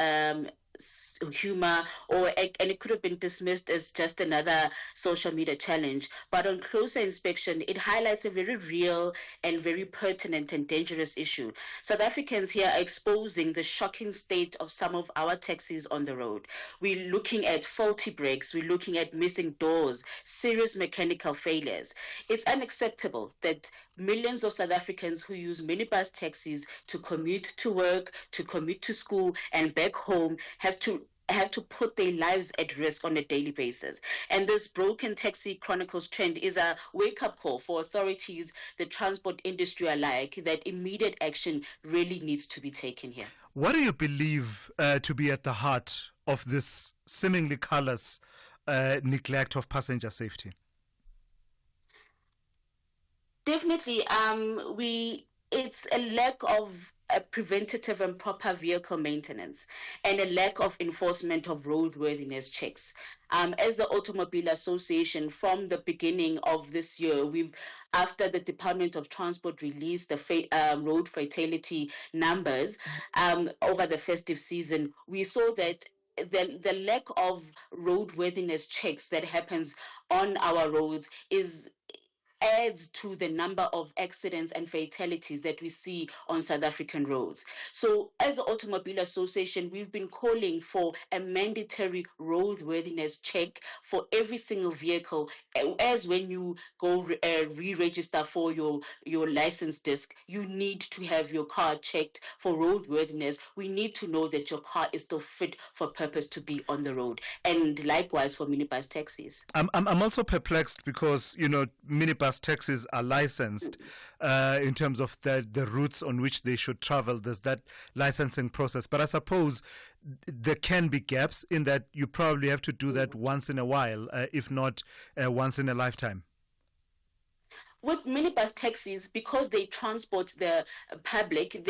humor, and it could have been dismissed as just another social media challenge. But on closer inspection, it highlights a very real and very pertinent and dangerous issue. South Africans here are exposing the shocking state of some of our taxis on the road. We're looking at faulty brakes, we're looking at missing doors, serious mechanical failures. It's unacceptable that millions of South Africans who use minibus taxis to commute to work, to commute to school, and back home have to put their lives at risk on a daily basis. And this Broken Taxi Chronicles trend is a wake-up call for authorities, the transport industry alike, that immediate action really needs to be taken here. What do you believe to be at the heart of this seemingly callous neglect of passenger safety? Definitely, it's a lack of preventative and proper vehicle maintenance and a lack of enforcement of roadworthiness checks. As the Automobile Association, from the beginning of this year, after the Department of Transport released the road fatality numbers over the festive season, we saw that the lack of roadworthiness checks that happens on our roads adds to the number of accidents and fatalities that we see on South African roads. So as the Automobile Association, we've been calling for a mandatory roadworthiness check for every single vehicle. As when you go re-register for your license disc, you need to have your car checked for roadworthiness. We need to know that your car is still fit for purpose to be on the road. And likewise for minibus taxis. I'm also perplexed because, minibus taxis are licensed in terms of the routes on which they should travel. There's that licensing process. But I suppose there can be gaps in that you probably have to do that once in a while, if not once in a lifetime. With minibus taxis, because they transport the public,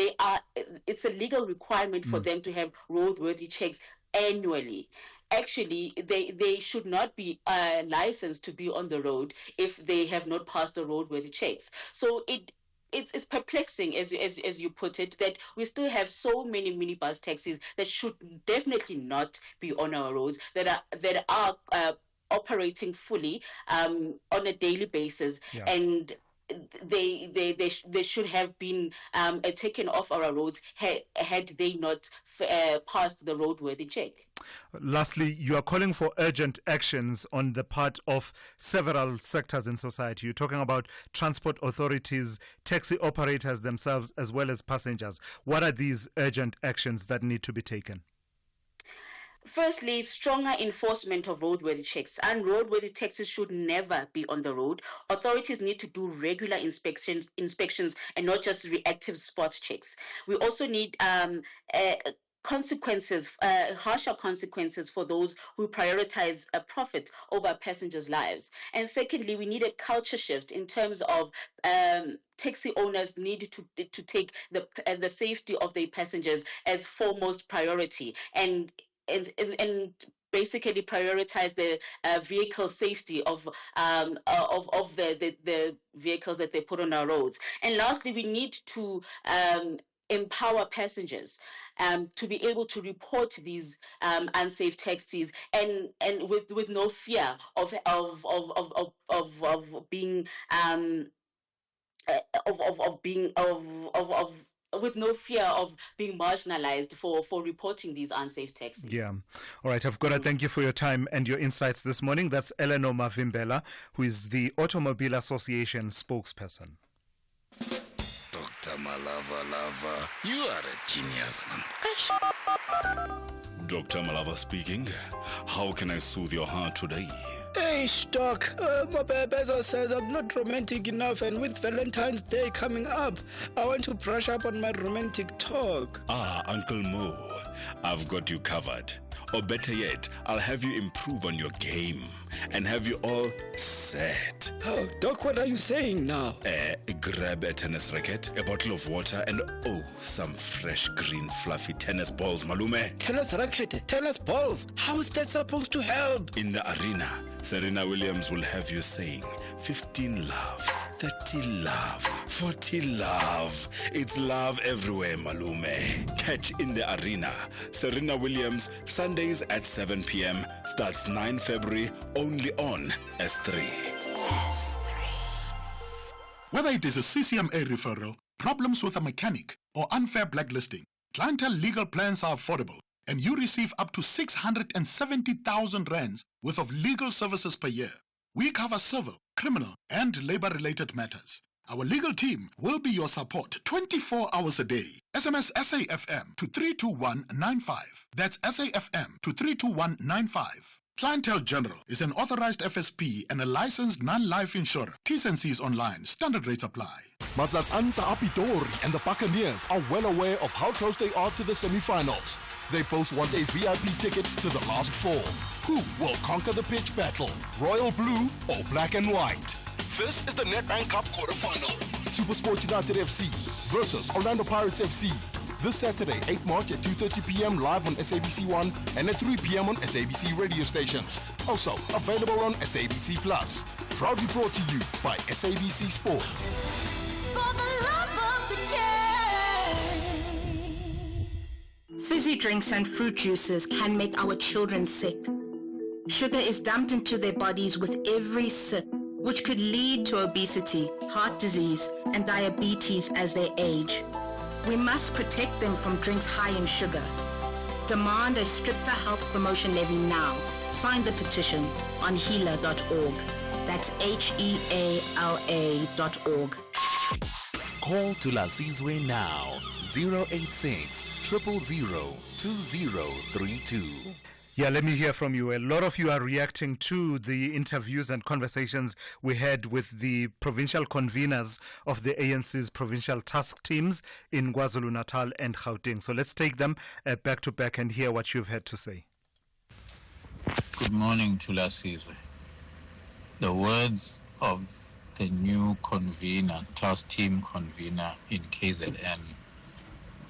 it's a legal requirement for them to have roadworthy checks annually. Actually, they should not be licensed to be on the road if they have not passed the roadworthy checks. So it's perplexing, as you put it, that we still have so many minibus taxis that should definitely not be on our roads, that are operating fully on a daily basis, and they should have been taken off our roads had they not passed the roadworthy check. Lastly, you are calling for urgent actions on the part of several sectors in society. You're talking about transport authorities, taxi operators themselves, as well as passengers. What are these urgent actions that need to be taken? Firstly, stronger enforcement of roadworthy checks. Unroadworthy taxis should never be on the road. Authorities need to do regular inspections and not just reactive spot checks. We also need harsher consequences for those who prioritize a profit over passengers' lives. And secondly, we need a culture shift in terms of taxi owners need to take the safety of their passengers as foremost priority, and basically prioritize the vehicle safety of the vehicles that they put on our roads. And lastly, we need to empower passengers to be able to report these unsafe taxis and with no fear of being fear of being marginalized for reporting these unsafe taxis. Yeah. All right, I've got to thank you for your time and your insights this morning. That's Eleanor Mavimbela, who is the Automobile Association spokesperson. Dr. Malava, you are a genius, man. Dr. Malava speaking. How can I soothe your heart today? Hey, Doc. My Bezo says I'm not romantic enough, and with Valentine's Day coming up, I want to brush up on my romantic talk. Ah, Uncle Mo, I've got you covered. Or better yet, I'll have you improve on your game and have you all set. Oh, Doc, what are you saying now? Grab a tennis racket, a bottle of water, and some fresh green fluffy tennis balls, malume. Tennis racket, tennis balls. How is that supposed to help? In the arena, Serena Williams will have you saying 15 love, 30 love, 40 love. It's love everywhere, malume. Catch In the Arena. Serena Williams, Sundays at 7 p.m. Starts 9 February, only on S3. Whether it is a CCMA referral, problems with a mechanic, or unfair blacklisting, Clientele legal plans are affordable, and you receive up to 670,000 rands worth of legal services per year. We cover civil, criminal, and labor-related matters. Our legal team will be your support 24 hours a day. SMS SAFM to 32195. That's SAFM to 32195. Clientele General is an authorized FSP and a licensed non-life insurer. T's and C's online. Standard rates apply. Matsatsansa Apitori and the Buccaneers are well aware of how close they are to the semi-finals. They both want a VIP ticket to the last four. Who will conquer the pitch battle? Royal Blue or Black and White? This is the Nedbank Cup quarterfinal. SuperSport United FC versus Orlando Pirates FC. This Saturday, 8 March at 2:30 p.m. live on SABC1 and at 3 p.m. on SABC radio stations. Also available on SABC Plus. Proudly brought to you by SABC Sport. For the love of the game. Fizzy drinks and fruit juices can make our children sick. Sugar is dumped into their bodies with every sip, which could lead to obesity, heart disease, and diabetes as they age. We must protect them from drinks high in sugar. Demand a stricter health promotion levy now. Sign the petition on heala.org. That's HEALA.org. Call Thulasizwe now. 086 000 2032. Yeah, let me hear from you. A lot of you are reacting to the interviews and conversations we had with the provincial conveners of the ANC's provincial task teams in KwaZulu-Natal and Gauteng. So let's take them back to back and hear what you've had to say. Good morning, Thulasizwe. The words of the new convener, task team convener in KZN,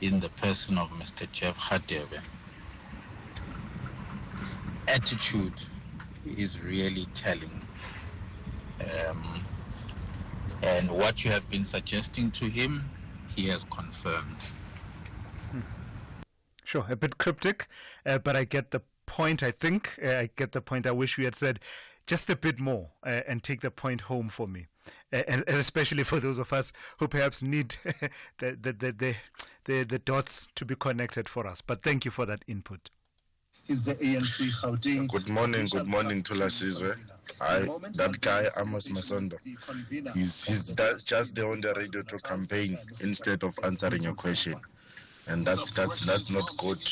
in the person of Mr. Jeff Hadebe. Attitude is really telling. And what you have been suggesting to him, he has confirmed. Sure, a bit cryptic, but I get the point, I think. I get the point. I wish we had said just a bit more and take the point home for me. And especially for those of us who perhaps need the dots to be connected for us. But thank you for that input. Is the ANC Gauteng. Good morning, Thulasizwe. That guy Amos Masondo, he's just there on the radio to campaign instead of answering your question, and that's not good.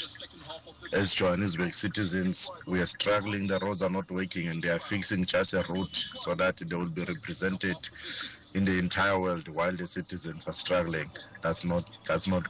As Johannesburg citizens, we are struggling. The roads are not working, and they are fixing just a route so that they will be represented in the entire world while the citizens are struggling. That's not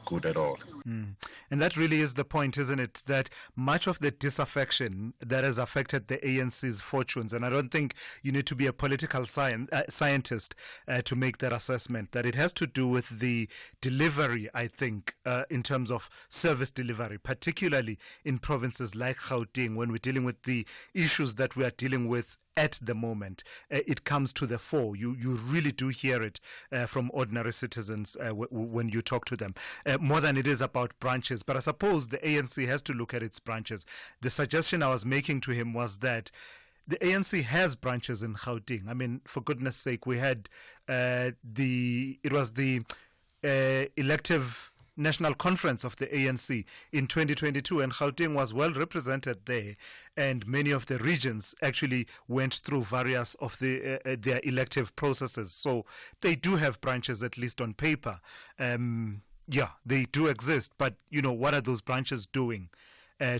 good at all. And that really is the point, isn't it? That much of the disaffection that has affected the ANC's fortunes, and I don't think you need to be a political scientist to make that assessment, that it has to do with the delivery, I think, in terms of service delivery, particularly in provinces like Gauteng, when we're dealing with the issues that we are dealing with at the moment. It comes to the fore. You really do hear it from ordinary citizens when you talk to them, more than it is about branches. But I suppose the ANC has to look at its branches. The suggestion I was making to him was that the ANC has branches in Gauteng. I mean, for goodness sake, we had elective national conference of the ANC in 2022, and Gauteng was well represented there, and many of the regions actually went through various of their elective processes. So they do have branches, at least on paper. Yeah, they do exist, but what are those branches doing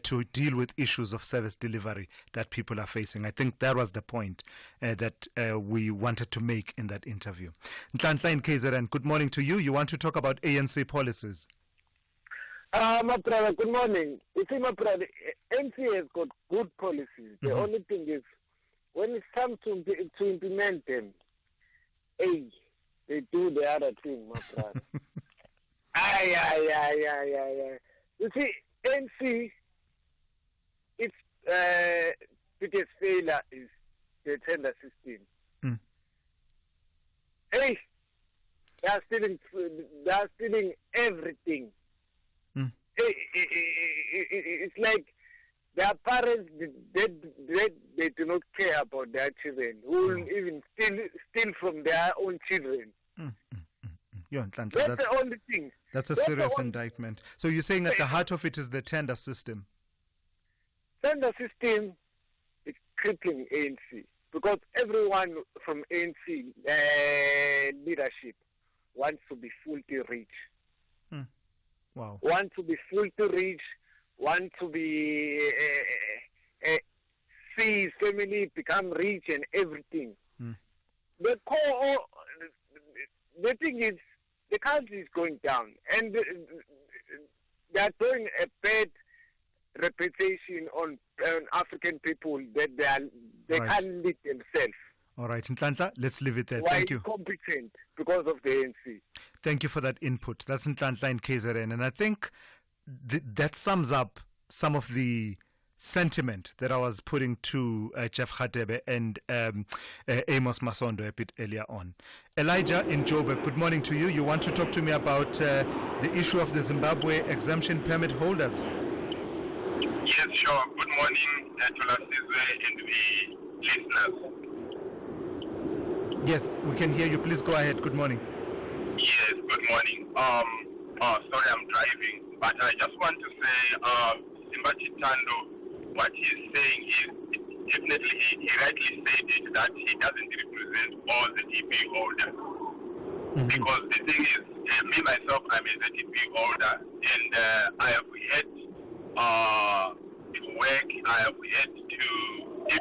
to deal with issues of service delivery that people are facing? I think that was the point that we wanted to make in that interview. Nhlanhla in KZN, good morning to you. You want to talk about ANC policies? My brother, good morning. You see, my brother, ANC has got good policies. The only thing is, when it's time to implement them, they do the other thing, my brother. You see, ANC, its biggest failure is the tender system. Hey, they are stealing everything. It's like their parents, they do not care about their children, who will even steal from their own children. That's the only thing. That's a serious indictment. So you're saying at the heart of it is the tender system? Tender system is crippling ANC, because everyone from ANC leadership wants to be fully rich. Wow. Want to be fully rich, want to be see his family become rich and everything. The thing is, the country is going down, and they are throwing a bad reputation on African people that they can't lead themselves. All right, Nhlanhla, let's leave it there. Why Thank you. Competent because of the ANC. Thank you for that input. That's Nhlanhla in KZN, and I think that sums up some of the sentiment that I was putting to Jeff Khatebe and Amos Masondo a bit earlier on. Elijah in Joburg, good morning to you. You want to talk to me about the issue of the Zimbabwe exemption permit holders? Yes, sure. Good morning, Thulasizwe and the listeners. Yes, we can hear you. Please go ahead. Good morning. Yes, good morning. Sorry, I'm driving, but I just want to say, Simbachi Tando, what he's saying is, definitely he rightly stated that he doesn't represent all the DP holders. Because the thing is, me myself, I'm a ZTP holder, and I have had to work, I have had to I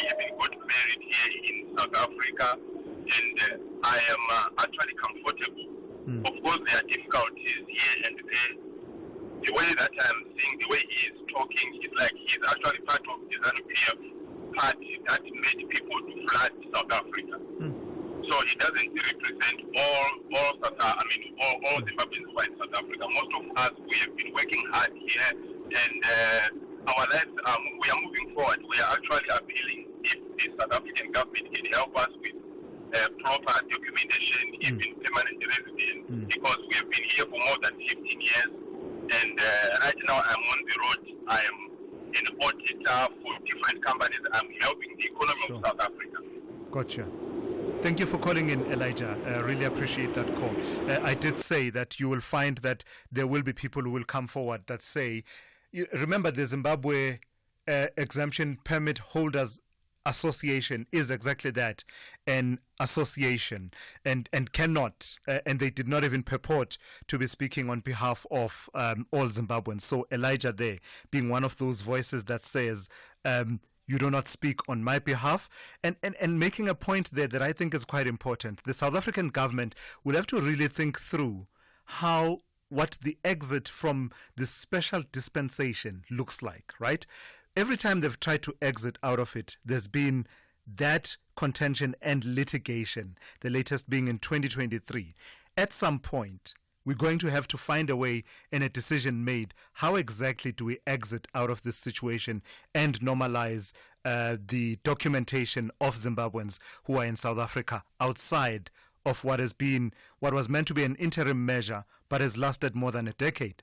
even got married here in South Africa, and I am actually comfortable. Of course, there are difficulties here and there. The way that I'm seeing, the way he is talking, is like he's actually part of the ZANU-PF party that made people to flood South Africa. So he doesn't represent all Zimbabweans who are in South Africa. Most of us, we have been working hard here, and our lives, we are moving forward. We are actually appealing if the South African government can help us with proper documentation, even permanent residence, because we have been here for more than 15 years. And right now I'm on the road. I am an auditor for different companies. I'm helping the economy of South Africa. Gotcha. Thank you for calling in, Elijah. I really appreciate that call. I did say that you will find that there will be people who will come forward that say, remember the Zimbabwe Exemption Permit Holders Association is exactly that, an association, and cannot, and they did not even purport to be speaking on behalf of all Zimbabweans. So Elijah there being one of those voices that says, you do not speak on my behalf, and making a point there that I think is quite important. The South African government would have to really think through what the exit from this special dispensation looks like, right? Every time they've tried to exit out of it, there's been that contention and litigation, the latest being in 2023. At some point, we're going to have to find a way and a decision made. How exactly do we exit out of this situation and normalize the documentation of Zimbabweans who are in South Africa outside of what was meant to be an interim measure, but has lasted more than a decade?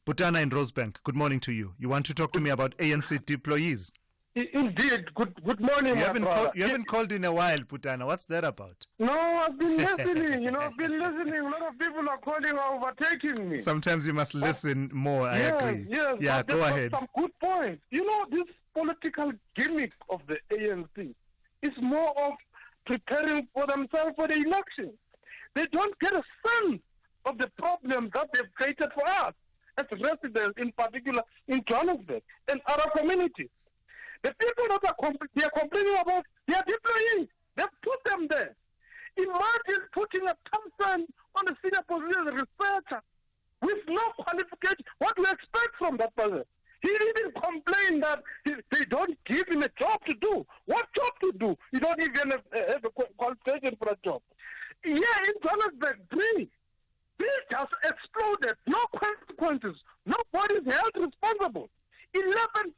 Butana in Rosebank, good morning to you. You want to talk to me about ANC deployees? Indeed. Good morning, You my brother. you haven't called in a while, Putana. What's that about? No, I've been listening. I've been listening. A lot of people are calling, are overtaking me. Sometimes you must listen more. I agree. Yes, Yeah, but go they've got ahead. some good points. This political gimmick of the ANC is more of preparing for themselves for the election. They don't get a sense of the problems that they've created for us as residents, in particular in Johannesburg and other communities. The people that they are complaining about, they are deploying. They've put them there. Imagine putting a person on a senior position as a researcher with no qualification. What do you expect from that person? He even complained that they don't give him a job to do. What job to do? You don't even have a qualification for a job. Yeah, in Johannesburg, three just exploded. No consequences. Nobody is held responsible. 11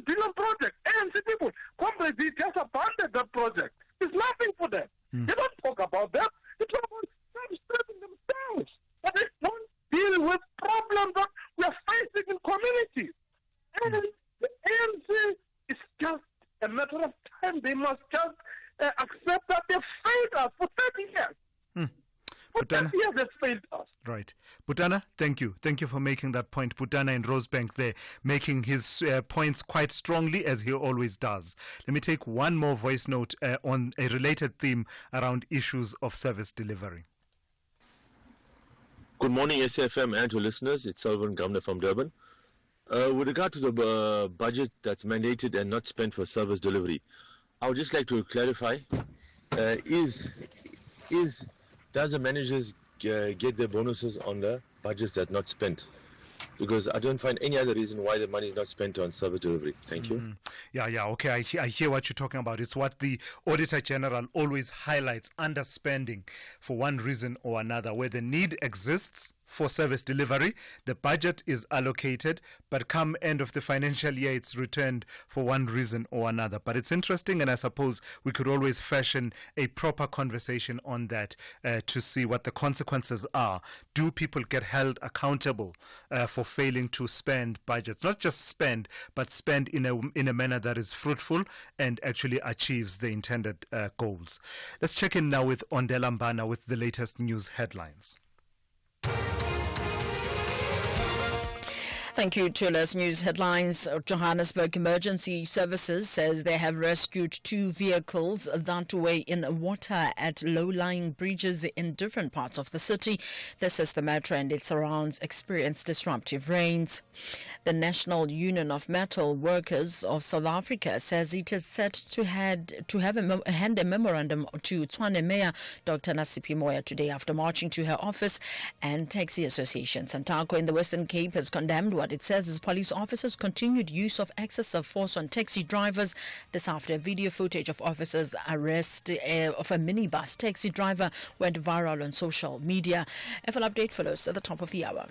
billion project. ANC people, comrades, they just abandoned that project. It's nothing for them. They don't talk about that. They talk about serving themselves. But they don't deal with problems that we are facing in communities. And the ANC is just a matter of time. They must just accept that they failed us for 30 years. For 30 years they failed us. Right. Putana, thank you. Thank you for making that point. Putana in Rosebank there, making his points quite strongly, as he always does. Let me take one more voice note on a related theme around issues of service delivery. Good morning, SFM and to listeners. It's Selvin Gumner from Durban. With regard to the budget that's mandated and not spent for service delivery, I would just like to clarify, does the managers get their bonuses on the budgets that not spent? Because I don't find any other reason why the money is not spent on service delivery. Thank you. Yeah, okay. I hear what you're talking about. It's what the Auditor General always highlights, underspending for one reason or another. Where the need exists for service delivery, the budget is allocated, but come end of the financial year, it's returned for one reason or another. But it's interesting, and I suppose we could always fashion a proper conversation on that to see what the consequences are. Do people get held accountable for failing to spend budgets? Not just spend, but spend in a manner that is fruitful and actually achieves the intended goals. Let's check in now with Ondela Mbana with the latest news headlines. Thank you, Tulas. News headlines. Johannesburg Emergency Services says they have rescued 2 vehicles that were in water at low-lying bridges in different parts of the city. This as the metro and its surrounds experienced disruptive rains. The National Union of Metal Workers of South Africa says it is set to hand a memorandum to Tshwane Mayor Dr. Nasipi Moya today after marching to her office. And taxi association Santaco in the Western Cape has condemned what it says is police officers' continued use of excessive force on taxi drivers. This after video footage of officers' arrest of a minibus taxi driver went viral on social media. A full update follows at the top of the hour.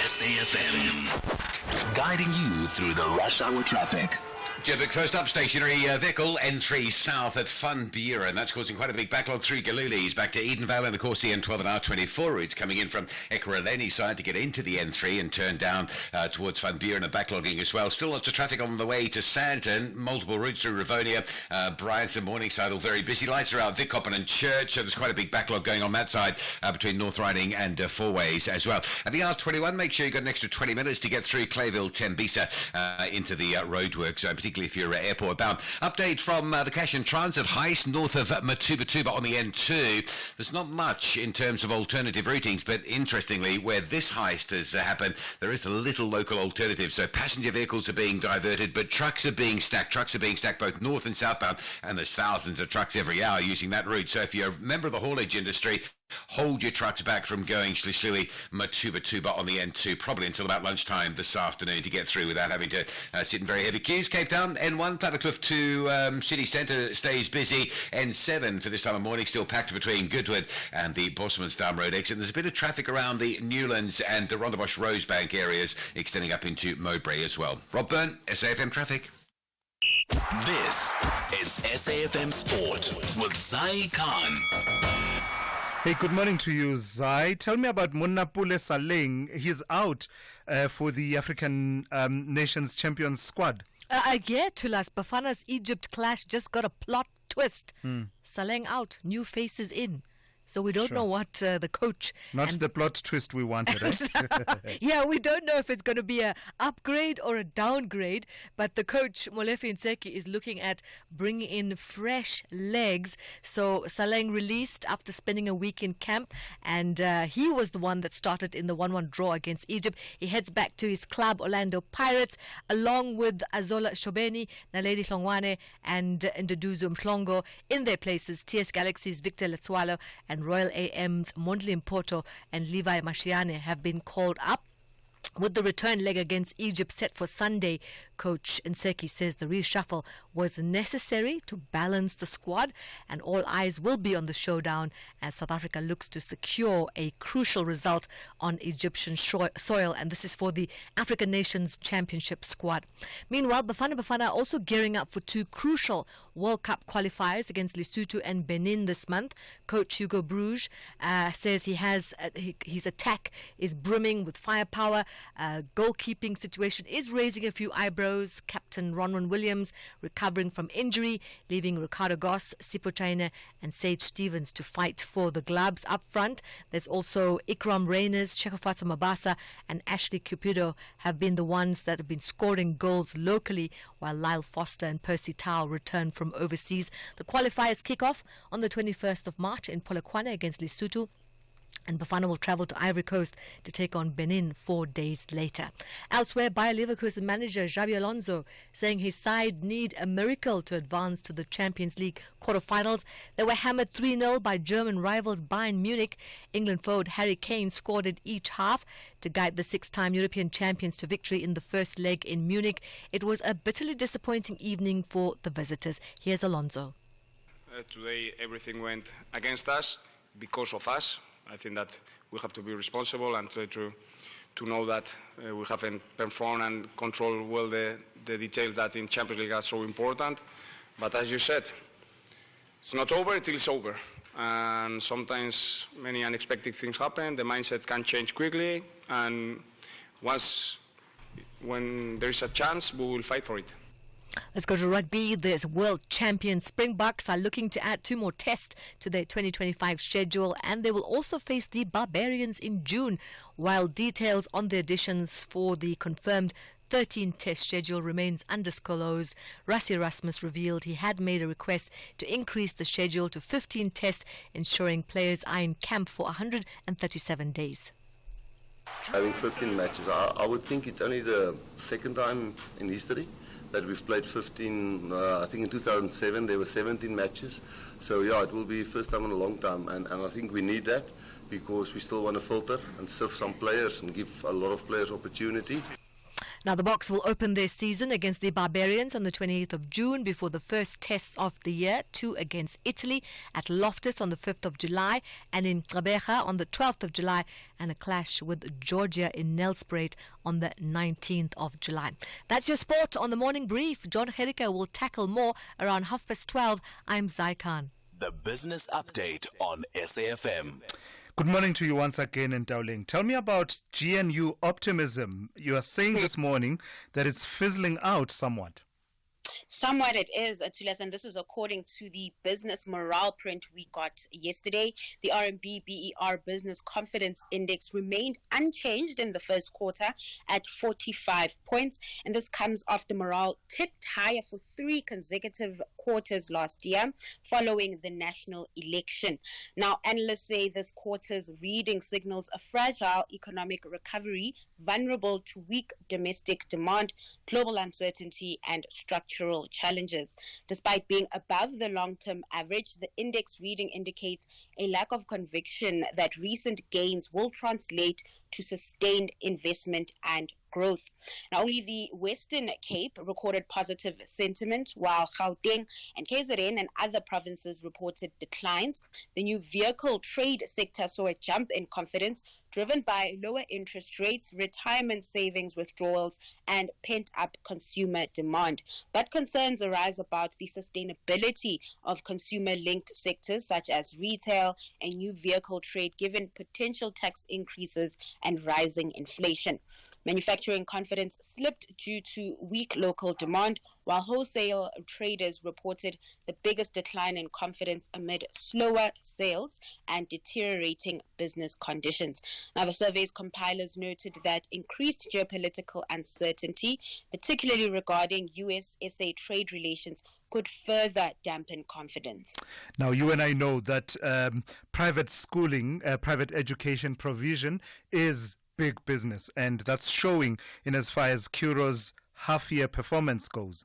SAFM, guiding you through the rush hour traffic. Joburg first up, stationary vehicle N3 south at Van Buren. That's causing quite a big backlog through Galuli's back to Edenvale and of course the N12 and R24 routes coming in from Ekurhuleni side to get into the N3 and turn down towards Van Buren and backlogging as well. Still lots of traffic on the way to Sandton, multiple routes through Rivonia, Bryanston, Morningside all very busy. Lights are out Vickoppen and Church, so there's quite a big backlog going on that side between North Riding and Fourways as well. At the R21, make sure you've got an extra 20 minutes to get through Clayville, Tembisa into the roadworks, particularly if you're airport bound. Update from the Cash and Transit heist north of Matuba on the N2. There's not much in terms of alternative routings, but interestingly, where this heist has happened, there is a little local alternative. So passenger vehicles are being diverted, but trucks are being stacked. Trucks are being stacked both north and southbound, and there's thousands of trucks every hour using that route. So if you're a member of the haulage industry, hold your trucks back from going Schlishlui, Matuba on the N2, probably until about lunchtime this afternoon to get through without having to sit in very heavy queues. Cape Town, N1, Paddlecliff to City Centre stays busy. N7 for this time of morning still packed between Goodwood and the Bosmansdam Road exit. There's a bit of traffic around the Newlands and the Rondebosch Rosebank areas extending up into Mowbray as well. Rob Byrne, SAFM Traffic. This is SAFM Sport with Zai Khan. Hey, good morning to you, Zai. Tell me about Thulasizwe. He's out for the African Nations Champions squad. Yeah, Tulas. Bafana's Egypt clash just got a plot twist. Saleng out, new faces in. So we don't know what the coach... Not the plot twist we wanted, right? Yeah, we don't know if it's going to be a upgrade or a downgrade, but the coach, Molefi Nseki, is looking at bringing in fresh legs. So Saleng released after spending a week in camp, and he was the one that started in the 1-1 draw against Egypt. He heads back to his club, Orlando Pirates, along with Azola Shobeni, Naledi Hlongwane, and Nduduzo Mhlongo. In their places, TS Galaxy's Victor Letwalo and Royal AM's Mondli Mpoto and Levi Mashiane have been called up. With the return leg against Egypt set for Sunday, Coach Nseki says the reshuffle was necessary to balance the squad, and all eyes will be on the showdown as South Africa looks to secure a crucial result on Egyptian soil, and this is for the African Nations Championship squad. Meanwhile, Bafana also gearing up for two crucial World Cup qualifiers against Lesotho and Benin this month. Coach Hugo Bruges says his attack is brimming with firepower. Goalkeeping situation is raising a few eyebrows. Captain Ronwen Williams recovering from injury, leaving Ricardo Goss, Sipho China and Sage Stevens to fight for the gloves up front. There's also Ikram Reyners, Chekofatso Mabasa and Ashley Cupido have been the ones that have been scoring goals locally, while Lyle Foster and Percy Tau return from overseas. The qualifiers kick off on the 21st of March in Polokwane against Lesotho, and Bafana will travel to Ivory Coast to take on Benin 4 days later. Elsewhere, Bayer Leverkusen manager Xabi Alonso saying his side need a miracle to advance to the Champions League quarterfinals. They were hammered 3-0 by German rivals Bayern Munich. England forward Harry Kane scored at each half to guide the six-time European champions to victory in the first leg in Munich. It was a bitterly disappointing evening for the visitors. Here's Alonso. Today everything went against us because of us. I think that we have to be responsible and try to know that we haven't performed and controlled well the details that in Champions League are so important. But as you said, it's not over until it's over. And sometimes many unexpected things happen. The mindset can change quickly. And when there is a chance, we will fight for it. Let's go to rugby. The world champion Springboks are looking to add 2 more tests to their 2025 schedule, and they will also face the Barbarians in June, while details on the additions for the confirmed 13-test schedule remains undisclosed. Rassie Erasmus revealed he had made a request to increase the schedule to 15 tests, ensuring players are in camp for 137 days. Having 15 matches, I would think it's only the second time in history that we've played 15. I think in 2007 there were 17 matches. So yeah, it will be first time in a long time, and I think we need that because we still want to filter and sift some players and give a lot of players opportunity. Now, the Boks will open their season against the Barbarians on the 28th of June before the first tests of the year, 2 against Italy at Loftus on the 5th of July and in Gqeberha on the 12th of July, and a clash with Georgia in Nelspruit on the 19th of July. That's your sport on the Morning Brief. John Gericke will tackle more around 12:30. I'm Zai Khan. The Business Update on SAFM. Good morning to you once again in Dowling. Tell me about GNU optimism. You are saying this morning that it's fizzling out somewhat. Somewhat it is, Thulas, and this is according to the business morale print we got yesterday. The RMB BER Business Confidence Index remained unchanged in the first quarter at 45 points, and this comes after morale ticked higher for 3 consecutive quarters last year following the national election. Now, analysts say this quarter's reading signals a fragile economic recovery, vulnerable to weak domestic demand, global uncertainty, and structural challenges. Despite being above the long-term average, the index reading indicates a lack of conviction that recent gains will translate to sustained investment and growth. Now, only the Western Cape recorded positive sentiment, while Gauteng and KZN and other provinces reported declines. The new vehicle trade sector saw a jump in confidence driven by lower interest rates, retirement savings withdrawals, and pent-up consumer demand. But concerns arise about the sustainability of consumer-linked sectors such as retail and new vehicle trade, given potential tax increases and rising inflation. Manufacturing confidence slipped due to weak local demand, while wholesale traders reported the biggest decline in confidence amid slower sales and deteriorating business conditions. Now, the survey's compilers noted that increased geopolitical uncertainty, particularly regarding US-SA trade relations, could further dampen confidence. Now, you and I know that private schooling, private education provision is big business, and that's showing in as far as Curro's half-year performance goes.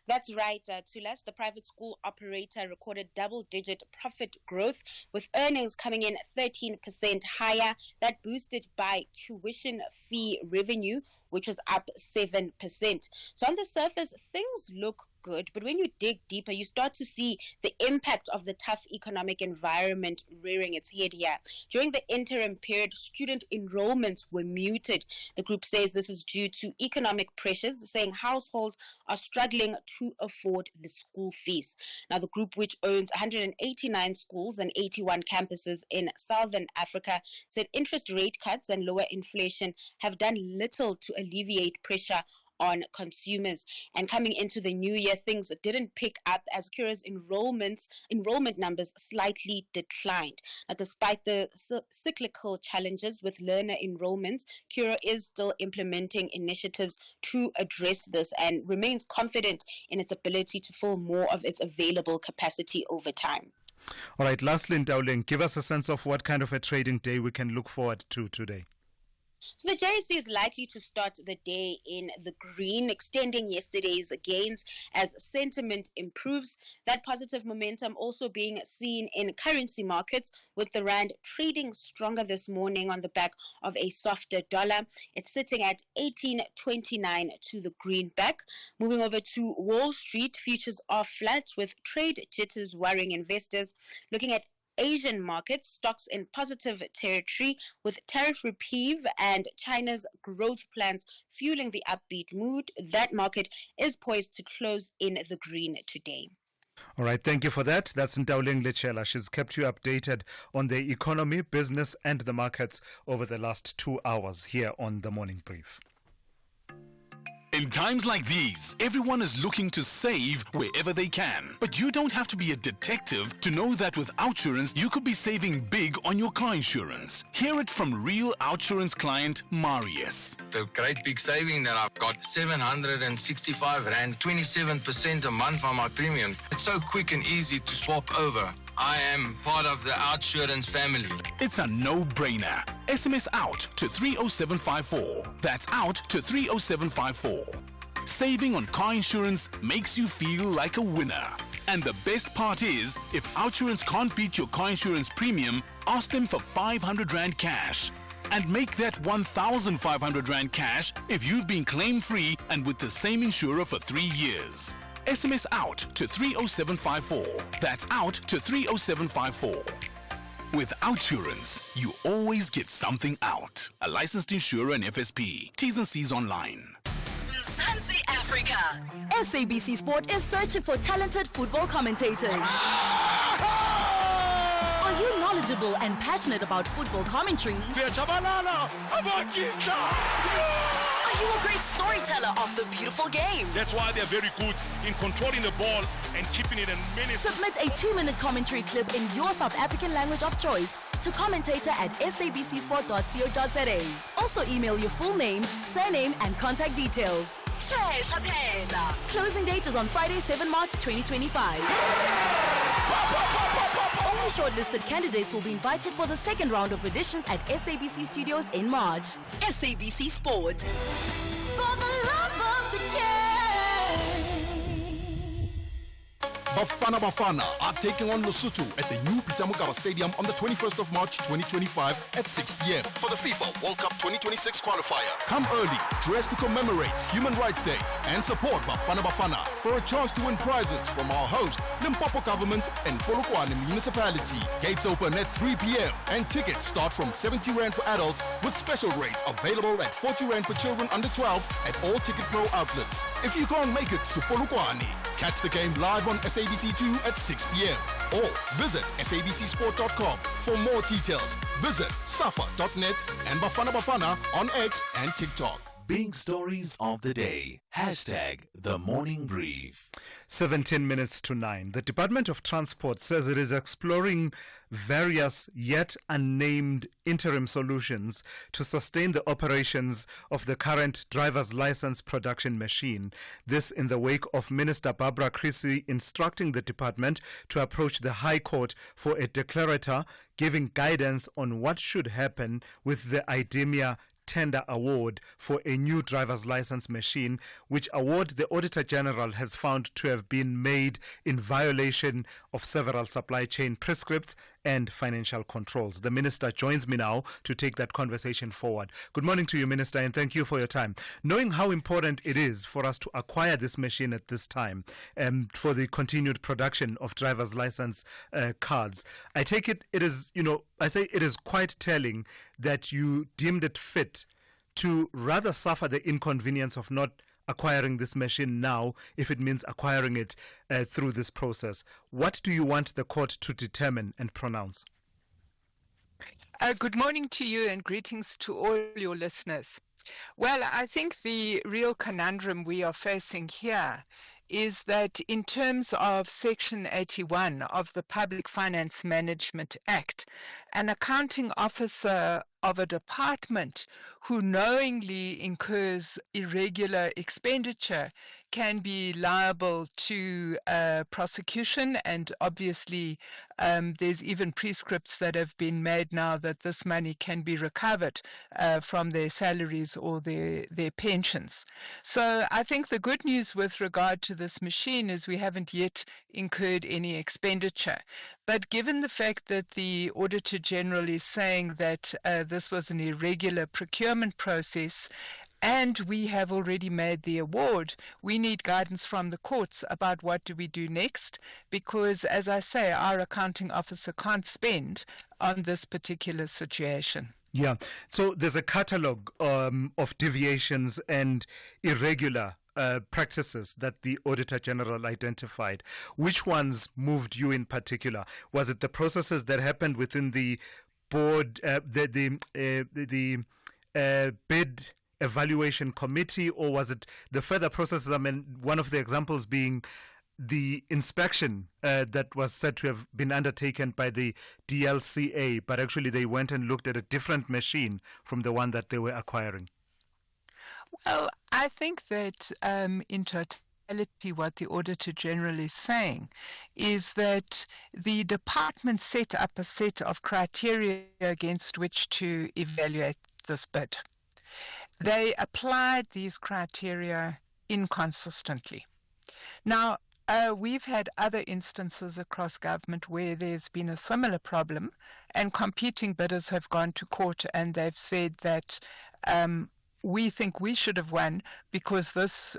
That's right, Thulas. The private school operator recorded double-digit profit growth, with earnings coming in 13% higher. That boosted by tuition fee revenue, which was up 7%. So on the surface, things look good, but when you dig deeper, you start to see the impact of the tough economic environment rearing its head here. During the interim period, student enrollments were muted. The group says this is due to economic pressures, saying households are struggling to afford the school fees. Now, the group, which owns 189 schools and 81 campuses in Southern Africa, said interest rate cuts and lower inflation have done little to alleviate pressure on consumers. And coming into the new year, things didn't pick up as Curro's enrollment numbers slightly declined. Now, despite the cyclical challenges with learner enrollments, Curro is still implementing initiatives to address this and remains confident in its ability to fill more of its available capacity over time. All right, lastly, Ndawuleng, give us a sense of what kind of a trading day we can look forward to today. So the JSE is likely to start the day in the green, extending yesterday's gains as sentiment improves. That positive momentum also being seen in currency markets, with the rand trading stronger this morning on the back of a softer dollar. It's sitting at 18.29 to the greenback. Moving over to Wall Street, futures are flat with trade jitters worrying investors. Looking at Asian markets, stocks in positive territory with tariff reprieve and China's growth plans fueling the upbeat mood. That market is poised to close in the green today. All right, thank you for that. That's Ndawuleng Lechela. She's kept you updated on the economy, business and the markets over the last 2 hours here on The Morning Brief. In times like these, everyone is looking to save wherever they can. But you don't have to be a detective to know that with Outsurance, you could be saving big on your car insurance. Hear it from real Outsurance client Marius. The great big saving that I've got, 765 Rand, 27% a month on my premium. It's so quick and easy to swap over. I am part of the Outsurance family. It's a no-brainer. SMS out to 30754. That's out to 30754. Saving on car insurance makes you feel like a winner. And the best part is, if Outsurance can't beat your car insurance premium, ask them for 500 Rand cash. And make that 1,500 Rand cash if you've been claim-free and with the same insurer for 3 years. SMS out to 30754. That's out to 30754. With Outsurance, you always get something out. A licensed insurer and FSP. T's and C's online. Mzansi Africa. SABC Sport is searching for talented football commentators. Are you knowledgeable and passionate about football commentary? Are you a great storyteller of the beautiful game? That's why they're very good in controlling the ball and keeping it in minutes. Submit a 2-minute commentary clip in your South African language of choice to commentator@sabcsport.co.za. Also email your full name, surname and contact details. Closing date is on Friday, 7 March 2025. Only shortlisted candidates will be invited for the second round of auditions at SABC Studios in March. SABC Sport. For the love of the game. Bafana are taking on Lesotho at the new Pitamukaba Stadium on the 21st of March 2025 at 6 p.m. for the FIFA World Cup 2026 qualifier. Come early, dress to commemorate Human Rights Day, and support Bafana for a chance to win prizes from our host, Limpopo Government, and Polokwane Municipality. Gates open at 3 p.m. and tickets start from 70 Rand for adults with special rates available at 40 Rand for children under 12 at all Ticket Pro outlets. If you can't make it to Polokwane, catch the game live on SABC2 at 6 p.m. or visit sabcsport.com. For more details, visit safa.net and Bafana Bafana on X and TikTok. Big stories of the day. Hashtag the morning brief. 17 minutes to 9. The Department of Transport says it is exploring various yet unnamed interim solutions to sustain the operations of the current driver's license production machine. This in the wake of Minister Barbara Creecy instructing the department to approach the High Court for a declarator giving guidance on what should happen with the IDEMIA tender award for a new driver's license machine, which award the Auditor General has found to have been made in violation of several supply chain prescripts and financial controls. The Minister joins me now to take that conversation forward. Good morning to you, Minister, and thank you for your time. Knowing how important it is for us to acquire this machine at this time for the continued production of driver's license cards, I take it is, I say it is quite telling that you deemed it fit to rather suffer the inconvenience of not acquiring this machine now if it means acquiring it through this process. What do you want the court to determine and pronounce? Good morning to you and greetings to all your listeners. Well, I think the real conundrum we are facing here is that in terms of Section 81 of the Public Finance Management Act, an accounting officer of a department who knowingly incurs irregular expenditure can be liable to prosecution, and obviously there's even prescripts that have been made now that this money can be recovered from their salaries or their pensions. So I think the good news with regard to this machine is we haven't yet incurred any expenditure. But given the fact that the Auditor General is saying that this was an irregular procurement process, and we have already made the award, we need guidance from the courts about what do we do next, because, as I say, our accounting officer can't spend on this particular situation. Yeah, so there's a catalogue of deviations and irregular practices that the Auditor General identified. Which ones moved you in particular? Was it the processes that happened within the board, the bid evaluation committee, or was it the further processes? I mean, one of the examples being the inspection that was said to have been undertaken by the DLCA, but actually they went and looked at a different machine from the one that they were acquiring. Well, I think that in totality what the Auditor General is saying is that the department set up a set of criteria against which to evaluate this bid. They applied these criteria inconsistently. Now, we've had other instances across government where there's been a similar problem, and competing bidders have gone to court and they've said that we think we should have won because this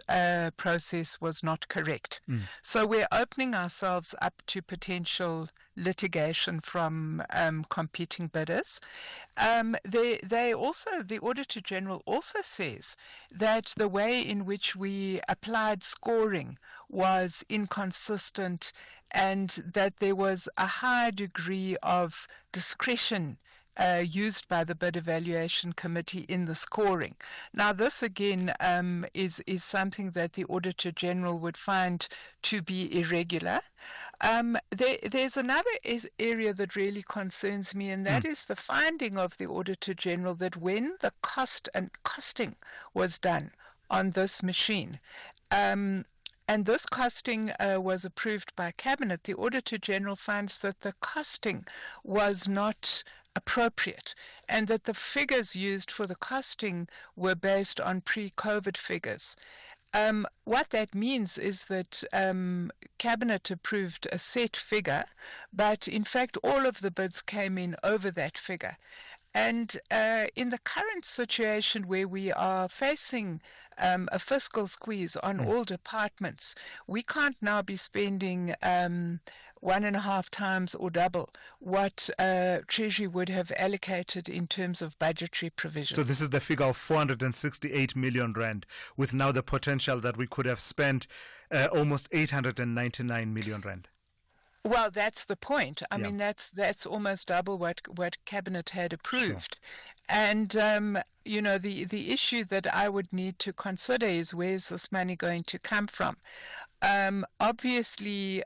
process was not correct. So we're opening ourselves up to potential litigation from competing bidders. The Auditor General also says that the way in which we applied scoring was inconsistent and that there was a high degree of discretion used by the Bid Evaluation Committee in the scoring. Now, this again is something that the Auditor General would find to be irregular. There's another area that really concerns me, and that is the finding of the Auditor General that when the costing was done on this machine, and this costing was approved by Cabinet, the Auditor General finds that the costing was not appropriate and that the figures used for the costing were based on pre-COVID figures. What that means is that Cabinet approved a set figure, but in fact all of the bids came in over that figure. And in the current situation where we are facing a fiscal squeeze on all departments, we can't now be spending 1.5 times or double what Treasury would have allocated in terms of budgetary provision. So this is the figure of 468 million rand, with now the potential that we could have spent almost 899 million rand. Well, that's the point. I mean, that's almost double what Cabinet had approved. Sure. And, the issue that I would need to consider is, where's this money going to come from? Obviously,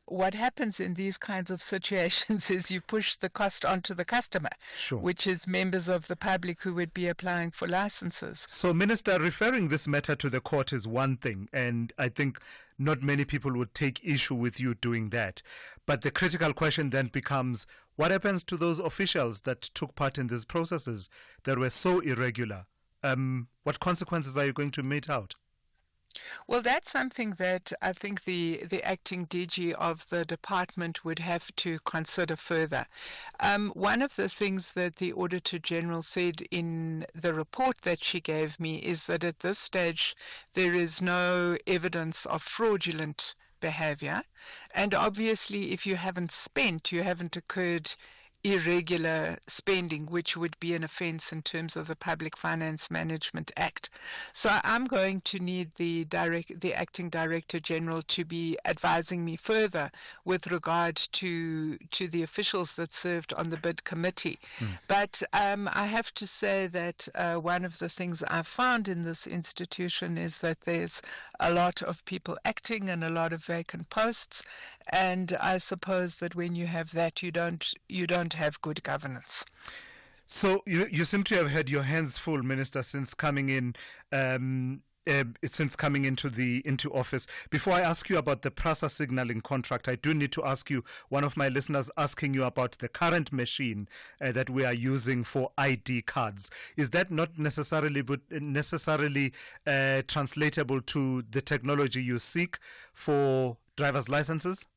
what happens in these kinds of situations is you push the cost onto the customer, which is members of the public who would be applying for licenses. So, Minister, referring this matter to the court is one thing, and I think not many people would take issue with you doing that. But the critical question then becomes, what happens to those officials that took part in these processes that were so irregular? What consequences are you going to mete out? Well, that's something that I think the acting DG of the department would have to consider further. One of the things that the Auditor General said in the report that she gave me is that at this stage there is no evidence of fraudulent behavior. And obviously, if you haven't spent, you haven't incurred irregular spending, which would be an offence in terms of the Public Finance Management Act. So I'm going to need the Acting Director General to be advising me further with regard to the officials that served on the bid committee. But I have to say that one of the things I've found in this institution is that there's a lot of people acting and a lot of vacant posts. And I suppose that when you have that, you don't have good governance. So you seem to have had your hands full, Minister, since coming in. Since coming into office. Before I ask you about the PRASA signaling contract, I do need to ask you, one of my listeners asking you about the current machine that we are using for ID cards. Is that not necessarily translatable to the technology you seek for driver's licenses?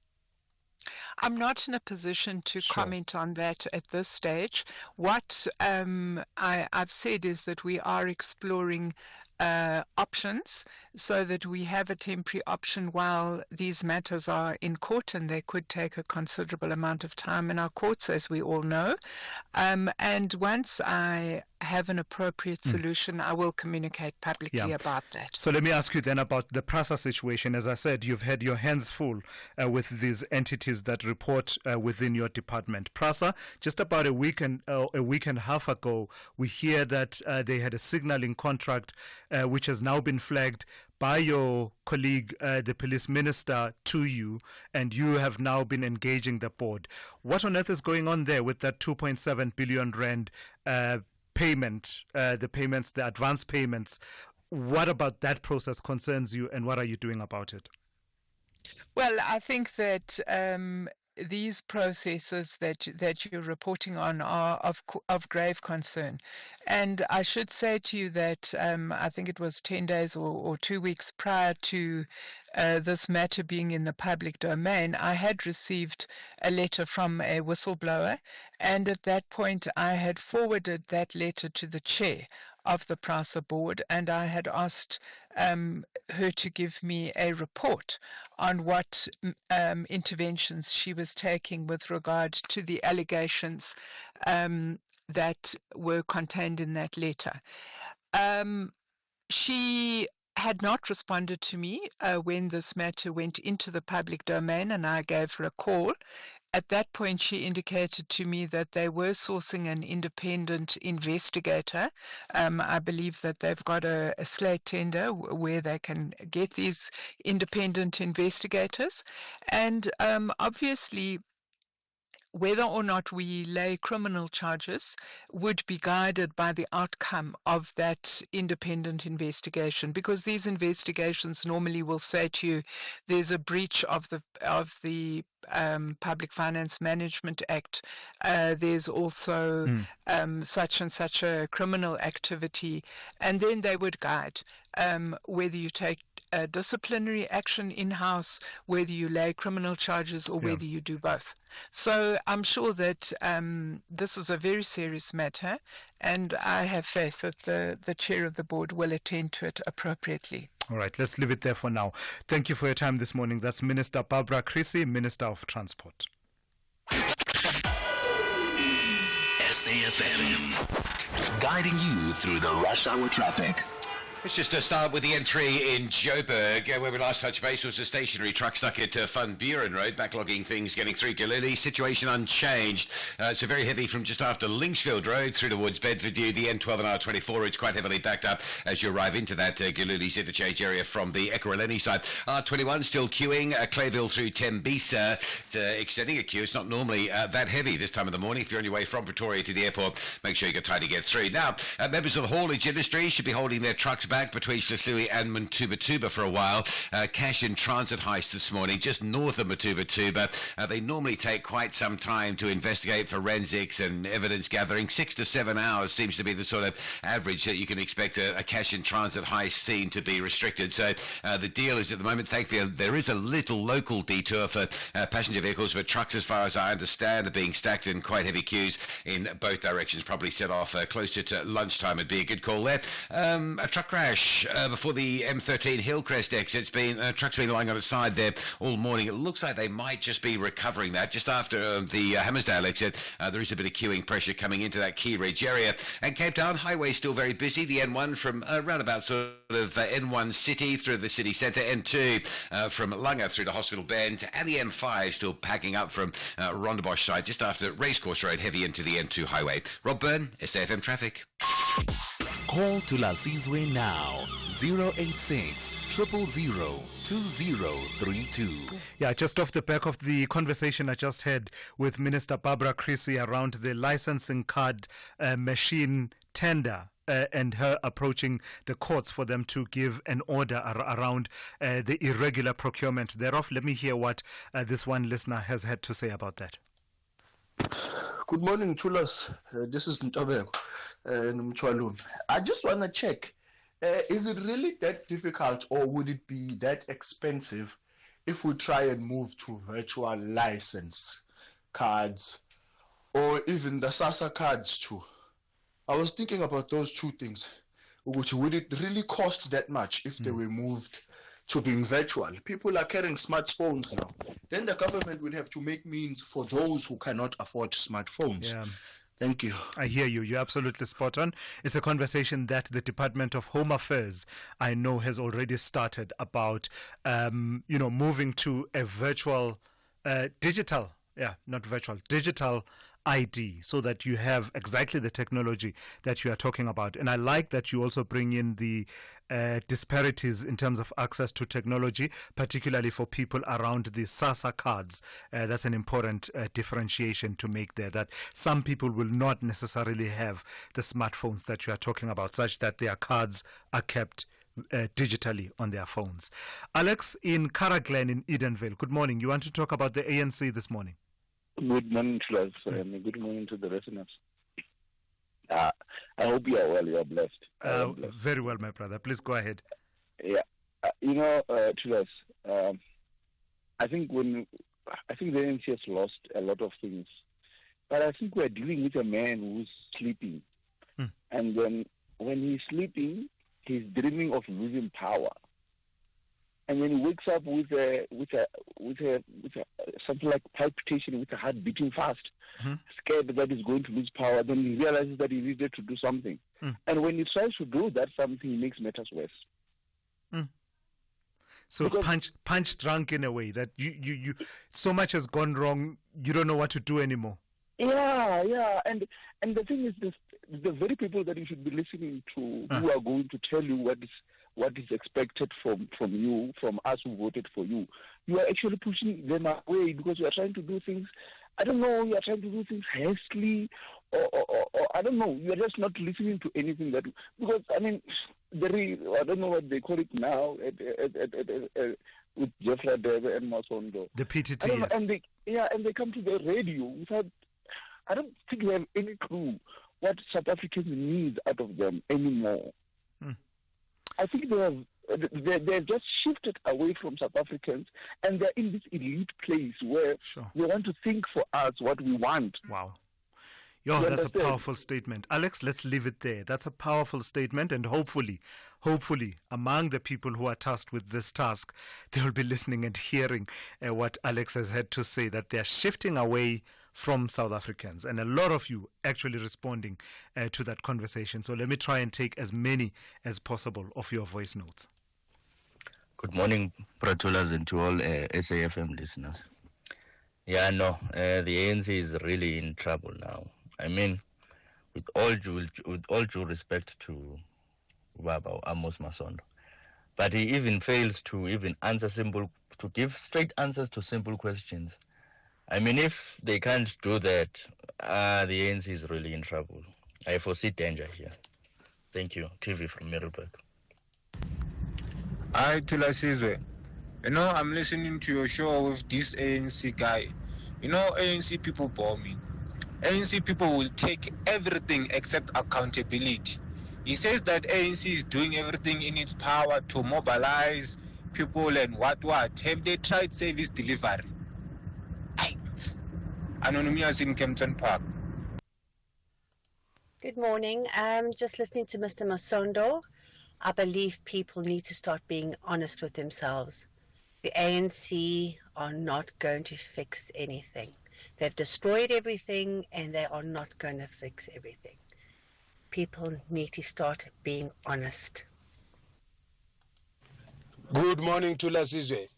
I'm not in a position to comment on that at this stage. What I've said is that we are exploring options so that we have a temporary option while these matters are in court, and they could take a considerable amount of time in our courts, as we all know. And once I have an appropriate solution, I will communicate publicly about that. So let me ask you then about the PRASA situation. As I said, you've had your hands full with these entities that report within your department. PRASA, just about a week and a half ago, we hear that they had a signaling contract which has now been flagged by your colleague, the police minister, to you, and you have now been engaging the board. What on earth is going on there with that 2.7 billion rand payment, the advance payments? What about that process concerns you, and what are you doing about it? Well, I think that these processes that you're reporting on are of grave concern. And I should say to you that I think it was 10 days or 2 weeks prior to this matter being in the public domain, I had received a letter from a whistleblower, and at that point I had forwarded that letter to the chair of the PRASA board, and I had asked her to give me a report on what interventions she was taking with regard to the allegations that were contained in that letter. She had not responded to me when this matter went into the public domain, and I gave her a call. At that point, she indicated to me that they were sourcing an independent investigator. I believe that they've got a slate tender where they can get these independent investigators. And obviously, whether or not we lay criminal charges would be guided by the outcome of that independent investigation, because these investigations normally will say to you there's a breach of the Public Finance Management Act. There's also such and such a criminal activity, and then they would guide whether you take disciplinary action in-house, whether you lay criminal charges or whether you do both. So I'm sure that this is a very serious matter, and I have faith that the chair of the board will attend to it appropriately. All right, let's leave it there for now. Thank you for your time this morning. That's Minister Barbara Creecy, Minister of Transport. SAFM, guiding you through the rush hour traffic. Let's just start with the N3 in Joburg, where we last touched base was a stationary truck stuck at Van Buren Road, backlogging things getting through Galilee. Situation unchanged. So very heavy from just after Linksfield Road through towards Bedfordview. The N12 and R24 routes quite heavily backed up as you arrive into that Galilee's interchange area from the Ekurhuleni side. R21 still queuing, Clayville through Tembisa. It's extending a queue. It's not normally that heavy this time of the morning. If you're on your way from Pretoria to the airport, make sure you get time to get through. Now, members of the haulage industry should be holding their trucks back between Hluhluwe and Matuba for a while. Cash in transit heist this morning, just north of Matuba. They normally take quite some time to investigate forensics and evidence gathering. 6 to 7 hours seems to be the sort of average that you can expect a cash in transit heist scene to be restricted. So the deal is at the moment, thankfully, there is a little local detour for passenger vehicles, but trucks, as far as I understand, are being stacked in quite heavy queues in both directions. Probably set off closer to lunchtime would be a good call there. A truck crash before the M13 Hillcrest exit. Trucks been lying on its side there all morning. It looks like they might just be recovering that. Just after the Hammersdale exit, there is a bit of queuing pressure coming into that Key Ridge area. And Cape Town Highway still very busy. The N1 from around about sort of N1 City through the city centre. N2 from Langa through to Hospital Bend. And the M5 still packing up from Rondebosch side just after Racecourse Road, heavy into the N2 highway. Rob Byrne, SAFM Traffic. Call Thulasizwe now, 086 000 2032. Yeah, just off the back of the conversation I just had with Minister Barbara Creecy around the licensing card machine tender. And her approaching the courts for them to give an order around the irregular procurement thereof. Let me hear what this one listener has had to say about that. Good morning, Thulas. This is Ntobeko. I just want to check, is it really that difficult, or would it be that expensive if we try and move to virtual license cards or even the SASA cards too? I was thinking about those two things. Would it really cost that much if they were moved to being virtual? People are carrying smartphones now. Then the government would have to make means for those who cannot afford smartphones. Yeah. Thank you. I hear you. You're absolutely spot on. It's a conversation that the Department of Home Affairs, I know, has already started about, moving to a virtual, digital ID, so that you have exactly the technology that you are talking about. And I like that you also bring in the disparities in terms of access to technology, particularly for people around the SASA cards. That's an important differentiation to make there, that some people will not necessarily have the smartphones that you are talking about, such that their cards are kept digitally on their phones. Alex in Karaglen in Edenville, good morning. You want to talk about the ANC this morning? Good morning, Thulas, and good morning to the listeners. I hope you are well. You are blessed. Very well, my brother. Please go ahead. Yeah, Thulas, I think the ANC has lost a lot of things, but I think we're dealing with a man who's sleeping, and then when he's sleeping, he's dreaming of losing power. And when he wakes up with something like palpitation, with a heart beating fast, scared that he's going to lose power, then he realizes that he needed to do something. And when he tries to do that something, he makes matters worse. So punch drunk in a way that you so much has gone wrong, you don't know what to do anymore. Yeah, and the thing is, the very people that you should be listening to, who are going to tell you what is expected from you, from us who voted for you, you are actually pushing them away because you are trying to do things, I don't know, you are trying to do things hastily, or I don't know, you are just not listening to anything that, because, I mean, I don't know what they call it now, with Jeffrey Debe and Masondo. The PTT, yes. And they come to the radio without, I don't think they have any clue what South Africans need out of them anymore. I think they have they've just shifted away from South Africans, and they're in this elite place where they want to think for us what we want. Wow. Yo, that's a powerful statement. Alex, let's leave it there. That's a powerful statement, and hopefully, among the people who are tasked with this task, they will be listening and hearing what Alex has had to say, that they're shifting away from South Africans, and a lot of you actually responding to that conversation. So let me try and take as many as possible of your voice notes. Good morning, Pratulas, and to all SAFM listeners. Yeah, no, the ANC is really in trouble now. I mean, with all due respect to Baba Amos Masondo, but he even fails to even to give straight answers to simple questions. I mean, if they can't do that, the ANC is really in trouble. I foresee danger here. Thank you. TV from Middleburg. Hi, Thulasizwe. You know, I'm listening to your show with this ANC guy. You know, ANC people bore me. ANC people will take everything except accountability. He says that ANC is doing everything in its power to mobilize people and what. Have they tried service delivery? Anonymous in Kempton Park. Good morning. Just listening to Mr. Masondo. I believe people need to start being honest with themselves. The ANC are not going to fix anything. They've destroyed everything and they are not going to fix everything. People need to start being honest. Good morning, Thulasizwe.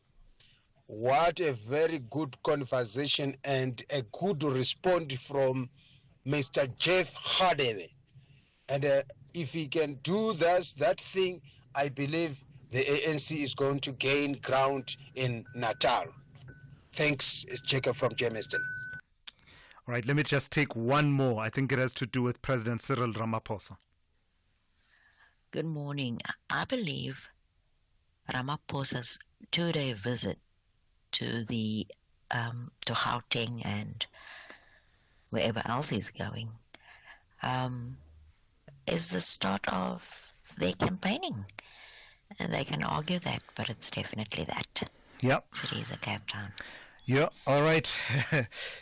What a very good conversation and a good response from Mr. Jeff Hardaway. And if he can do that thing, I believe the ANC is going to gain ground in Natal. Thanks, Jacob from Jamestown. All right, let me just take one more. I think it has to do with President Cyril Ramaphosa. Good morning. I believe Ramaphosa's two-day visit to Gauteng and wherever else he's going is the start of their campaigning. And they can argue that, but it's definitely that. Yep. Cities of Cape Town. Yeah, all right.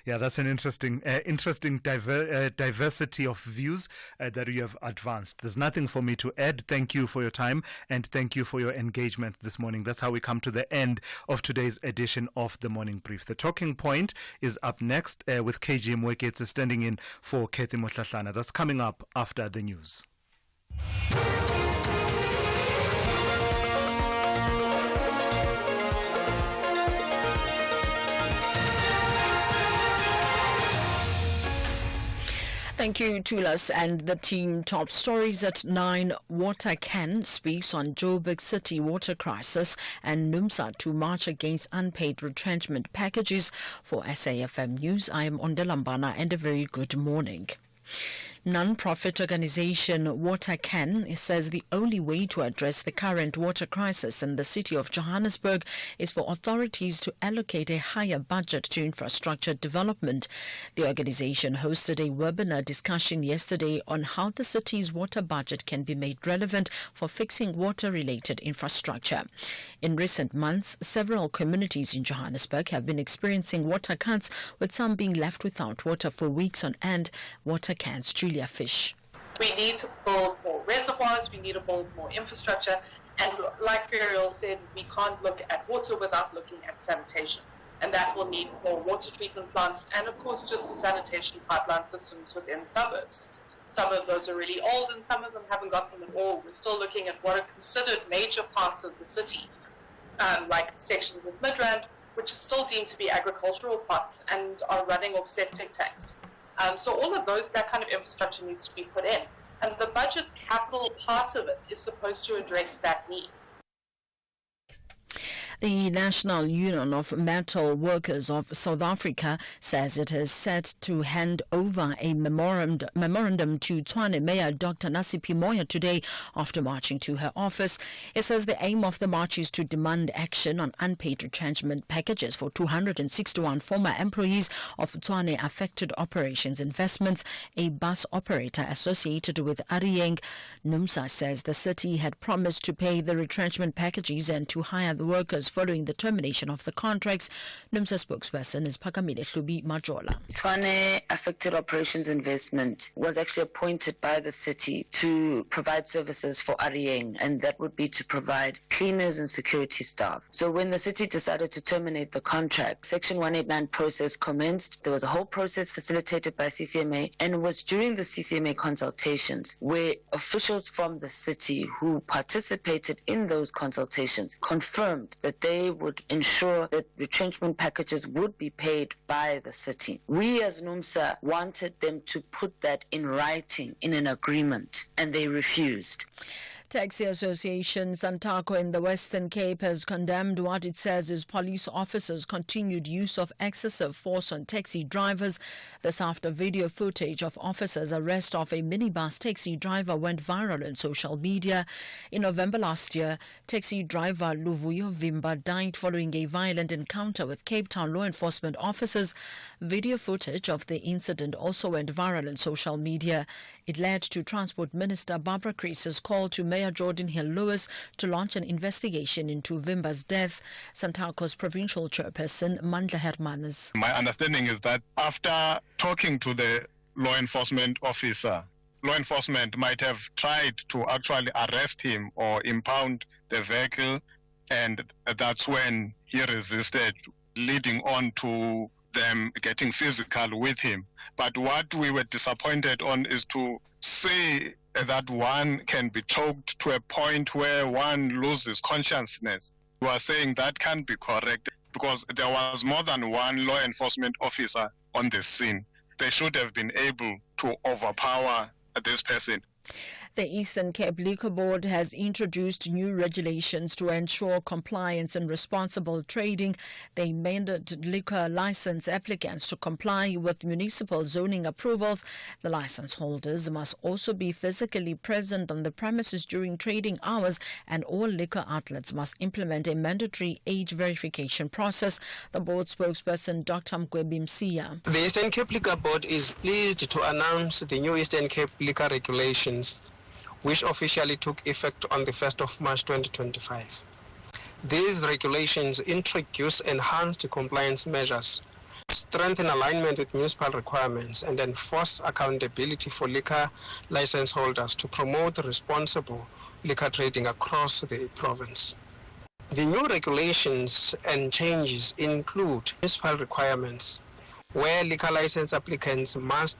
Yeah, that's an interesting diversity of views that you have advanced. There's nothing for me to add. Thank you for your time and thank you for your engagement this morning. That's how we come to the end of today's edition of the Morning Brief. The Talking Point is up next with KG Mweketse standing in for Kathy Motlatlana. That's coming up after the news. Thank you, Tulas and the team. Top stories at 9. WaterCan speaks on Joburg City water crisis and NUMSA to march against unpaid retrenchment packages. For SAFM News, I am Ondelambana and a very good morning. Non-profit organization WaterCan says the only way to address the current water crisis in the city of Johannesburg is for authorities to allocate a higher budget to infrastructure development. The organization hosted a webinar discussion yesterday on how the city's water budget can be made relevant for fixing water-related infrastructure. In recent months, several communities in Johannesburg have been experiencing water cuts, with some being left without water for weeks on end. WaterCan's Julia Fish. We need to build more reservoirs, we need to build more infrastructure, and like Furiel said, we can't look at water without looking at sanitation. And that will need more water treatment plants and, of course, just the sanitation pipeline systems within suburbs. Some of those are really old and some of them haven't got them at all. We're still looking at what are considered major parts of the city, like sections of Midrand, which are still deemed to be agricultural parts and are running off septic tanks. So all of that kind of infrastructure needs to be put in. And the budget capital part of it is supposed to address that need. The National Union of Metal Workers of South Africa says it is set to hand over a memorandum to Tshwane Mayor Dr. Nasiphi Moyo today after marching to her office. It says the aim of the march is to demand action on unpaid retrenchment packages for 261 former employees of Tshwane Affected Operations Investments, a bus operator associated with Arieng. NUMSA says the city had promised to pay the retrenchment packages and to hire the workers following the termination of the contracts. NUMSA spokesperson is Pakamile Hlubi Majola. Tshwane Affected Operations Investment was actually appointed by the city to provide services for Arieng, and that would be to provide cleaners and security staff. So when the city decided to terminate the contract, Section 189 process commenced. There was a whole process facilitated by CCMA, and it was during the CCMA consultations where officials from the city who participated in those consultations confirmed that they would ensure that retrenchment packages would be paid by the city. We as NUMSA wanted them to put that in writing in an agreement, and they refused. Taxi Association Santaco in the Western Cape has condemned what it says is police officers' continued use of excessive force on taxi drivers. This after video footage of officers' arrest of a minibus taxi driver went viral on social media. In November last year, taxi driver Luvuyo Vimba died following a violent encounter with Cape Town law enforcement officers. Video footage of the incident also went viral on social media. It led to Transport Minister Barbara Creese's call to Mayor Jordan Hill-Lewis to launch an investigation into Vimba's death. Santaco's provincial chairperson Mandla Hermanus. My understanding is that after talking to the law enforcement officer, law enforcement might have tried to actually arrest him or impound the vehicle, and that's when he resisted, leading on to them getting physical with him. But what we were disappointed on is to say that one can be choked to a point where one loses consciousness. We are saying that can't be correct because there was more than one law enforcement officer on the scene. They should have been able to overpower this person. The Eastern Cape Liquor Board has introduced new regulations to ensure compliance and responsible trading. They mandated liquor license applicants to comply with municipal zoning approvals. The license holders must also be physically present on the premises during trading hours, and all liquor outlets must implement a mandatory age verification process. The board spokesperson, Dr. Mgwebi Msiya. The Eastern Cape Liquor Board is pleased to announce the new Eastern Cape Liquor Regulations, which officially took effect on the 1st of March 2025. These regulations introduce enhanced compliance measures, strengthen alignment with municipal requirements, and enforce accountability for liquor license holders to promote responsible liquor trading across the province. The new regulations and changes include municipal requirements, where liquor license applicants must